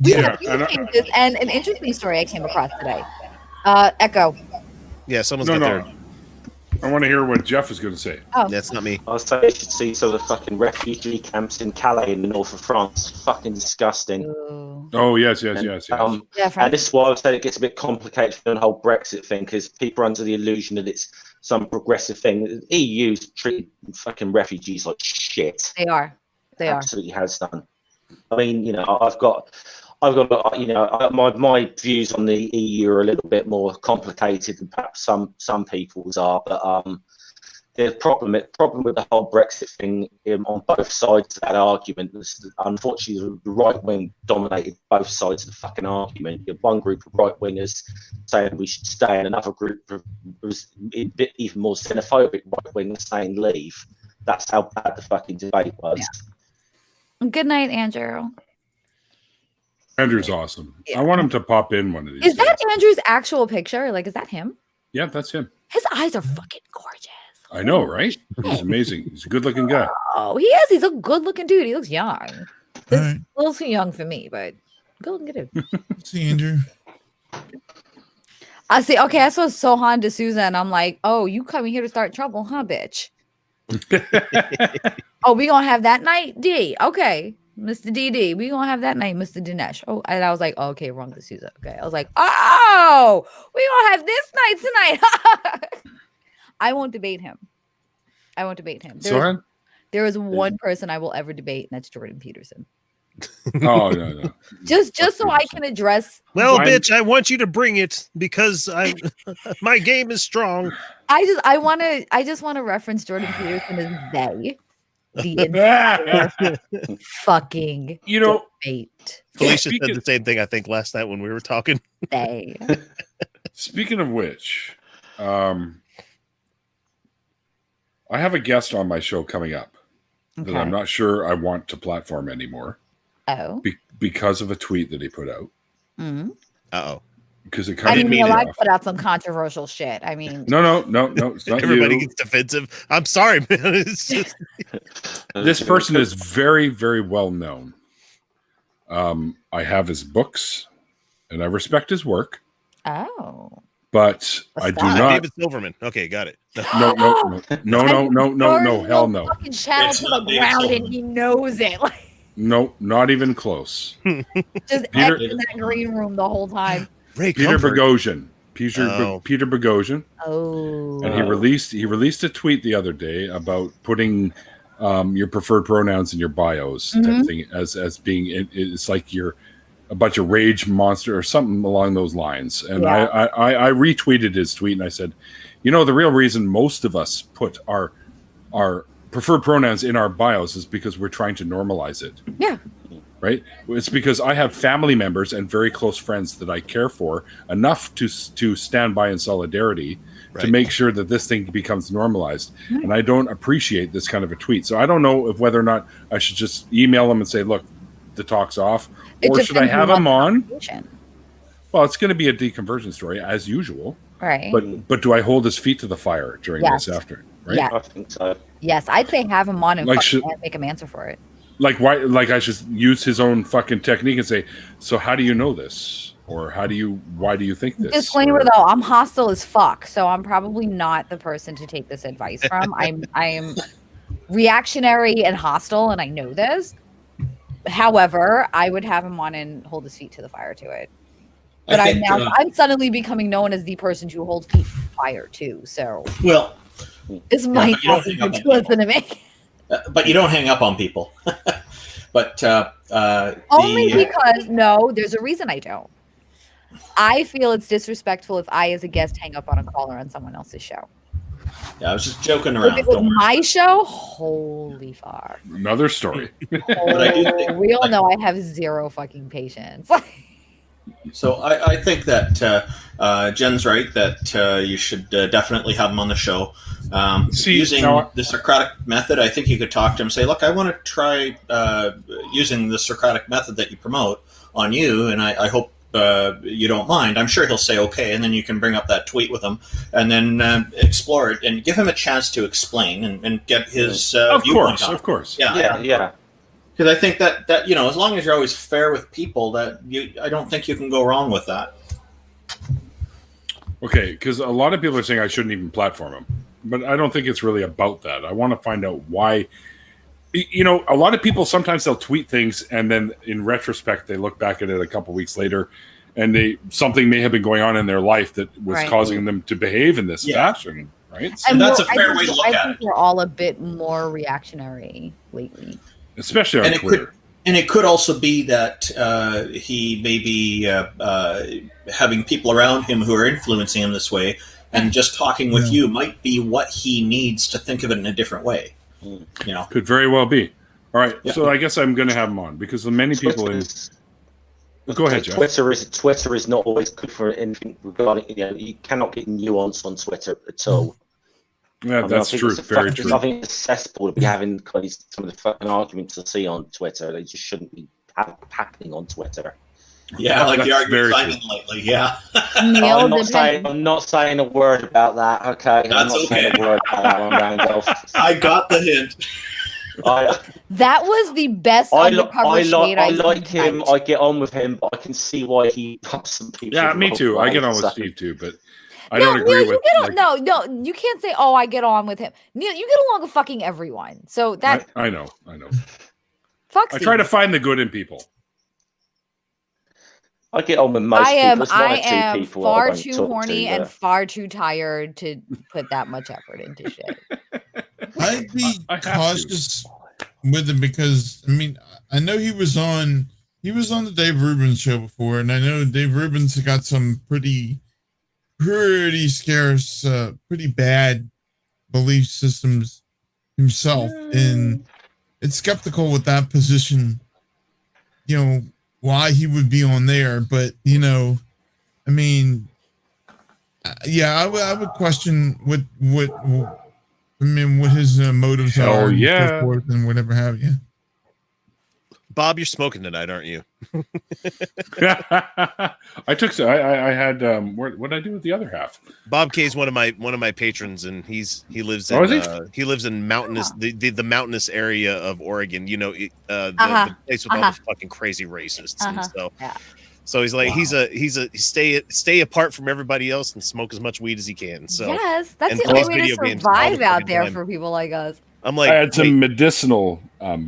we have kid cages, and an interesting story I came across today. Echo.
Yeah, someone's got their.
I want to hear what Jeff is going to say.
Oh,
that's not me.
I was saying you should see some of the fucking refugee camps in Calais in the north of France. Fucking disgusting.
Oh yes.
And this is why I said it gets a bit complicated for the whole Brexit thing because people are under the illusion that it's some progressive thing. The EU's treating fucking refugees like shit.
They are.
Absolutely has done. I mean, I've got my views on the EU are a little bit more complicated than perhaps some people's are, but the problem with the whole Brexit thing on both sides of that argument was unfortunately the right wing dominated both sides of the fucking argument. You have one group of right wingers saying we should stay, and another group was a bit even more xenophobic right wingers saying leave. That's how bad the fucking debate was.
Yeah. Good night, Andrew.
Andrew's awesome. Yeah. I want him to pop in one of these.
Is that Andrew's actual picture? Like, is that him?
Yeah, that's him.
His eyes are fucking gorgeous.
I know, right? He's amazing. He's a good-looking guy.
Oh, he is. He's a good-looking dude. He looks young. He's a little too young for me, but good-looking dude.
See, Andrew.
I see. Okay, I saw Sohan D'Souza, and I'm like, oh, you coming here to start trouble, huh, bitch? Oh, we gonna have that night, D. Okay. Mr. DD, we gonna have that night, Mr. Dinesh. Oh, and I was like, oh, okay, wrong D'Souza. Okay, I was like, oh, we gonna have this night tonight. I won't debate him. There is one person I will ever debate, and that's Jordan Peterson.
Oh no.
Just so I can address.
Well, bitch, I want you to bring it because my game is strong.
I just want to reference Jordan Peterson as they. The entire fucking debate.
Felicia said the same thing, I think, last night when we were talking.
Speaking of which, I have a guest on my show coming up that I'm not sure I want to platform anymore.
Oh.
Because of a tweet that he put out.
Mm-hmm.
Uh-oh.
Because it kind of
I put out some controversial shit. I mean,
no, it's not
everybody gets defensive. I'm sorry, man. It's just
this person is very, very well known. I have his books, and I respect his work.
Oh,
But I do not.
David Silverman. Okay, got it.
No, hell no.
Fucking channel to the ground, and he knows it. Like,
no, not even close.
Just Peter, in that green room the whole time.
Peter Boghossian. Peter Boghossian.
Oh.
And he released a tweet the other day about putting your preferred pronouns in your bios type of thing as being it's like you're a bunch of rage monster or something along those lines. And I retweeted his tweet and I said, the real reason most of us put our preferred pronouns in our bios is because we're trying to normalize it.
Yeah.
Right? It's because I have family members and very close friends that I care for enough to stand by in solidarity to make sure that this thing becomes normalized. And I don't appreciate this kind of a tweet. So I don't know whether or not I should just email them and say, look, the talk's off. Or should I have them on? Well, it's going to be a deconversion story as usual.
Right.
But do I hold his feet to the fire during this after? Right?
Yeah.
I think so.
Yes, I'd say have him on and
Like
make him answer for it.
Like why? Like I should use his own fucking technique and say, so how do you know this? Or why do you think this?
Disclaimer though, I'm hostile as fuck, so I'm probably not the person to take this advice from. I'm reactionary and hostile, and I know this. However, I would have him on and hold his feet to the fire to it. But I'm suddenly becoming known as the person to hold feet to the fire too. So this might have to listen to me.
But you don't hang up on people. But
only because there's a reason I don't. I feel it's disrespectful if I, as a guest, hang up on a caller on someone else's show.
Yeah, I was just joking around.
If it was my show, holy fuck.
Another story.
We all know I have zero fucking patience.
So I think that Jen's right, that you should definitely have him on the show. Using the Socratic method, I think you could talk to him and say, look, I want to try using the Socratic method that you promote on you, and I hope you don't mind. I'm sure he'll say okay, and then you can bring up that tweet with him and then explore it and give him a chance to explain and get his viewpoint on it.
Of course.
Yeah. Because I think that as long as you're always fair with people, I don't think you can go wrong with that.
Okay, because a lot of people are saying I shouldn't even platform him, but I don't think it's really about that. I want to find out why. A lot of people sometimes they'll tweet things and then in retrospect they look back at it a couple weeks later, and something may have been going on in their life that was causing them to behave in this fashion. Right,
and that's a fair way to look at it.
I think we're all a bit more reactionary lately.
Especially on Twitter.
It could also be that he may be having people around him who are influencing him this way, and just talking with you might be what he needs to think of it in a different way.
Could very well be. All right, so I guess I'm going to have him on because many people Go ahead, Jeff.
Twitter is not always good for anything regarding. You cannot get nuance on Twitter at all.
Yeah, that's true. Very true.
There's nothing accessible to be having some of the fucking arguments I see on Twitter. They just shouldn't be happening on Twitter.
Yeah, like the argument Simon lately. Yeah.
I'm not saying a word about that. Okay,
that's
saying a word about that one, Randolph.
I got the hint.
That was the best undercover shade
I like him. I get on with him, but I can see why he dumps some people.
Yeah, me too. I get on with Steve too, but I don't agree with.
No, you can't say, "Oh, I get on with him." Neil, you get along with fucking everyone. So that
I know.
Fuck.
I try to find the good in people.
I get on with most people.
I am far too horny and far too tired to put that much effort into shit.
I'd be cautious with it because I know he was on the Dave Rubin show before, and I know Dave Rubin's got some pretty scarce, pretty bad belief systems himself, and it's skeptical with that position. Why he would be on there, but I would question what his motives are, and so forth, and whatever have you.
Bob, you're smoking tonight, aren't you?
I had what did I do with the other half?
Bob K is one of my patrons, and he lives in mountainous the mountainous area of Oregon. The place with all the fucking crazy racists. And So he's like, stay apart from everybody else and smoke as much weed as he can. So
yes, that's the only way to survive out there for people like us.
I'm like,
I had some medicinal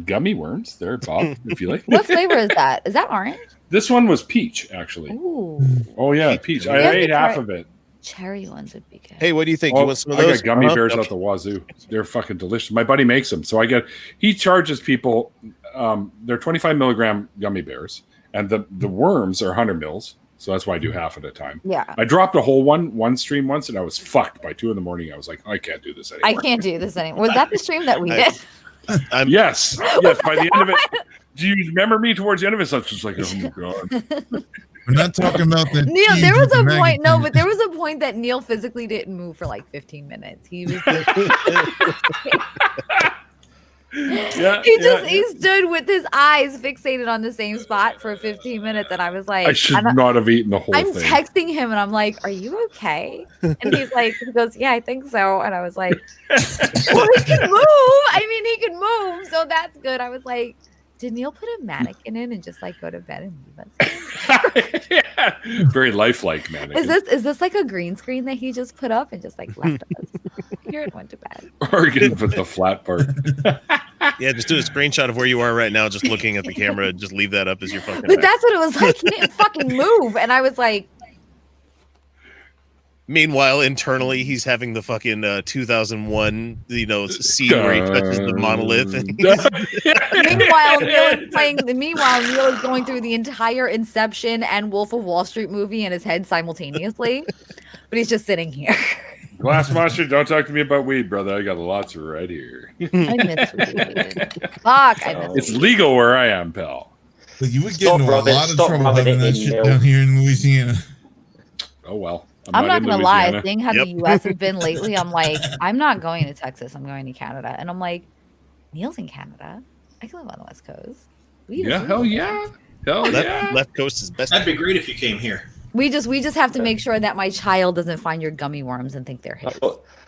gummy worms there, Bob, if you like.
What flavor is that? Is that orange?
This one was peach, actually.
Ooh.
Oh yeah, peach. I ate half of it.
Cherry ones would be good.
Hey, what do you think?
Oh,
You want some of those?
I got gummy bears out the wazoo. They're fucking delicious. My buddy makes them, so he charges people. They're 25 milligram gummy bears, and the worms are 100 mils. So that's why I do half at a time.
Yeah.
I dropped a whole one stream once, and I was fucked by 2 a.m. I was like, I can't do this anymore.
I can't do this anymore. Was that the stream that we did?
Yes. By the end of it, do you remember me towards the end of it? So I was just like, oh my god.
We're not talking about that.
Neil, there was a point. No, but there was a point that Neil physically didn't move for like 15 minutes. He was he stood with his eyes fixated on the same spot for 15 minutes, and I was like,
I should not have eaten the whole
I'm
thing.
texting him, and I'm like, "Are you okay?" And he goes, "Yeah, I think so." And I was like, "Well, he can move. I mean, he can move, so that's good." I was like, "Did Neil put a mannequin in and just like go to bed and leave us?"
Yeah. Very lifelike mannequin.
Is this like a green screen that he just put up and just like left us here and went to bed?
Oregon put the flat part.
Yeah, just do a screenshot of where you are right now, just looking at the camera. Just leave that up as your fucking.
But that's what it was like. He didn't fucking move, and I was like.
Meanwhile, internally, he's having the fucking 2001, scene where he touches the monolith.
Meanwhile, Neil is going through the entire Inception and Wolf of Wall Street movie in his head simultaneously, but he's just sitting here.
Glass Monster, don't talk to me about weed, brother. I got lots of right here.
I miss weed. Fuck, I miss
It's legal where I am, pal.
But you would get into a lot of trouble having that shit down here in Louisiana.
Oh well.
I'm not gonna lie, seeing how the US has been lately, I'm like, I'm not going to Texas, I'm going to Canada. And I'm like, Neil's in Canada. I can live on the West Coast.
Hell yeah.
Left Coast is best.
That'd be great if you came here.
We just have to make sure that my child doesn't find your gummy worms and think they're his.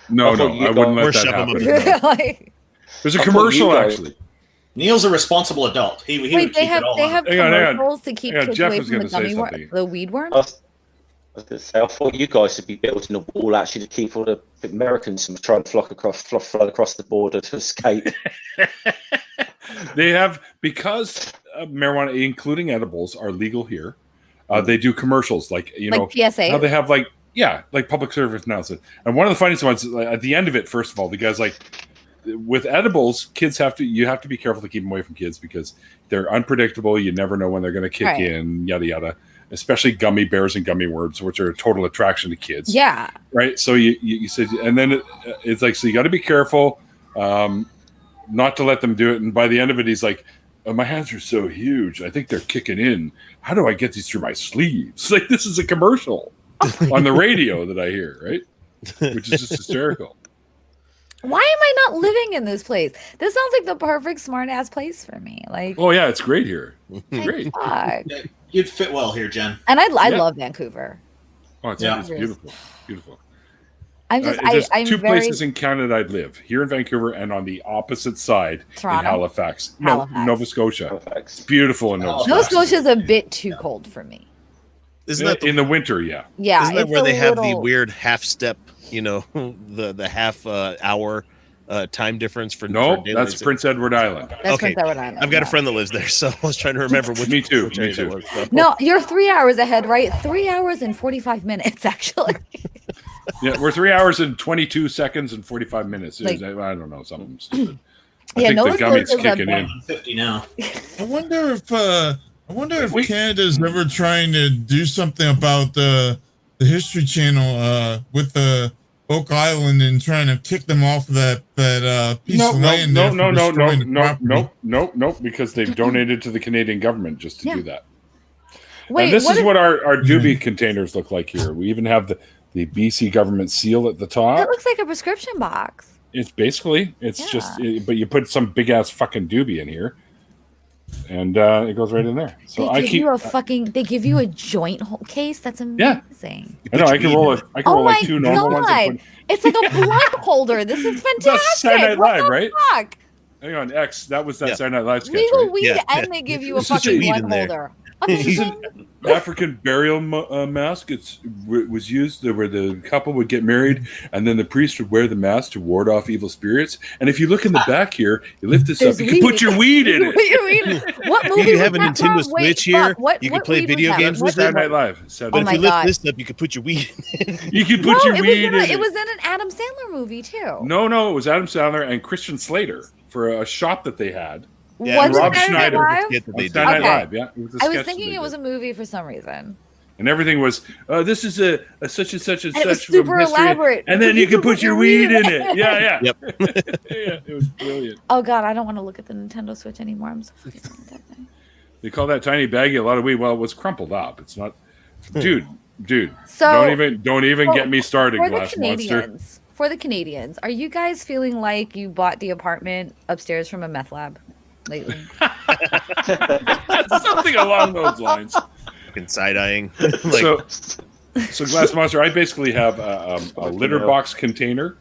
No, I wouldn't let that happen. There's a commercial actually.
Neil's a responsible adult. He would
they
keep it all
have
on.
commercials to keep kids away from the weed worms.
I was going to say, I thought you guys should be building a wall actually to keep all the Americans from trying to flood across the border to escape.
They have, because marijuana, including edibles, are legal here. They do commercials like
PSA.
How they have like public service announcement. And one of the funniest ones at the end of it, first of all, the guy's like, with edibles, you have to be careful to keep them away from kids because they're unpredictable. You never know when they're going to kick in. Yada yada. Especially gummy bears and gummy worms, which are a total attraction to kids.
Yeah.
Right. So you said, and then it's like, so you got to be careful not to let them do it. And by the end of it, he's like, oh, my hands are so huge. I think they're kicking in. How do I get these through my sleeves? Like, this is a commercial on the radio that I hear, right? Which is just hysterical.
Why am I not living in this place? This sounds like the perfect smart ass place for me. Like,
oh yeah, it's great here. Great.
Fuck.
You'd fit well here, Jen.
And I love Vancouver.
Oh, it's beautiful. Beautiful.
There's
two places in Canada I'd live. Here in Vancouver and on the opposite side
Toronto?
in Halifax. No, Nova Scotia. It's beautiful in Nova Scotia.
Nova Scotia is a bit too cold for me.
Isn't that
in the winter? Yeah.
Yeah.
Isn't that where they have the weird half step? The half hour time difference for.
No, that's Prince Edward Island.
That's Prince Edward Island.
I've got a friend that lives there, so I was trying to remember which.
Me too.
No, you're 3 hours ahead, right? 3 hours and 45 minutes, actually.
Yeah, we're 3 hours and 22 seconds and 45 minutes. I don't know, something stupid. I think the gummy's kicking in.
50 now.
I wonder if Canada's ever trying to do something about the History Channel with the Oak Island and trying to kick them off of that piece of land.
No, because they've donated to the Canadian government just to do that.
Wait,
and this is what our doobie containers look like here. We even have the BC government seal at the top.
That looks like a prescription box.
It's basically, but you put some big ass fucking doobie in here. And it goes right in there. So
they give you a joint case. That's amazing.
I know. I can roll like two normal ones.
It's like a blunt holder. This is fantastic.
That's Saturday Night Live, right?
Fuck?
Hang on, X. That was that Saturday Night Live sketch.
Legal
right?
weed, and they give you a fucking blunt holder.
This is an African burial mask. Was used where the couple would get married, and then the priest would wear the mask to ward off evil spirits. And if you look in the back here, you lift this up, you can put your weed in it.
What movie?
You have a Nintendo Switch here. You can play video games with
Saturday Night Live.
But if you lift this up, you can put your weed in it.
You can put your weed in it.
It was in an Adam Sandler movie too.
No, it was Adam Sandler and Christian Slater for a shop that they had.
Yeah,
was
Rob
it
Schneider.
Saturday
Night Live, yeah. It was
I was thinking it was a movie for some reason.
And everything was, this is a such and such and
And it was
such
super
from history.
elaborate.
And then you can put your weed in it. Yeah.
Yep.
Yeah, it was brilliant.
Oh god, I don't want to look at the Nintendo Switch anymore. I'm so fucking that thing.
They call that tiny baggie a lot of weed. Well, it was crumpled up. It's not, dude.
So
don't even get me started,
for the
Glass Monster.
For the Canadians, are you guys feeling like you bought the apartment upstairs from a meth lab lately?
Something along those lines.
Fucking side-eyeing.
So Glass Monster, I basically have a litter box container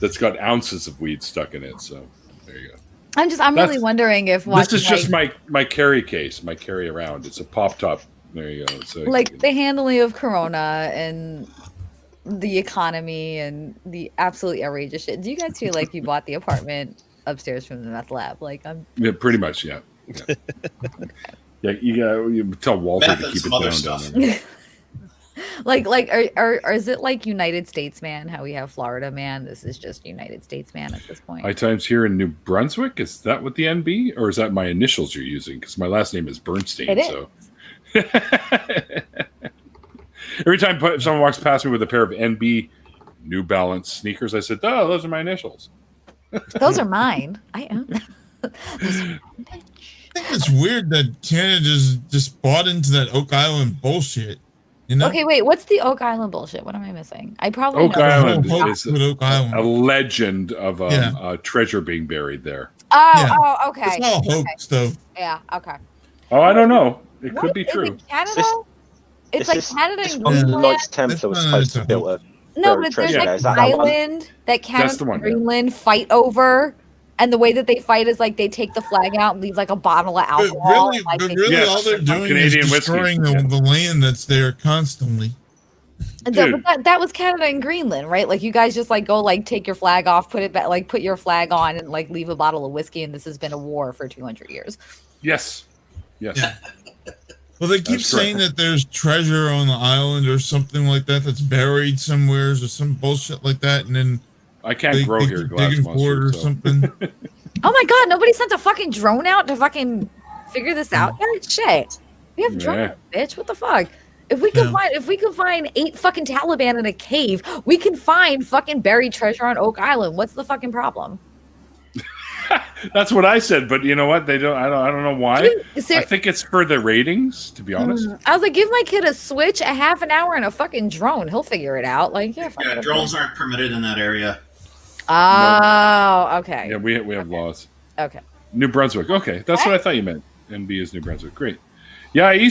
that's got ounces of weed stuck in it. So there you go.
I'm really wondering if
this is just my carry case, my carry around. It's a pop top. There you go. So
like the handling of Corona and the economy and the absolutely outrageous shit. Do you guys feel like you bought the apartment upstairs from the meth lab?
Yeah, pretty much. Yeah. Yeah, you tell Walter to keep it down there.
Or is it like United States Man? How we have Florida Man? This is just United States Man at this point.
I times here in New Brunswick. Is that what the NB, or is that my initials you're using? Because my last name is Bernstein.
It is.
So every time someone walks past me with a pair of NB New Balance sneakers, I said, "Oh, those are my initials."
Those are mine. I am.
I think it's weird that Canada's just bought into that Oak Island bullshit. You know?
Okay, wait. What's the Oak Island bullshit? What am I missing? I probably
Oak
know.
Island is
Oak Island.
a legend of a treasure being buried there.
Oh, okay.
It's all hoax, though.
Yeah. Okay.
Oh, I don't know. It could be
Is
true.
it Canada? It's like Canada and
Knights
Greenland.
Templar was supposed to build a
No, but there's
treasure.
like
Is that
an
that one?
island that
That's
Canada
the one,
and
yeah.
Greenland fight over. And the way that they fight is like they take the flag out and leave like a bottle of alcohol.
But really
Yes,
all they're doing
Canadian
is
whiskey,
destroying the land that's there constantly.
But that was Canada and Greenland, right? Like you guys just like go like take your flag off, put it back, like put your flag on, and like leave a bottle of whiskey. And this has been a war for 200 years.
Yes.
Well, they keep saying that there's treasure on the island or something like that that's buried somewhere or some bullshit like that, and then
I can't grow here,
keep
Glass
digging for it
Monster,
or
so.
something.
Oh my god, nobody sent a fucking drone out to fucking figure this out yet? Shit. We have drones, bitch. What the fuck? If we can find 8 fucking Taliban in a cave, we can find fucking buried treasure on Oak Island. What's the fucking problem?
That's what I said, but you know what? They don't. I don't know why. I think it's for the ratings, to be honest.
I was like, give my kid a Switch, a half an hour, and a fucking drone. He'll figure it out. Like,
Yeah, drones aren't permitted in that area.
Oh, okay.
Yeah, we have laws.
Okay.
New Brunswick. Okay, that's what I thought you meant. NB is New Brunswick. Great. Yeah, I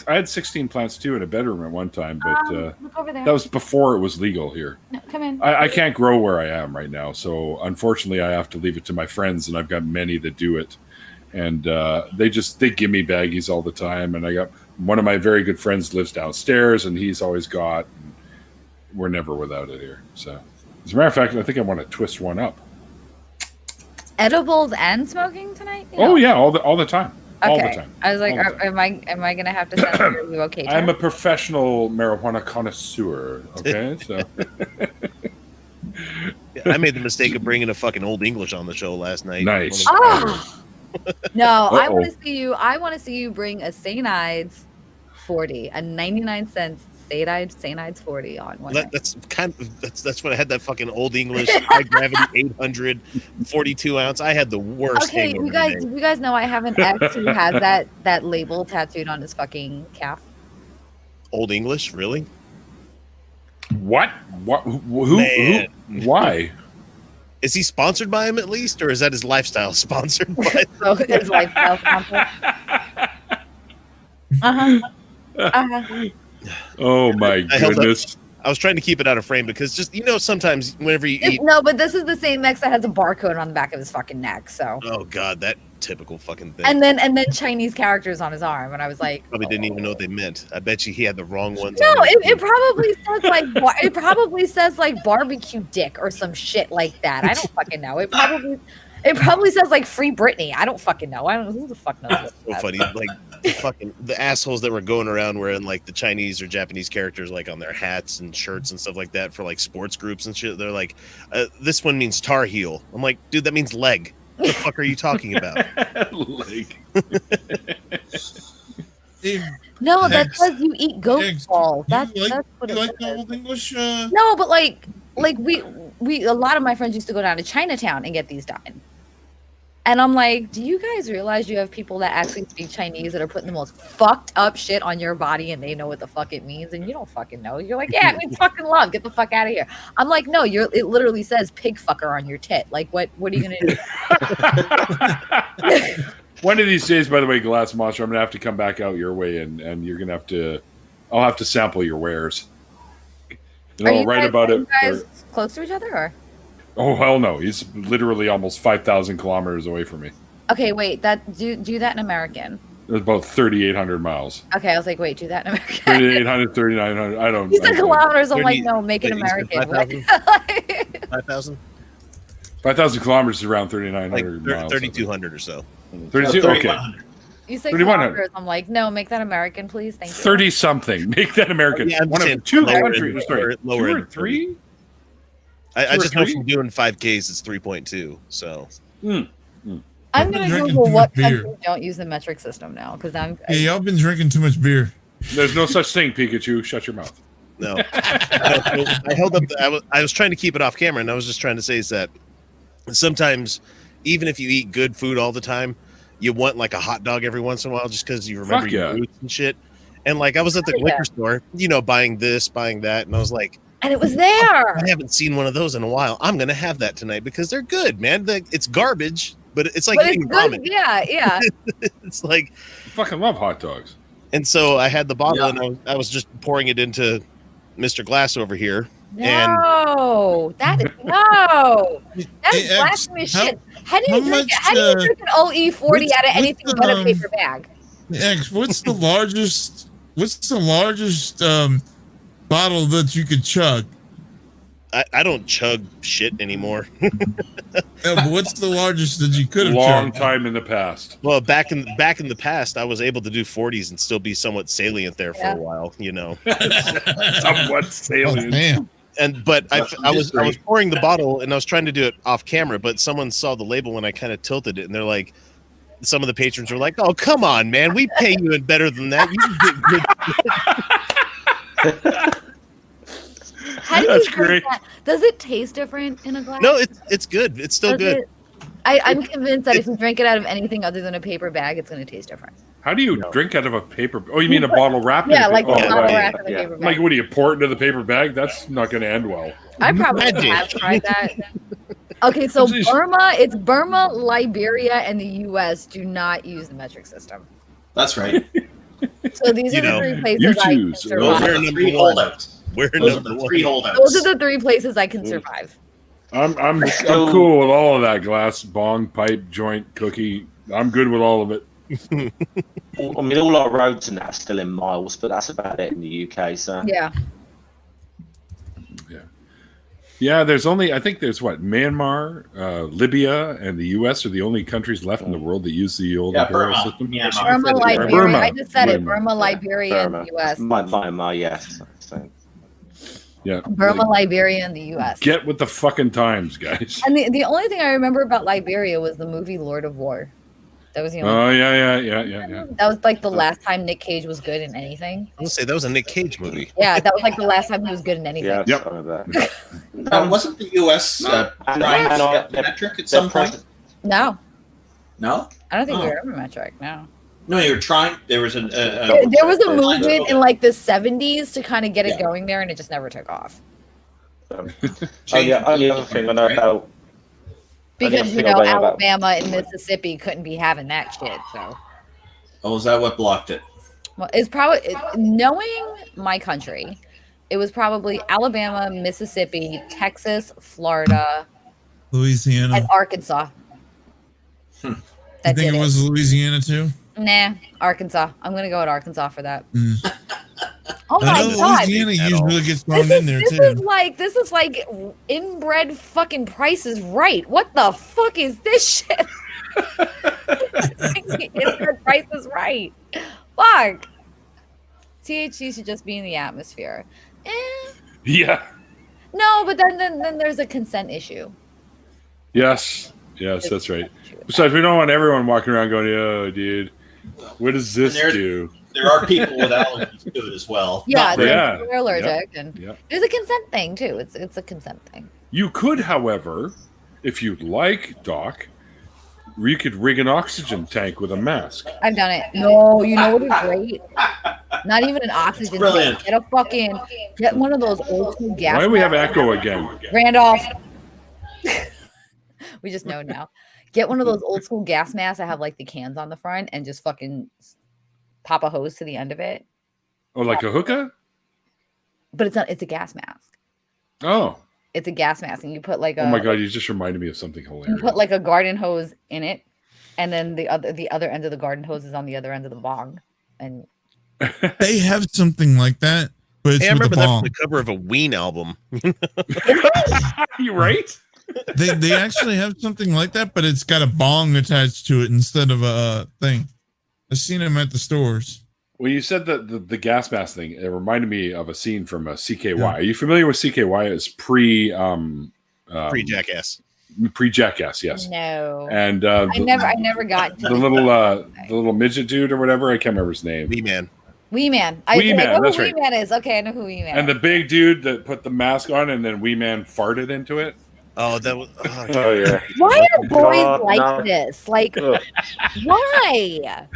had 16 plants too in a bedroom at one time, but
Look over there.
that was before it was legal here.
No, come in.
I can't grow where I am right now, so unfortunately, I have to leave it to my friends, and I've got many that do it, and they give me baggies all the time, and I got one of my very good friends lives downstairs, and he's always got. And we're never without it here. So, as a matter of fact, I think I want to twist one up.
Edibles and smoking tonight?
Oh yeah, all the time.
Okay.
All the time.
I was like, am I gonna have to send her you okay?
I'm a professional marijuana connoisseur. Okay, so
I made the mistake of bringing a fucking Old English on the show last night.
Nice.
No, I want to see you. I want to see you bring a St. Ides 40, a 99-cent St. Ides 40 on one.
That's when I had that fucking Old English high gravity 800 42 ounce. I had the worst.
Okay, you guys know I have an ex who has that label tattooed on his fucking calf.
Old English, really?
What? Who? Why?
Is he sponsored by him at least, or is that his lifestyle sponsored by?
Oh, his lifestyle sponsor.
Oh my goodness!
I was trying to keep it out of frame because just sometimes whenever you eat.
No, but this is the same ex that has a barcode on the back of his fucking neck. So.
Oh god, that typical fucking thing.
And then Chinese characters on his arm, and I was like,
probably didn't even know what they meant. I bet you he had the wrong ones.
No, it probably says like barbecue dick or some shit like that. I don't fucking know. It probably says like free Britney. I don't fucking know. I don't know who the fuck knows.
So funny, like the assholes that were going around wearing like the Chinese or Japanese characters like on their hats and shirts and stuff like that for like sports groups and shit. They're like, this one means Tar Heel. I'm like, dude, that means leg. What the fuck are you talking about?
Leg.
No, that says you eat goat balls. That's what it says.
The old English.
No, but like we a lot of my friends used to go down to Chinatown and get these done. And I'm like, do you guys realize you have people that actually speak Chinese that are putting the most fucked up shit on your body and they know what the fuck it means and you don't fucking know? You're like, yeah, it means fucking love. Get the fuck out of here. I'm like, no, it literally says pig fucker on your tit. Like, what are you gonna do?
One of these days, by the way, Glass Monster, I'm gonna have to come back out your way and you're gonna have to. I'll have to sample your wares. And I'll write about it.
Are you guys close to each other, or?
Oh hell no! He's literally almost 5,000 kilometers away from me.
Okay, wait. Do that in American.
It's about 3,800 miles.
Okay, I was like, wait, do that in American.
3,800, 3,900. I don't.
He said kilometers. I'm like, no, make it American.
5,000.
5,000 kilometers is around 3,900
like
miles.
3,200 or so.
32. Okay.
You say kilometers. I'm like, no, make that American, please. Thank you.
30 something. Make that American.
Yeah,
one of two countries. Sorry,
lower
two or
end.
three.
I just know from doing 5Ks, it's 3.2. So.
I'm gonna Google what countries don't use the metric system now because
y'all been drinking too much beer.
There's no such thing, Pikachu. Shut your mouth.
No. I held up. I was trying to keep it off camera, and I was just trying to say is that sometimes, even if you eat good food all the time, you want like a hot dog every once in a while just because you remember your roots and shit. And like I was at the liquor store, buying this, buying that, and I was like.
And it was there.
I haven't seen one of those in a while. I'm gonna have that tonight because they're good, man. It's garbage, but it's like eating ramen.
Yeah.
It's like
I fucking love hot dogs.
And so I had the bottle, and I was just pouring it into Mr. Glass over here.
No, that is blasphemy shit. How do you drink an OE 40 out of anything but a paper bag?
X, what's the largest? Bottle that you could chug?
I don't chug shit anymore.
But what's the largest that you could have
Long
chugged?
time in the past.
Well, back in the past, I was able to do 40s and still be somewhat salient there for a while,
Somewhat salient.
But I was pouring the bottle and I was trying to do it off camera, but someone saw the label and I kind of tilted it, and they're like, some of the patrons were like, "Oh, come on, man, we pay you in better than that. You get good."
How do you drink that? Does it taste different in a glass?
No, it's good. It's still good.
I'm convinced that if you drink it out of anything other than a paper bag, it's going to taste different.
How do you drink out of a paper? Oh, you mean a bottle wrapped?
Yeah,
in
like a bottle
right.
wrapped in a paper bag.
Like, what do you pour it into the paper bag? That's not going to end well.
I probably have tried that. Okay, so Burma, Liberia, and the U.S. do not use the metric system.
That's right.
So these are the three places
you
I can
choose.
survive.
Those are the three holdouts. Those are the three holdouts.
Those are the three places I can survive.
I'm cool with all of that. Glass, bong, pipe, joint, cookie. I'm good with all of it.
I mean, all our roads and that are still in miles, but that's about it in the UK. So
yeah. There's only, I think there's Myanmar, Libya, and the U.S. are the only countries left in the world that use the old imperial system.
Burma, Liberia. I just said it. Burma, Liberia, and the U.S.
Myanmar, yes.
Yeah.
Burma, Liberia, and the U.S.
Get with the fucking times, guys.
And the only thing I remember about Liberia was the movie Lord of War. That was the only.
Oh yeah.
That was like the last time Nick Cage was good in anything.
I'm gonna say that was a Nick Cage movie.
Yeah, that was like the last time he was good in anything.
Yeah,
wasn't the U.S. trying to get metric at some point?
No.
No?
I don't think we were ever metric. No.
No, you were trying. There was a
movement in like the 70s to kind of get it going there, and it just never took off.
The other thing I know about.
Because Alabama and Mississippi couldn't be having that shit. So.
Oh, is that what blocked it?
Well, it's probably knowing my country. It was probably Alabama, Mississippi, Texas, Florida,
Louisiana,
and Arkansas. that
think
did
it was Louisiana too?
Nah, Arkansas. I'm gonna go with Arkansas for that.
Mm.
Oh my god!
Louisiana usually gets thrown in there too.
This is like inbred fucking Price is Right. What the fuck is this shit? Inbred Price is Right. Fuck. THC should just be in the atmosphere.
Yeah.
No, but then there's a consent issue.
Yes, that's right. Besides, we don't want everyone walking around going, "Oh, dude, what does this do?"
There are people with allergies to it as well.
Yeah, they're allergic, and
yeah.
there's a consent thing too. It's a consent thing.
You could, however, if you'd like, Doc, you could rig an oxygen tank with a mask.
I've done it. No, you know what is great? Not even an oxygen
brilliant.
tank. Get one of those old school gas.
Why do we have echo again?
Randolph. We just know now. Get one of those old school gas masks that have like the cans on the front and just fucking pop a hose to the end of it.
Oh, like a hookah?
But it's a gas mask.
Oh.
It's a gas mask, and you put like a.
Oh my god! You just reminded me of something hilarious.
You put like a garden hose in it, and then the other end of the garden hose is on the other end of the bong, and
they have something like that, but it's
I
with
remember
the
that
bong.
from the cover of a Ween album.
You right?
They actually have something like that, but it's got a bong attached to it instead of a thing. I've seen them at the stores.
When you said the gas mask thing, it reminded me of a scene from a CKY. Yeah. Are you familiar with CKY? It's
pre-Jackass.
Pre-Jackass, yes.
No.
And
I never got to
the little midget dude or whatever. I can't remember his name.
Wee Man.
Wee Man.
Wee Man,
know
that's
who
right.
Wee Man is. Okay, I know who Wee Man is.
And the big dude that put the mask on and then Wee Man farted into it.
Oh, that was.
Oh yeah.
Why are boys this? Like, why?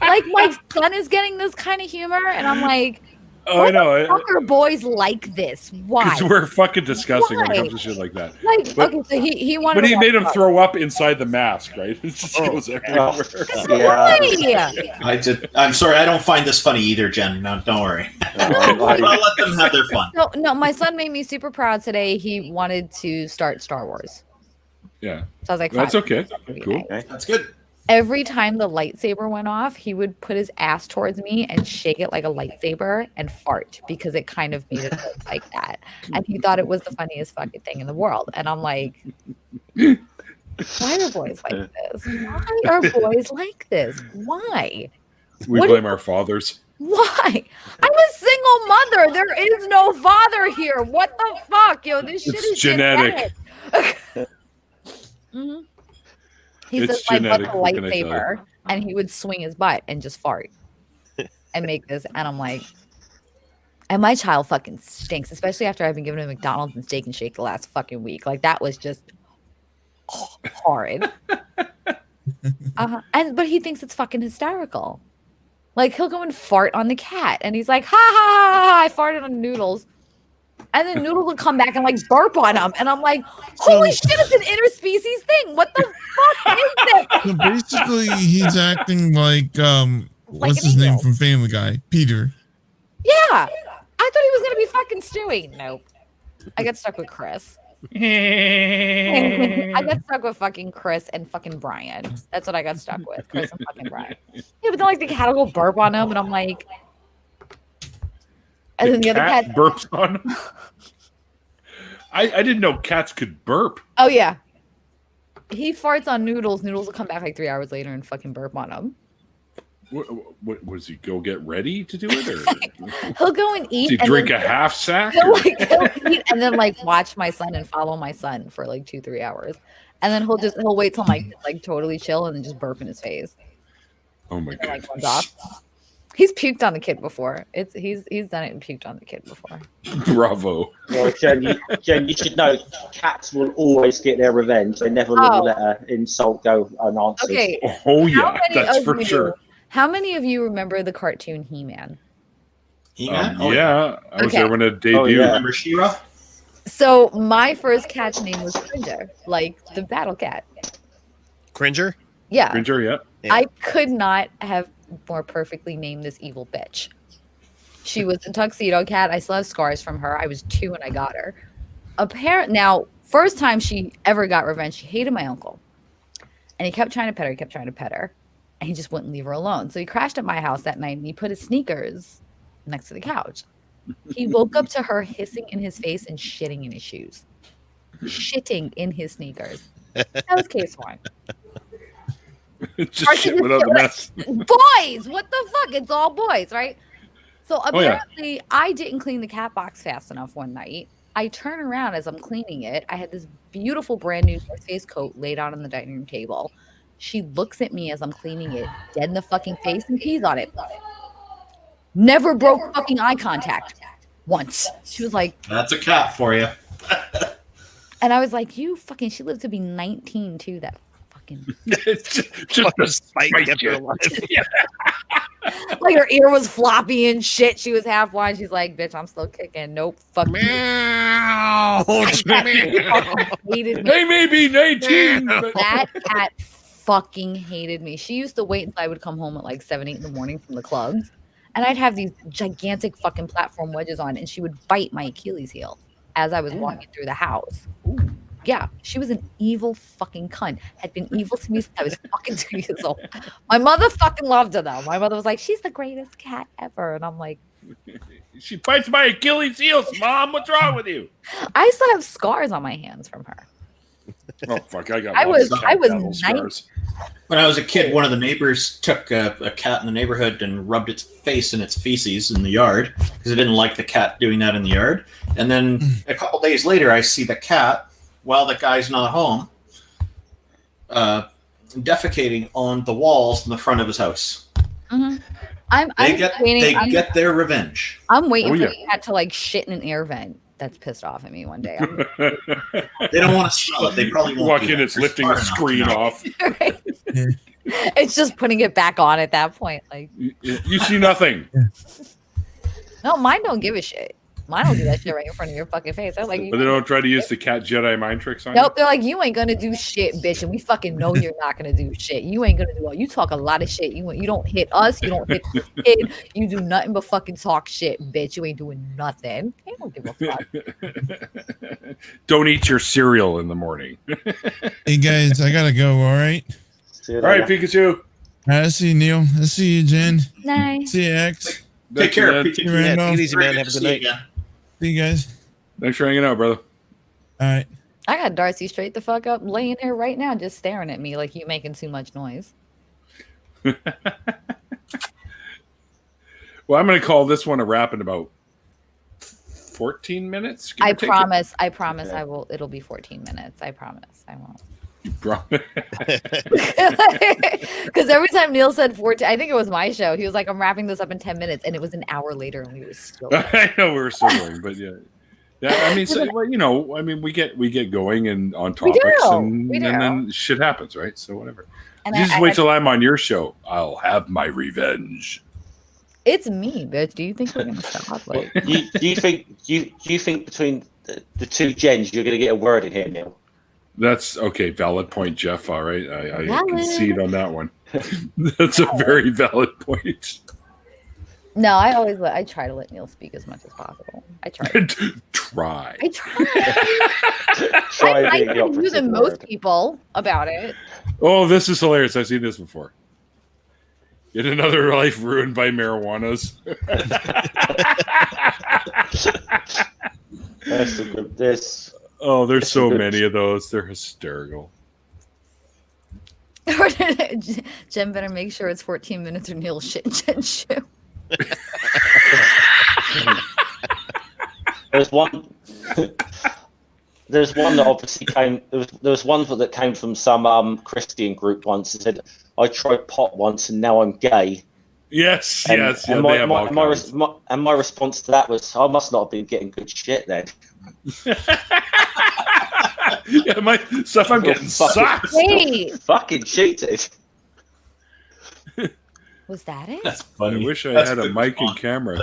Like my son is getting this kind of humor, and I'm like,
I know.
Why are boys like this? Why?
Because we're fucking disgusting when it
Why?
comes to shit like that.
Like,
but,
okay, so he wanted.
But he made him throw up inside the mask, right? It just goes everywhere.
I'm sorry, I don't find this funny either, Jen. No, don't worry. I'll let them have their fun.
No, my son made me super proud today. He wanted to start Star Wars.
Yeah.
So I was like,
that's okay. Cool.
That's good.
Every time the lightsaber went off, he would put his ass towards me and shake it like a lightsaber and fart because it kind of made it look like that. And he thought it was the funniest fucking thing in the world. And I'm like, why are boys like this? Why are boys like this? Why?
We blame our fathers.
Why? I'm a single mother. There is no father here. What the fuck? Yo, this shit is genetic. Mm-hmm. He says like what's a lightsaber, and he would swing his butt and just fart and make this. And I'm like, and my child fucking stinks, especially after I've been giving him McDonald's and Steak and Shake the last fucking week. Like that was just horrid. But he thinks it's fucking hysterical. Like he'll go and fart on the cat, and he's like, ha ha ha ha! I farted on Noodles. And then Noodles will come back and like burp on him. And I'm like, holy shit, it's an interspecies thing. What the fuck is this?
So basically, he's acting like, what's his name from Family Guy? Peter.
Yeah. I thought he was going to be fucking Stewie. Nope. I got stuck with Chris. I got stuck with fucking Chris and fucking Brian. That's what I got stuck with. Chris and fucking Brian. Yeah, but then like the cat will go burp on him. And I'm like... And then the other cat
burps on him. I didn't know cats could burp.
Oh yeah, he farts on Noodles. Noodles will come back like 3 hours later and fucking burp on him.
What was he go get ready to do it? Or
he'll go and eat.
Does he drink a half sack?
He'll eat and then like watch my son and follow my son for like 2-3 hours, and then he'll wait till my kid's like totally chill and then just burp in his face.
Oh my god!
Like, comes off. He's puked on the kid before. He's done it and puked on the kid before.
Bravo.
Well, Jen, you should know cats will always get their revenge. They never let an insult go unanswered.
Okay.
Oh yeah, that's for sure.
How many of you remember the cartoon He-Man?
He-Man?
Yeah, I was there when it debuted.
Oh, yeah. Remember She-Ra?
So my first cat's name was Cringer, like the battle cat.
Cringer?
Yeah.
Cringer, yeah.
I could not have more perfectly named this evil bitch. She was a tuxedo cat. I still have scars from her. I was 2 when I got her. Now, first time she ever got revenge, she hated my uncle. And he kept trying to pet her. He kept trying to pet her. And he just wouldn't leave her alone. So he crashed at my house that night and he put his sneakers next to the couch. He woke up to her hissing in his face and shitting in his shoes. Shitting in his sneakers. That was case one.
Just shit without the mess.
Boys! What the fuck? It's all boys, right? So apparently I didn't clean the cat box fast enough one night. I turn around as I'm cleaning it. I had this beautiful brand new North Face coat laid out on the dining room table. She looks at me as I'm cleaning it, dead in the fucking face, and pees on it. Never broke fucking eye contact once. She was like,
"That's a cat for you."
And I was like, "You fucking." She lived to be 19 too. That fucking.
just a spike kept her alive.
Like her ear was floppy and shit. She was half blind. She's like, "Bitch, I'm still kicking." Nope. Fuck
Meow.
Hated me.
They may be 19. But...
That cat fucking hated me. She used to wait until I would come home at like 7, 8 in the morning from the clubs. And I'd have these gigantic fucking platform wedges on, and she would bite my Achilles heel as I was walking through the house. Ooh. Yeah, she was an evil fucking cunt. Had been evil to me since I was fucking 2 years old. My mother fucking loved her though. My mother was like, "She's the greatest cat ever," and I'm like,
"She bites my Achilles heels, Mom. What's wrong with you?"
I still have scars on my hands from her.
Oh fuck!
I was
scars.
When I was a kid, one of the neighbors took a cat in the neighborhood and rubbed its face in its feces in the yard because it didn't like the cat doing that in the yard. And then a couple days later, I see the cat, while the guy's not home, defecating on the walls in the front of his house.
Mm-hmm.
They get their revenge.
I'm waiting for the cat to like shit in an air vent. That's pissed off at me one day.
They don't want to smell it. They probably won't.
Walk in, it's lifting the screen off.
Right? It's just putting it back on at that point. Like
you see nothing.
No, mine don't give a shit. Mine will do that shit right in front of your fucking face. They're like,
but they don't try to use the cat Jedi mind tricks on you?
Nope, they're like, "You ain't gonna do shit, bitch, and we fucking know you're not gonna do shit. You ain't gonna do all. You talk a lot of shit. You don't hit us. You don't hit the kid. You do nothing but fucking talk shit, bitch. You ain't doing nothing. They don't give a fuck."
Don't eat your cereal in the morning.
Hey guys, I gotta go. All right.
All right, Pikachu.
I see you, Neil. I see you, Jen.
Nice.
See you, X.
Take care,
Take
Pikachu.
Randolph.
Take it easy, man. Have a good night.
See you guys.
Thanks for hanging out, brother.
All right.
I got Darcy straight the fuck up, laying here right now, just staring at me like you making too much noise.
Well, I'm going to call this one a wrap in about 14 minutes.
I promise I will. It'll be 14 minutes. I promise I won't.
You promise?
Because every time Neil said 14, I think it was my show. He was like, "I'm wrapping this up in 10 minutes," and it was an hour later, and we were still.
I know we were still going, but yeah. I mean, so, well, you know, I mean, we get going and on topics, and then shit happens, right? So whatever. And you just wait till I'm on your show. I'll have my revenge.
It's me, bitch. Do you think we're gonna stop? Like,
do you think between the two gens you're gonna get a word in here, Neil?
That's okay. Valid point, Jeff. All right, I concede on that one. That's a very valid point.
No, I try to let Neil speak as much as possible. I try.
Try.
I try. I like you than most people about it.
Oh, this is hilarious. I've seen this before. Yet another life ruined by marijuanas. Oh, there's so many of those. They're hysterical.
Jen better make sure it's 14 minutes or Neil shit in Jen's shoe.
There's one that obviously came. There was one that came from some Christian group once. It said, "I tried pot once and now I'm gay."
Yes,
and,
yes.
And,
yeah,
my response to that was, "I must not have been getting good shit then."
Yeah, my stuff I'm getting sucks.
Wait,
fucking cheated.
Was that it?
That's funny.
I wish I had a mic and camera.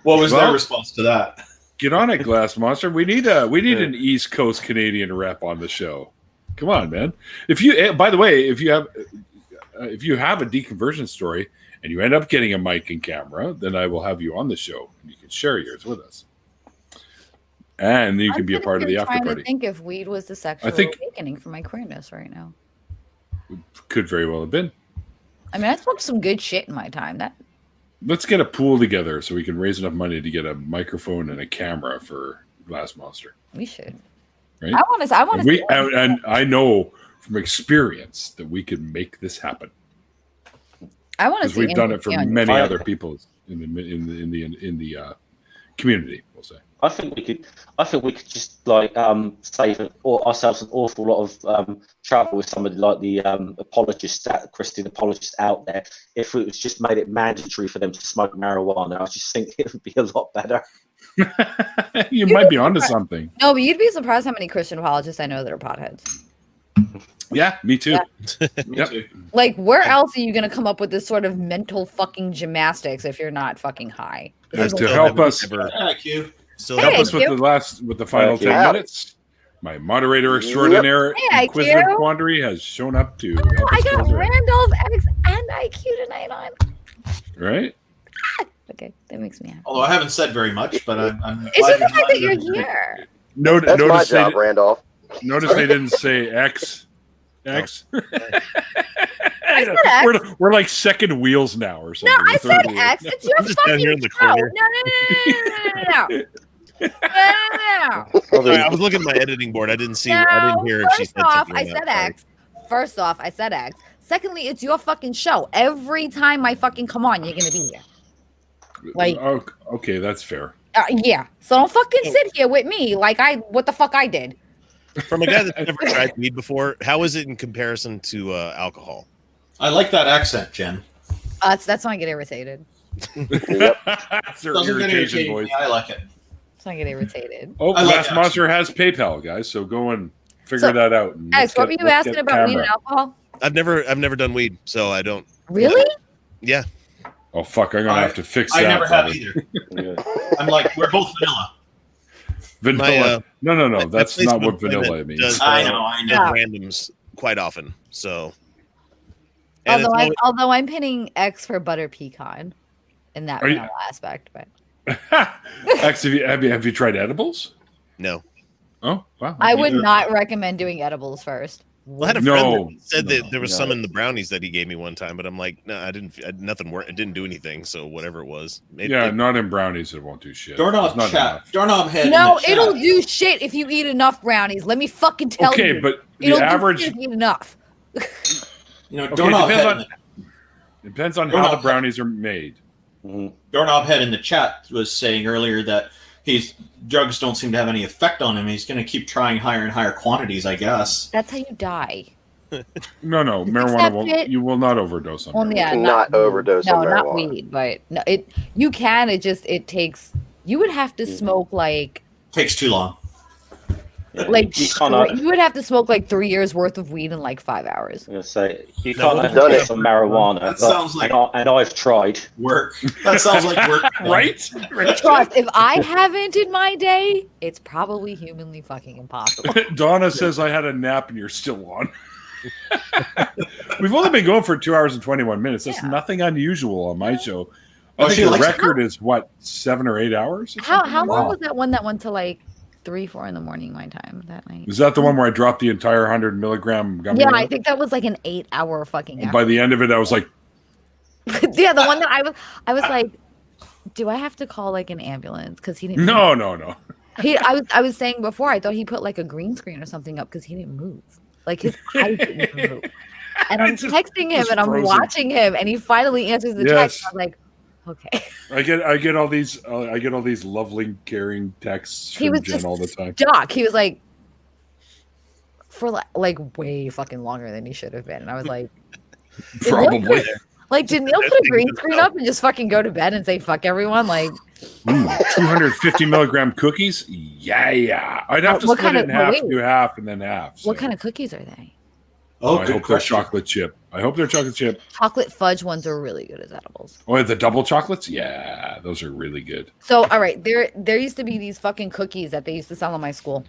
What was their response to that?
Get on it, Glass Monster. We need an East Coast Canadian rep on the show. Come on, man. By the way, if you have a deconversion story and you end up getting a mic and camera, then I will have you on the show and you can share yours with us. And you can be a part of the after
party.
party.
I think if weed was the sexual awakening for my queerness right now.
Could very well have been.
I mean, I smoked some good shit in my time.
Let's get a pool together so we can raise enough money to get a microphone and a camera for Glass Monster.
We should.
Right?
I want to.
And I know from experience that we can make this happen.
I want to
because we've done it for many other people in the community. We'll say.
I think we could just like save ourselves an awful lot of trouble with somebody like the Christian apologists out there. If it was just made it mandatory for them to smoke marijuana, I just think it would be a lot better.
You might be onto something.
No, but you'd be surprised how many Christian apologists I know that are potheads.
Yeah, me too.
Yeah.
Yep.
Like, where else are you going to come up with this sort of mental fucking gymnastics if you're not fucking high?
To help us.
Thank you.
So
help us with the final 10 minutes. My moderator extraordinaire, Inquisitive Quandary, has shown up to.
Oh, I got Randolph X and IQ tonight on.
Right?
Okay, that makes me happy.
Although I haven't said very much, but I'm
it's just the fact that you're here.
That's my job, Randolph.
Notice they didn't say X. X.
I said X.
We're like second wheels now or something.
No, I said X. It's your fucking show. No.
I was looking at my editing board. I didn't hear if she said something.
I said X. First off, I said X. Secondly, it's your fucking show. Every time I fucking come on, you're gonna be here. Like,
okay, that's fair.
Yeah. So don't fucking sit here with me like what the fuck I did.
From a guy that's never tried weed before, how is it in comparison to alcohol?
I like that accent, Jen.
That's when I get irritated.
That's her
Doesn't get
irritation
irritating
voice.
me. I like it.
So I get irritated.
Oh,
I like
Glass Monster has PayPal, guys. So go and figure that out. And
Alex, what were you asking about weed and alcohol?
I've never done weed, so I don't.
Really?
Yeah.
Oh fuck! I'm gonna have to fix that.
I never have either. I'm like, we're both vanilla.
Vanilla? No. That's not what vanilla means.
I know.
Randoms quite often. So.
Although I'm pinning X for butter pecan in that vanilla aspect, but.
X, have you tried edibles?
No.
Oh wow!
I would not recommend doing edibles first.
Well, I had a friend that said that there was some in the brownies that he gave me one time, but I'm like, no, nothing worked. It didn't do anything. So whatever it was.
Not in brownies. It won't do shit.
Doorknob head.
No, it'll do shit if you eat enough brownies. Let me fucking tell you.
Okay, but
it'll
the average.
do shit if you eat enough.
Depends on how the brownies are made.
Doorknob head in the chat was saying earlier that drugs don't seem to have any effect on him. He's going to keep trying higher and higher quantities, I guess.
That's how you die.
No, marijuana you will not overdose on.
Well, yeah,
not overdose on marijuana.
Not weed, but no, you can. It takes. You would have to smoke like.
Takes too long.
Like you would have to smoke like 3 years worth of weed in like 5 hours.
I'm gonna say you can't overdose on marijuana.
That sounds like
and I've tried
work. That sounds like work,
right?
Trust, if I haven't in my day, it's probably humanly fucking impossible.
Donna says I had a nap and you're still on. We've only been going for 2 hours and 21 minutes. That's nothing unusual on my show. I think the record is what, 7 or 8 hours?
How long was that one that went to like 3-4 in the morning my time that night?
Was that the one where I dropped the entire 100 milligram gummy?
Yeah, I think that was like an 8-hour fucking hour.
By the end of it, I was like,
yeah, the one that I was like, do I have to call like an ambulance? Because he didn't.
No.
I was saying before, I thought he put like a green screen or something up because he didn't move. Like his eyes didn't move. And I'm texting him and I'm watching him, and he finally answers the text. I'm like, okay.
I get all these lovely, caring texts from Jen all the time.
Doc, he was like, for like way fucking longer than he should have been, and I was like,
probably.
Like, did Neil put a green screen up and just fucking go to bed and say fuck everyone? Like,
250 milligram cookies? Yeah. I'd have to split it in half, do half, and then half.
So. What kind of cookies are they?
Oh,
I hope they're chocolate chip. Chocolate
fudge ones are really good as edibles.
Oh, the double chocolates? Yeah, those are really good.
So, all right, there used to be these fucking cookies that they used to sell in my school.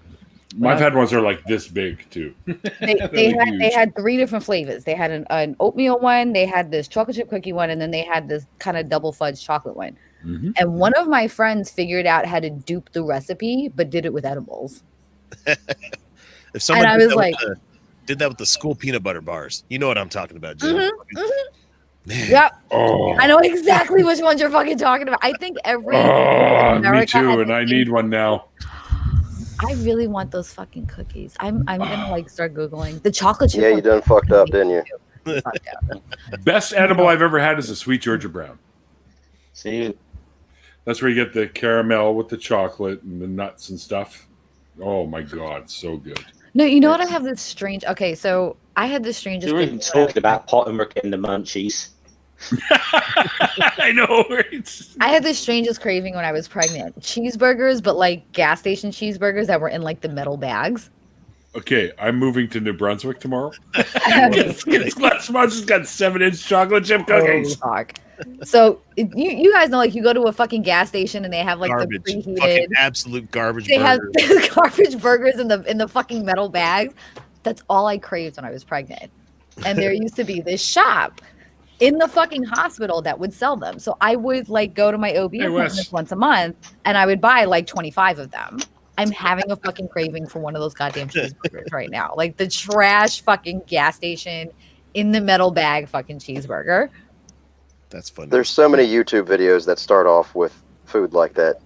I've had ones that are like this big too.
They had 3 different flavors. They had an oatmeal one, they had this chocolate chip cookie one, and then they had this kind of double fudge chocolate one. Mm-hmm. And one of my friends figured out how to dupe the recipe, but did it with edibles.
If someone Did that with the school peanut butter bars. You know what I'm talking about, Jim.
Yep. I know exactly which ones you're fucking talking about. I think every
me too, and I need one now.
I really want those fucking cookies. I'm gonna like start Googling the chocolate chip.
Yeah, you done fucked up, didn't you?
Best edible I've ever had is a sweet Georgia brown.
See,
that's where you get the caramel with the chocolate and the nuts and stuff. Oh my god, so good.
No, you know what? I have this strange. Okay, so I had this strangest.
You're even talking about Pottermore and the munchies.
I know.
I had the strangest craving when I was pregnant. Cheeseburgers, but like gas station cheeseburgers that were in like the metal bags.
Okay, I'm moving to New Brunswick tomorrow. Glass Munch has got 7-inch chocolate chip cookies.
Oh, fuck. So you guys know, like, you go to a fucking gas station and they have like
garbage.
the preheated,
fucking absolute garbage.
They
burgers.
have garbage burgers in the fucking metal bags. That's all I craved when I was pregnant. And there used to be this shop in the fucking hospital that would sell them. So I would like go to my OB appointments once a month and I would buy like 25 of them. I'm having a fucking craving for one of those goddamn cheeseburgers right now. Like the trash fucking gas station in the metal bag fucking cheeseburger.
That's funny.
There's so many YouTube videos that start off with food like that.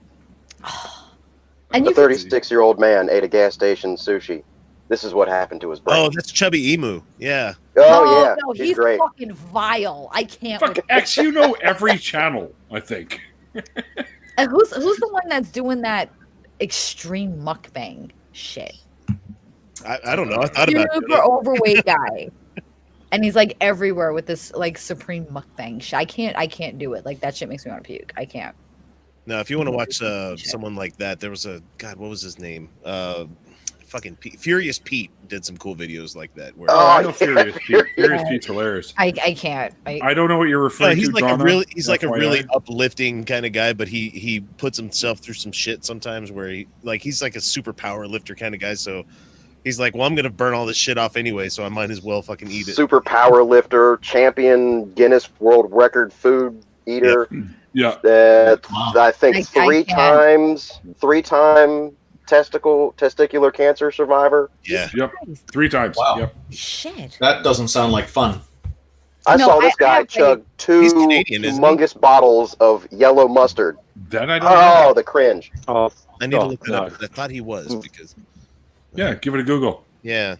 And
a 36-year-old man ate a gas station sushi. This is what happened to his brain.
Oh, that's Chubby Emu. Yeah.
Oh, yeah.
No, he's
great.
fucking vile. I can't.
Fuck X, you know every channel, I think.
And who's the one that's doing that extreme mukbang shit?
I don't know. I thought about it.
Super overweight guy. And he's like everywhere with this like supreme mukbang shit. I can't do it. Like that shit makes me want to puke. I can't.
No, if you want to watch someone like that, there was a God. What was his name? Fucking Furious Pete did some cool videos like that. Where,
I know Furious Pete. Furious Pete's hilarious.
I can't.
I don't know what you're referring
he's
to.
Like
Donna,
he's like a really uplifting kind of guy, but he puts himself through some shit sometimes where he's like a super power lifter kind of guy. So he's like, well, I'm gonna burn all this shit off anyway, so I might as well fucking eat it.
Super power lifter, champion, Guinness World Record food eater.
Yeah.
I think three-time testicular cancer survivor.
Yeah.
Yep. 3 times.
Wow.
Yep.
Shit.
That doesn't sound like fun.
I saw this guy chug 2 humongous bottles of yellow mustard.
That I don't know.
The cringe.
Oh,
I need to look that up. I thought he was because.
Yeah, give it a Google.
Yeah.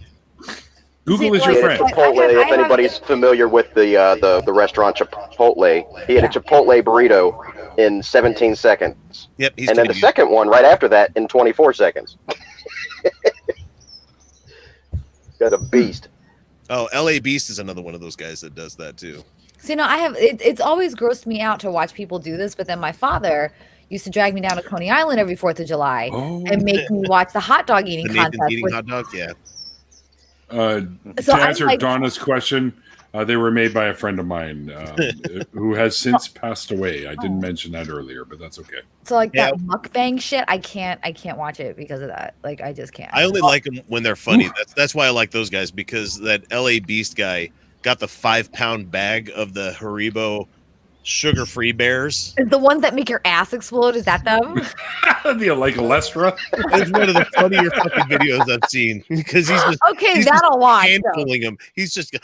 Google is your friend.
Chipotle, if anybody's familiar with the restaurant Chipotle, he had a Chipotle burrito in 17 seconds.
Yep.
And then the second one right after that in 24 seconds. Got a beast.
Oh, LA Beast is another one of those guys that does that too.
So, it's always grossed me out to watch people do this, but then my father used to drag me down to Coney Island every 4th of July and make me watch the hot dog eating contest.
Hot dog, yeah.
To answer Donna's question, they were made by a friend of mine who has since passed away. I didn't mention that earlier, but that's okay.
So like that mukbang shit, I can't watch it because of that. Like I just can't.
I only like them when they're funny. That's why I like those guys, because that LA Beast guy got the 5-pound bag of the Haribo sugar-free bears.
The ones that make your ass explode, is that them?
The like Alestra.
It's one of the funnier fucking videos I've seen, because he's just
okay. That'll watch.
Handling him. He's just just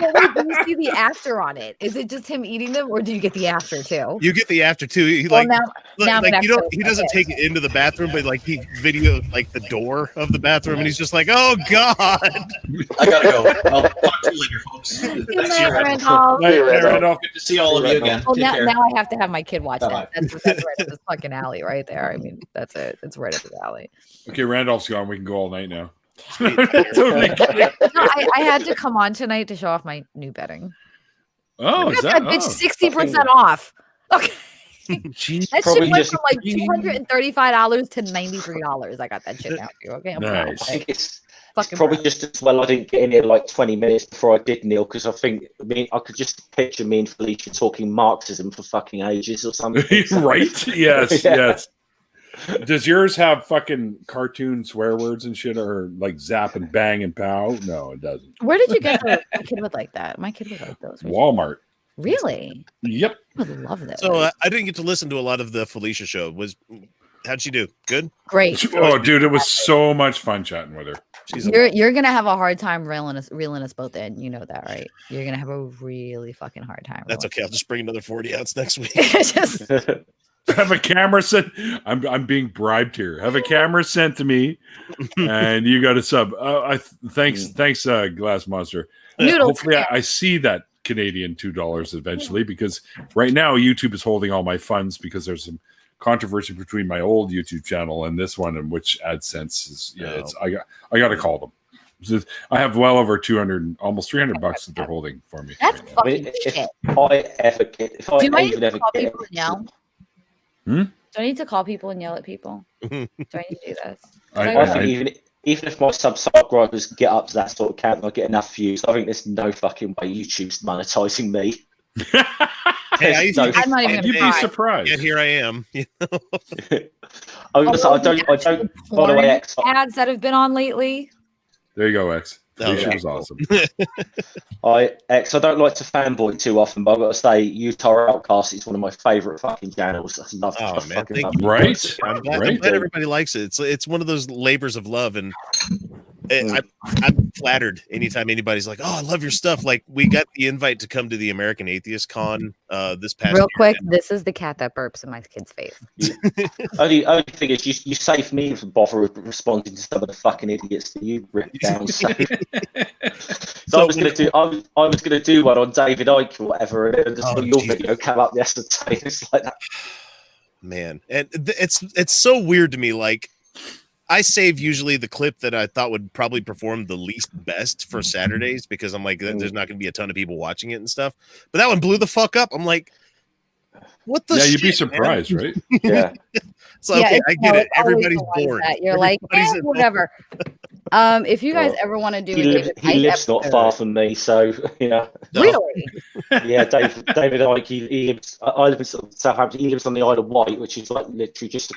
Wait, do you see the after on it? Is it just him eating them, or do you get the after too?
You get the after too. He
Well,
like,
now
like you don't. He doesn't take it into the bathroom, but like he videoed like the door of the bathroom, and he's just like, "Oh God,
I gotta go. I'll talk to you later, folks. Thanks,
Randolph.
Randolph. Good to see all of you again.
Well,
Take care.
now I have to have my kid watch that. That's right up this fucking alley right there. I mean, that's it. It's right up the alley.
Okay, Randolph's gone. We can go all night now.
Totally kidding. No, I had to come on tonight to show off my new bedding.
Oh, is that
bitch 60% off? Okay. That shit went from like $235 to $93. I got that shit now too. Okay, I'm
nice. I think it's probably just as well I didn't get in here like 20 minutes before I did, Neil, because I think I could just picture me and Felicia talking Marxism for fucking ages or something.
Right? Yes, yes. Does yours have fucking cartoon swear words and shit, or like zap and bang and pow? No, it doesn't.
Where did you get a kid with like that? My kid was like those.
Walmart.
Really?
Yep.
I would love that.
So I didn't get to listen to a lot of the Felicia show. How'd she do? Good?
Great.
Oh, dude, it was so much fun chatting with her.
You're gonna have a hard time reeling us both in. You know that, right? You're gonna have a really fucking hard time.
That's okay. I'll just bring another 40 ounce next week.
Just
have a camera sent. I'm being bribed here. Have a camera sent to me, and you got a sub. Thanks, Glass Monster. Hopefully, I see that Canadian $2 eventually, because right now YouTube is holding all my funds because there's some controversy between my old YouTube channel and this one, in which AdSense is. Yeah, I got to call them. I have well over 200, almost $300 that they're holding for me.
That's fucking shit. Do I need to call people and yell? Do I need to call people and yell at people? Do I need to do this?
I think even if my subscribers get up to that sort of count and I get enough views, I think there's no fucking way YouTube's monetizing me.
Hey,
I'm not even
you'd be surprised.
Yet here I am. You know?
I don't. By the way, X,
ads that have been on lately.
There you go, X. Felicia was awesome.
I don't like to fanboy too often, but I've got to say, Utah Outcast is one of my favorite fucking channels. I love it.
Right?
I'm glad everybody likes it. It's one of those labors of love, and I'm flattered anytime anybody's like, "Oh, I love your stuff." Like, we got the invite to come to the American Atheist Con this past
Real
year.
quick, this is the cat that burps in my kid's face.
only thing is, you saved me from bother responding to some of the fucking idiots that you ripped down. So I was gonna do one on David Icke or whatever, and then your video came up yesterday. It's like that.
Man, and it's so weird to me. Like, I save usually the clip that I thought would probably perform the least best for Saturdays, because I'm like, there's not going to be a ton of people watching it and stuff. But that one blew the fuck up. I'm like, what the shit,
you'd be surprised,
man?
Right?
Yeah.
So, okay, I get it. Everybody's bored.
You're like, whatever. If you guys ever want to do
he lives not far from me, so yeah.
Really?
Yeah, David Icke. He lives. I live in Southampton. He lives on the Isle of Wight, which is like literally just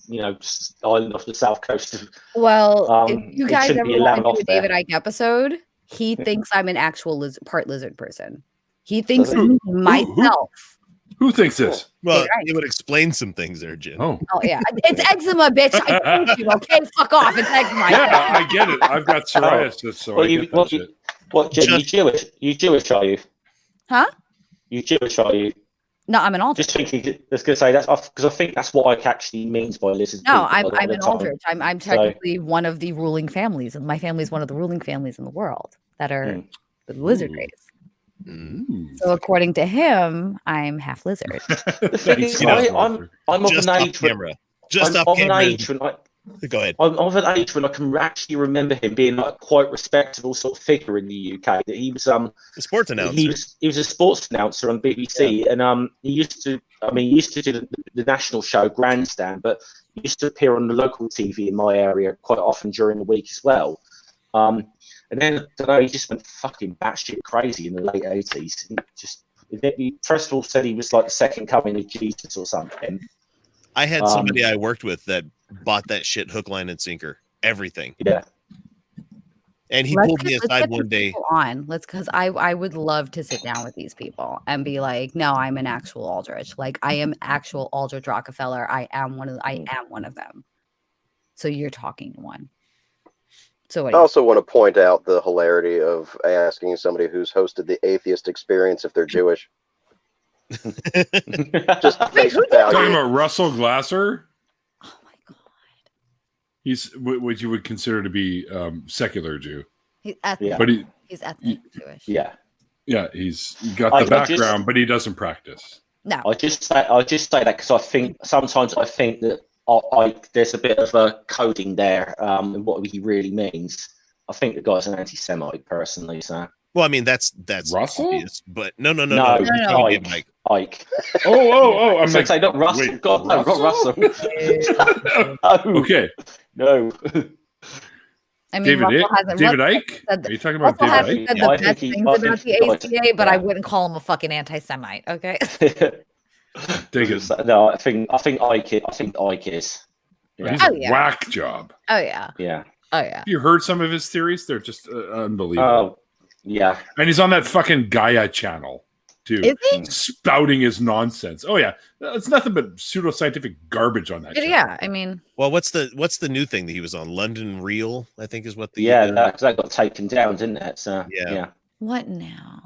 just island off the south coast.
Well, if you guys ever want to do a David Icke episode, he thinks I'm an actual part lizard person. He thinks myself.
Who thinks this?
Well, it would explain some things there, Jim.
Oh yeah, it's eczema, bitch. I told you. Okay, fuck off. It's eczema.
Yeah, I get it. I've got psoriasis, so I get that shit.
What, Jim? You Jewish? You Jewish? Are you?
Huh?
You Jewish? Are you?
No, I'm an Aldrich.
Just thinking. I was going to say that's because I think that's what Ike actually means by lizard.
No, I'm an Aldrich. I'm technically one of the ruling families, and my family is one of the ruling families in the world that are the lizard race. So according to him, I'm half lizard.
I'm of an age
Go ahead.
I'm of an age when I can actually remember him being like quite respectable sort of figure in the UK. That he was a
sports announcer.
He was a sports announcer on BBC, and he used to do the national show Grandstand, but he used to appear on the local TV in my area quite often during the week as well. And then I don't know, he just went fucking batshit crazy in the late 80s. He first of all said he was like the second coming of Jesus or something.
I had somebody I worked with that bought that shit hook, line, and sinker. Everything.
Yeah.
And he pulled me aside one day.
Because I would love to sit down with these people and be like, no, I'm an actual Aldrich. Like, I am actual Aldrich Rockefeller. I am one of them. So you're talking to one. So
I also want to point out the hilarity of asking somebody who's hosted the Atheist Experience if they're Jewish. Just face value.
Talking about Russell Glasser?
Oh my god.
He's what you would consider to be secular Jew.
He's ethnic.
But
he's ethnic Jewish.
Yeah.
Yeah, he's got the background, but he doesn't practice.
No.
I just say that because I think that there's a bit of a coding there in what he really means. I think the guy's an anti-Semite personally. So.
Well, I mean that's
Russell,
obvious, but no.
Ike.
Oh! I'm
like, say not Russell.
Wait,
God, no, not Russell.
No. Okay.
No.
I mean,
David Icke? Are you talking about David Icke?
Said the best things about the ACA, but I wouldn't call him a fucking anti-Semite. Okay.
No, I think Ike is.
Yeah. He's a whack job.
Oh yeah.
Yeah.
Oh yeah.
You heard some of his theories? They're just unbelievable.
Oh, yeah.
And he's on that fucking Gaia channel. too.
Is he?
Spouting his nonsense. Oh yeah, it's nothing but pseudoscientific garbage on that.
Yeah, I mean,
well, what's the new thing that he was on? London Real, I think, is what the
that got taken down, didn't it? So yeah.
What now?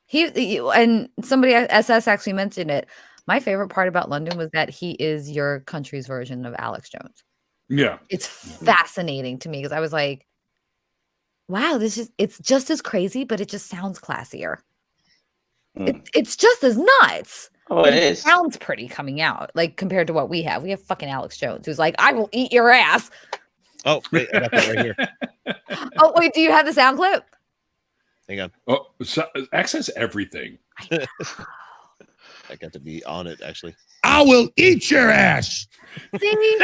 He and somebody SS actually mentioned it. My favorite part about London was that he is your country's version of Alex Jones.
Yeah,
it's fascinating to me because I was like, wow, it's just as crazy, but it just sounds classier. It's just as nuts.
Oh, it is.
Sounds pretty coming out, like compared to what we have. We have fucking Alex Jones, who's like, I will eat your ass.
Oh, wait, I got that right here.
Oh, wait, do you have the sound clip?
Hang on.
Oh, so, access everything.
I got to be on it, actually.
I will eat your ass.
See?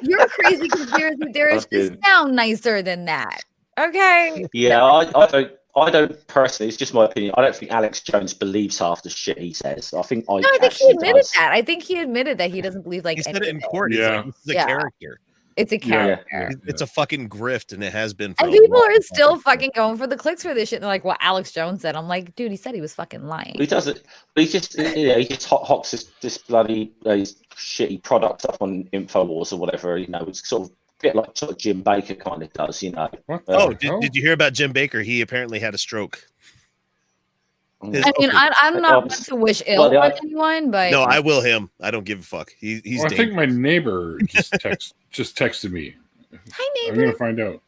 You're crazy conspiracy theorists. Just sound nicer than that. Okay.
Yeah, I don't personally. It's just my opinion. I don't think Alex Jones believes half the shit he says. I think
I think he admitted that. I think he admitted that he doesn't believe like.
He said it in court. Yeah, like, this is a character.
It's a character.
Yeah. It's a fucking grift, and it has been. For
and people are still fucking going for the clicks for this shit. And they're like, "Well, Alex Jones said." I'm like, "Dude, he said he was fucking lying."
He doesn't. He just hawks this bloody shitty product up on Infowars or whatever. You know, it's sort of a bit like sort of Jim Baker kind of does. You know.
Did you hear about Jim Baker? He apparently had a stroke.
I mean, I'm not going to wish ill on anyone, but
no, I will him. I don't give a fuck. He's.
Well, I think my neighbor just texted me.
Hi, neighbor.
I'm gonna find out.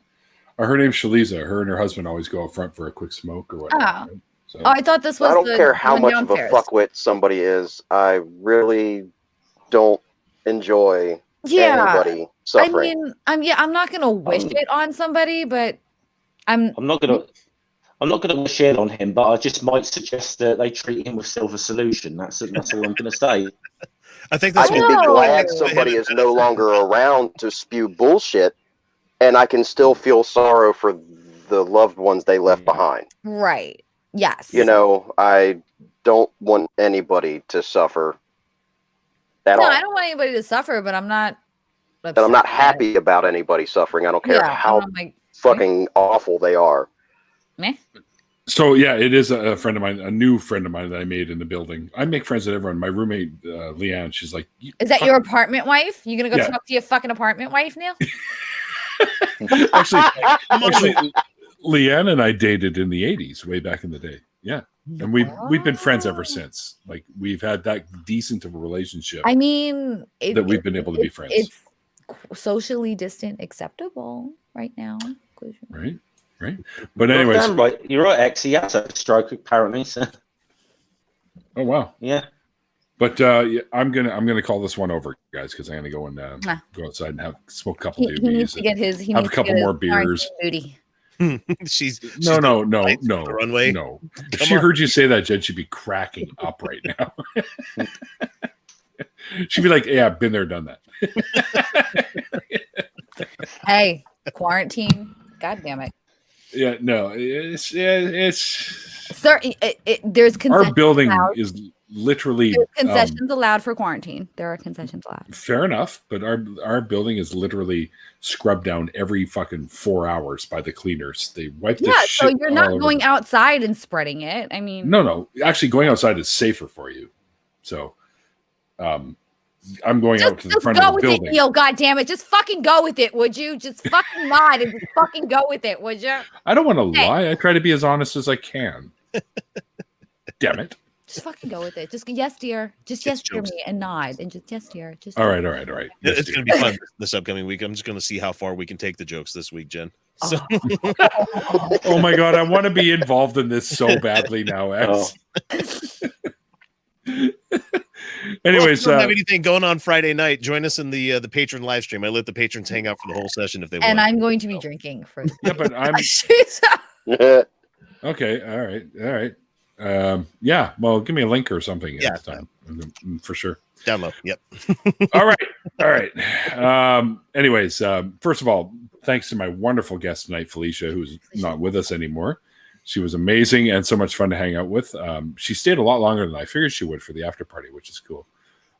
Her name's Shaliza. Her and her husband always go up front for a quick smoke or whatever.
Oh, right? So, I thought this was.
I don't care how much of a fuckwit somebody is. I really don't enjoy anybody suffering.
I mean, I'm not gonna wish it on somebody, but I'm not
gonna wish it on him, but I just might suggest that they treat him with Silver Solution. That's all I'm gonna say.
I think
I can be glad somebody is no longer around to spew bullshit, and I can still feel sorrow for the loved ones they left behind.
Right. Yes.
You know, I don't want anybody to suffer at all.
I don't want anybody to suffer, but I'm not.
And I'm not happy about anybody suffering. I don't care how fucking awful they are.
Meh.
So yeah, it is a friend of mine, a new friend of mine that I made in the building. I make friends with everyone. My roommate, Leanne, she's like,
"Is that your apartment wife? You gonna go talk to your fucking apartment wife now?"
actually, Leanne and I dated in the '80s, way back in the day. Yeah, and we've been friends ever since. Like we've had that decent of a relationship.
I mean,
that we've been able to be friends.
It's socially distant acceptable right now.
Right. But anyways,
you're right, X. He has a stroke apparently. So.
Oh wow.
Yeah.
But I'm gonna call this one over, guys, because I'm gonna go and go outside and smoke a couple of
He needs to get his.
Have a couple more beers.
She's
no.
Runway.
No. If she heard you say that, Jen, she'd be cracking up right now. She'd be like, "Yeah, I've been there, done that."
Hey, quarantine. God damn it.
Yeah, no, it's
there's
our building is literally
there's concessions allowed for quarantine. There are concessions allowed.
Fair enough, but our building is literally scrubbed down every fucking 4 hours by the cleaners. They wipe the shit.
So you're not going outside and spreading it. I mean,
no. Actually, going outside is safer for you. So, I'm going out to the front of the building.
Yo, God damn it. Just fucking go with it, would you? Just fucking nod and just fucking go with it, would you?
I don't want to lie. I try to be as honest as I can. Damn it.
Just fucking go with it. Just yes, dear. Just yes, dear me and nod. And just yes, dear. Just
all right.
Yes, it's going to be fun this upcoming week. I'm just going to see how far we can take the jokes this week, Jen. So.
Oh my God. I want to be involved in this so badly now, X. Anyways,
if you don't have anything going on Friday night, join us in the patron live stream. I let the patrons hang out for the whole session if they want.
And I'm going to be drinking for.
Yeah, but I'm. Okay. All right. Yeah. Well, give me a link or something.
Yeah.
For sure.
Download. Yep.
All right. Anyways, first of all, thanks to my wonderful guest tonight, Felicia, who's not with us anymore. She was amazing and so much fun to hang out with. She stayed a lot longer than I figured she would for the after party, which is cool.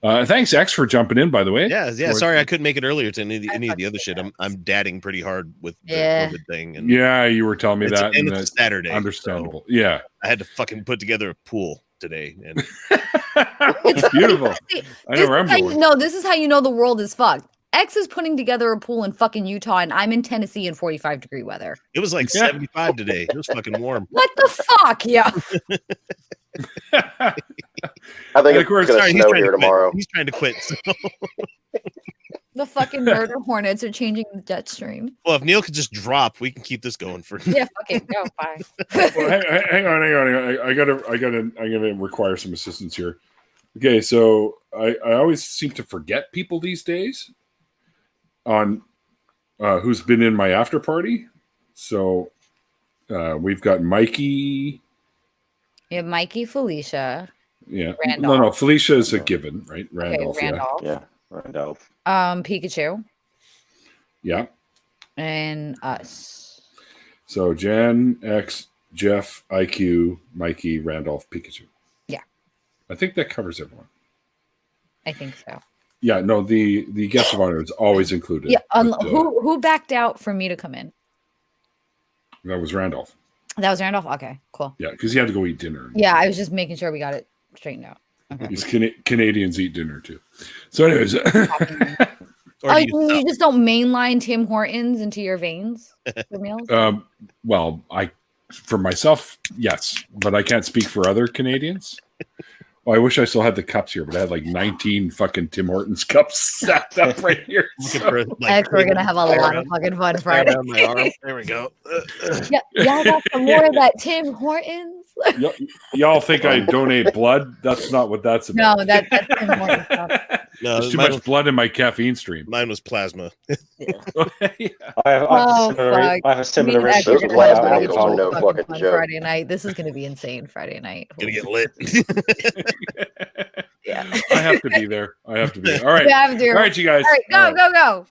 Thanks, X, for jumping in, by the way.
Yeah. Sorry, I couldn't make it earlier to any of the other shit. I'm dadding pretty hard with the COVID thing. And
yeah, you were telling me that.
And it's Saturday.
Understandable.
So
yeah.
I had to fucking put together a pool today. And
it's beautiful.
This is how you know the world is fucked. X is putting together a pool in fucking Utah, and I'm in Tennessee in 45-degree weather.
It was like 75 today. It was fucking warm.
What the fuck? Yeah.
I think it's going to snow here tomorrow.
He's trying to quit. So.
The fucking murder hornets are changing the jet stream.
Well, if Neil could just drop, we can keep this going for.
Yeah, fucking go. Bye.
Well, hang on. I gotta require some assistance here. Okay, so I always seem to forget people these days on who's been in my after party. So we've got Mikey.
You have Mikey, Felicia.
Yeah.
Randolph.
No, Felicia is a given, right? Randolph.
Okay, Randolph.
Yeah, Randolph.
Pikachu.
Yeah.
And us.
So Jan, X, Jeff, IQ, Mikey, Randolph, Pikachu.
Yeah.
I think that covers everyone.
I think so.
Yeah, no, the guest of honor is always included.
Yeah. Who backed out for me to come in?
That was Randolph.
That was Randolph? Okay, cool.
Yeah, because he had to go eat dinner.
Yeah, I was just making sure we got it straightened out. Okay.
These Canadians eat dinner too. So anyways.
You just don't mainline Tim Hortons into your veins for meals?
Well, for myself, yes, but I can't speak for other Canadians. Well, I wish I still had the cups here, but I had like 19 fucking Tim Hortons cups stacked up right here. So.
We're gonna have a lot of fucking fun Friday.
There we go.
Y'all got some more of that Tim Hortons?
Y'all think I donate blood? That's not what that's about.
No, that's Tim Hortons stuff.
No,
there's too much blood in my caffeine stream.
Mine was plasma.
I have a similar issue.
Those plasma needles are no fucking joke.
Friday night. This is going to be insane. Friday night.
Gonna get lit.
Yeah.
I have to be there. All right.
You have to.
All right, you guys.
All right,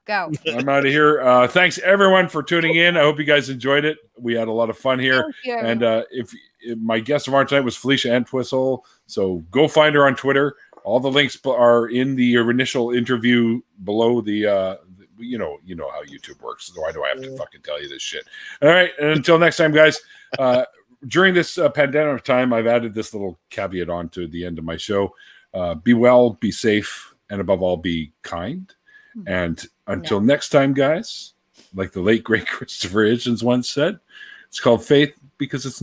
go.
I'm out of here. Thanks everyone for tuning in. I hope you guys enjoyed it. We had a lot of fun here. And if my guest of honor tonight was Felicia Entwistle, so go find her on Twitter. All the links are in the initial interview below the. You know how YouTube works. So why do I have to fucking tell you this shit? All right, and until next time, guys. During this pandemic time, I've added this little caveat on to the end of my show. Be well, be safe, and above all, be kind. And until next time, guys, like the late, great Christopher Hitchens once said, it's called faith because it's not.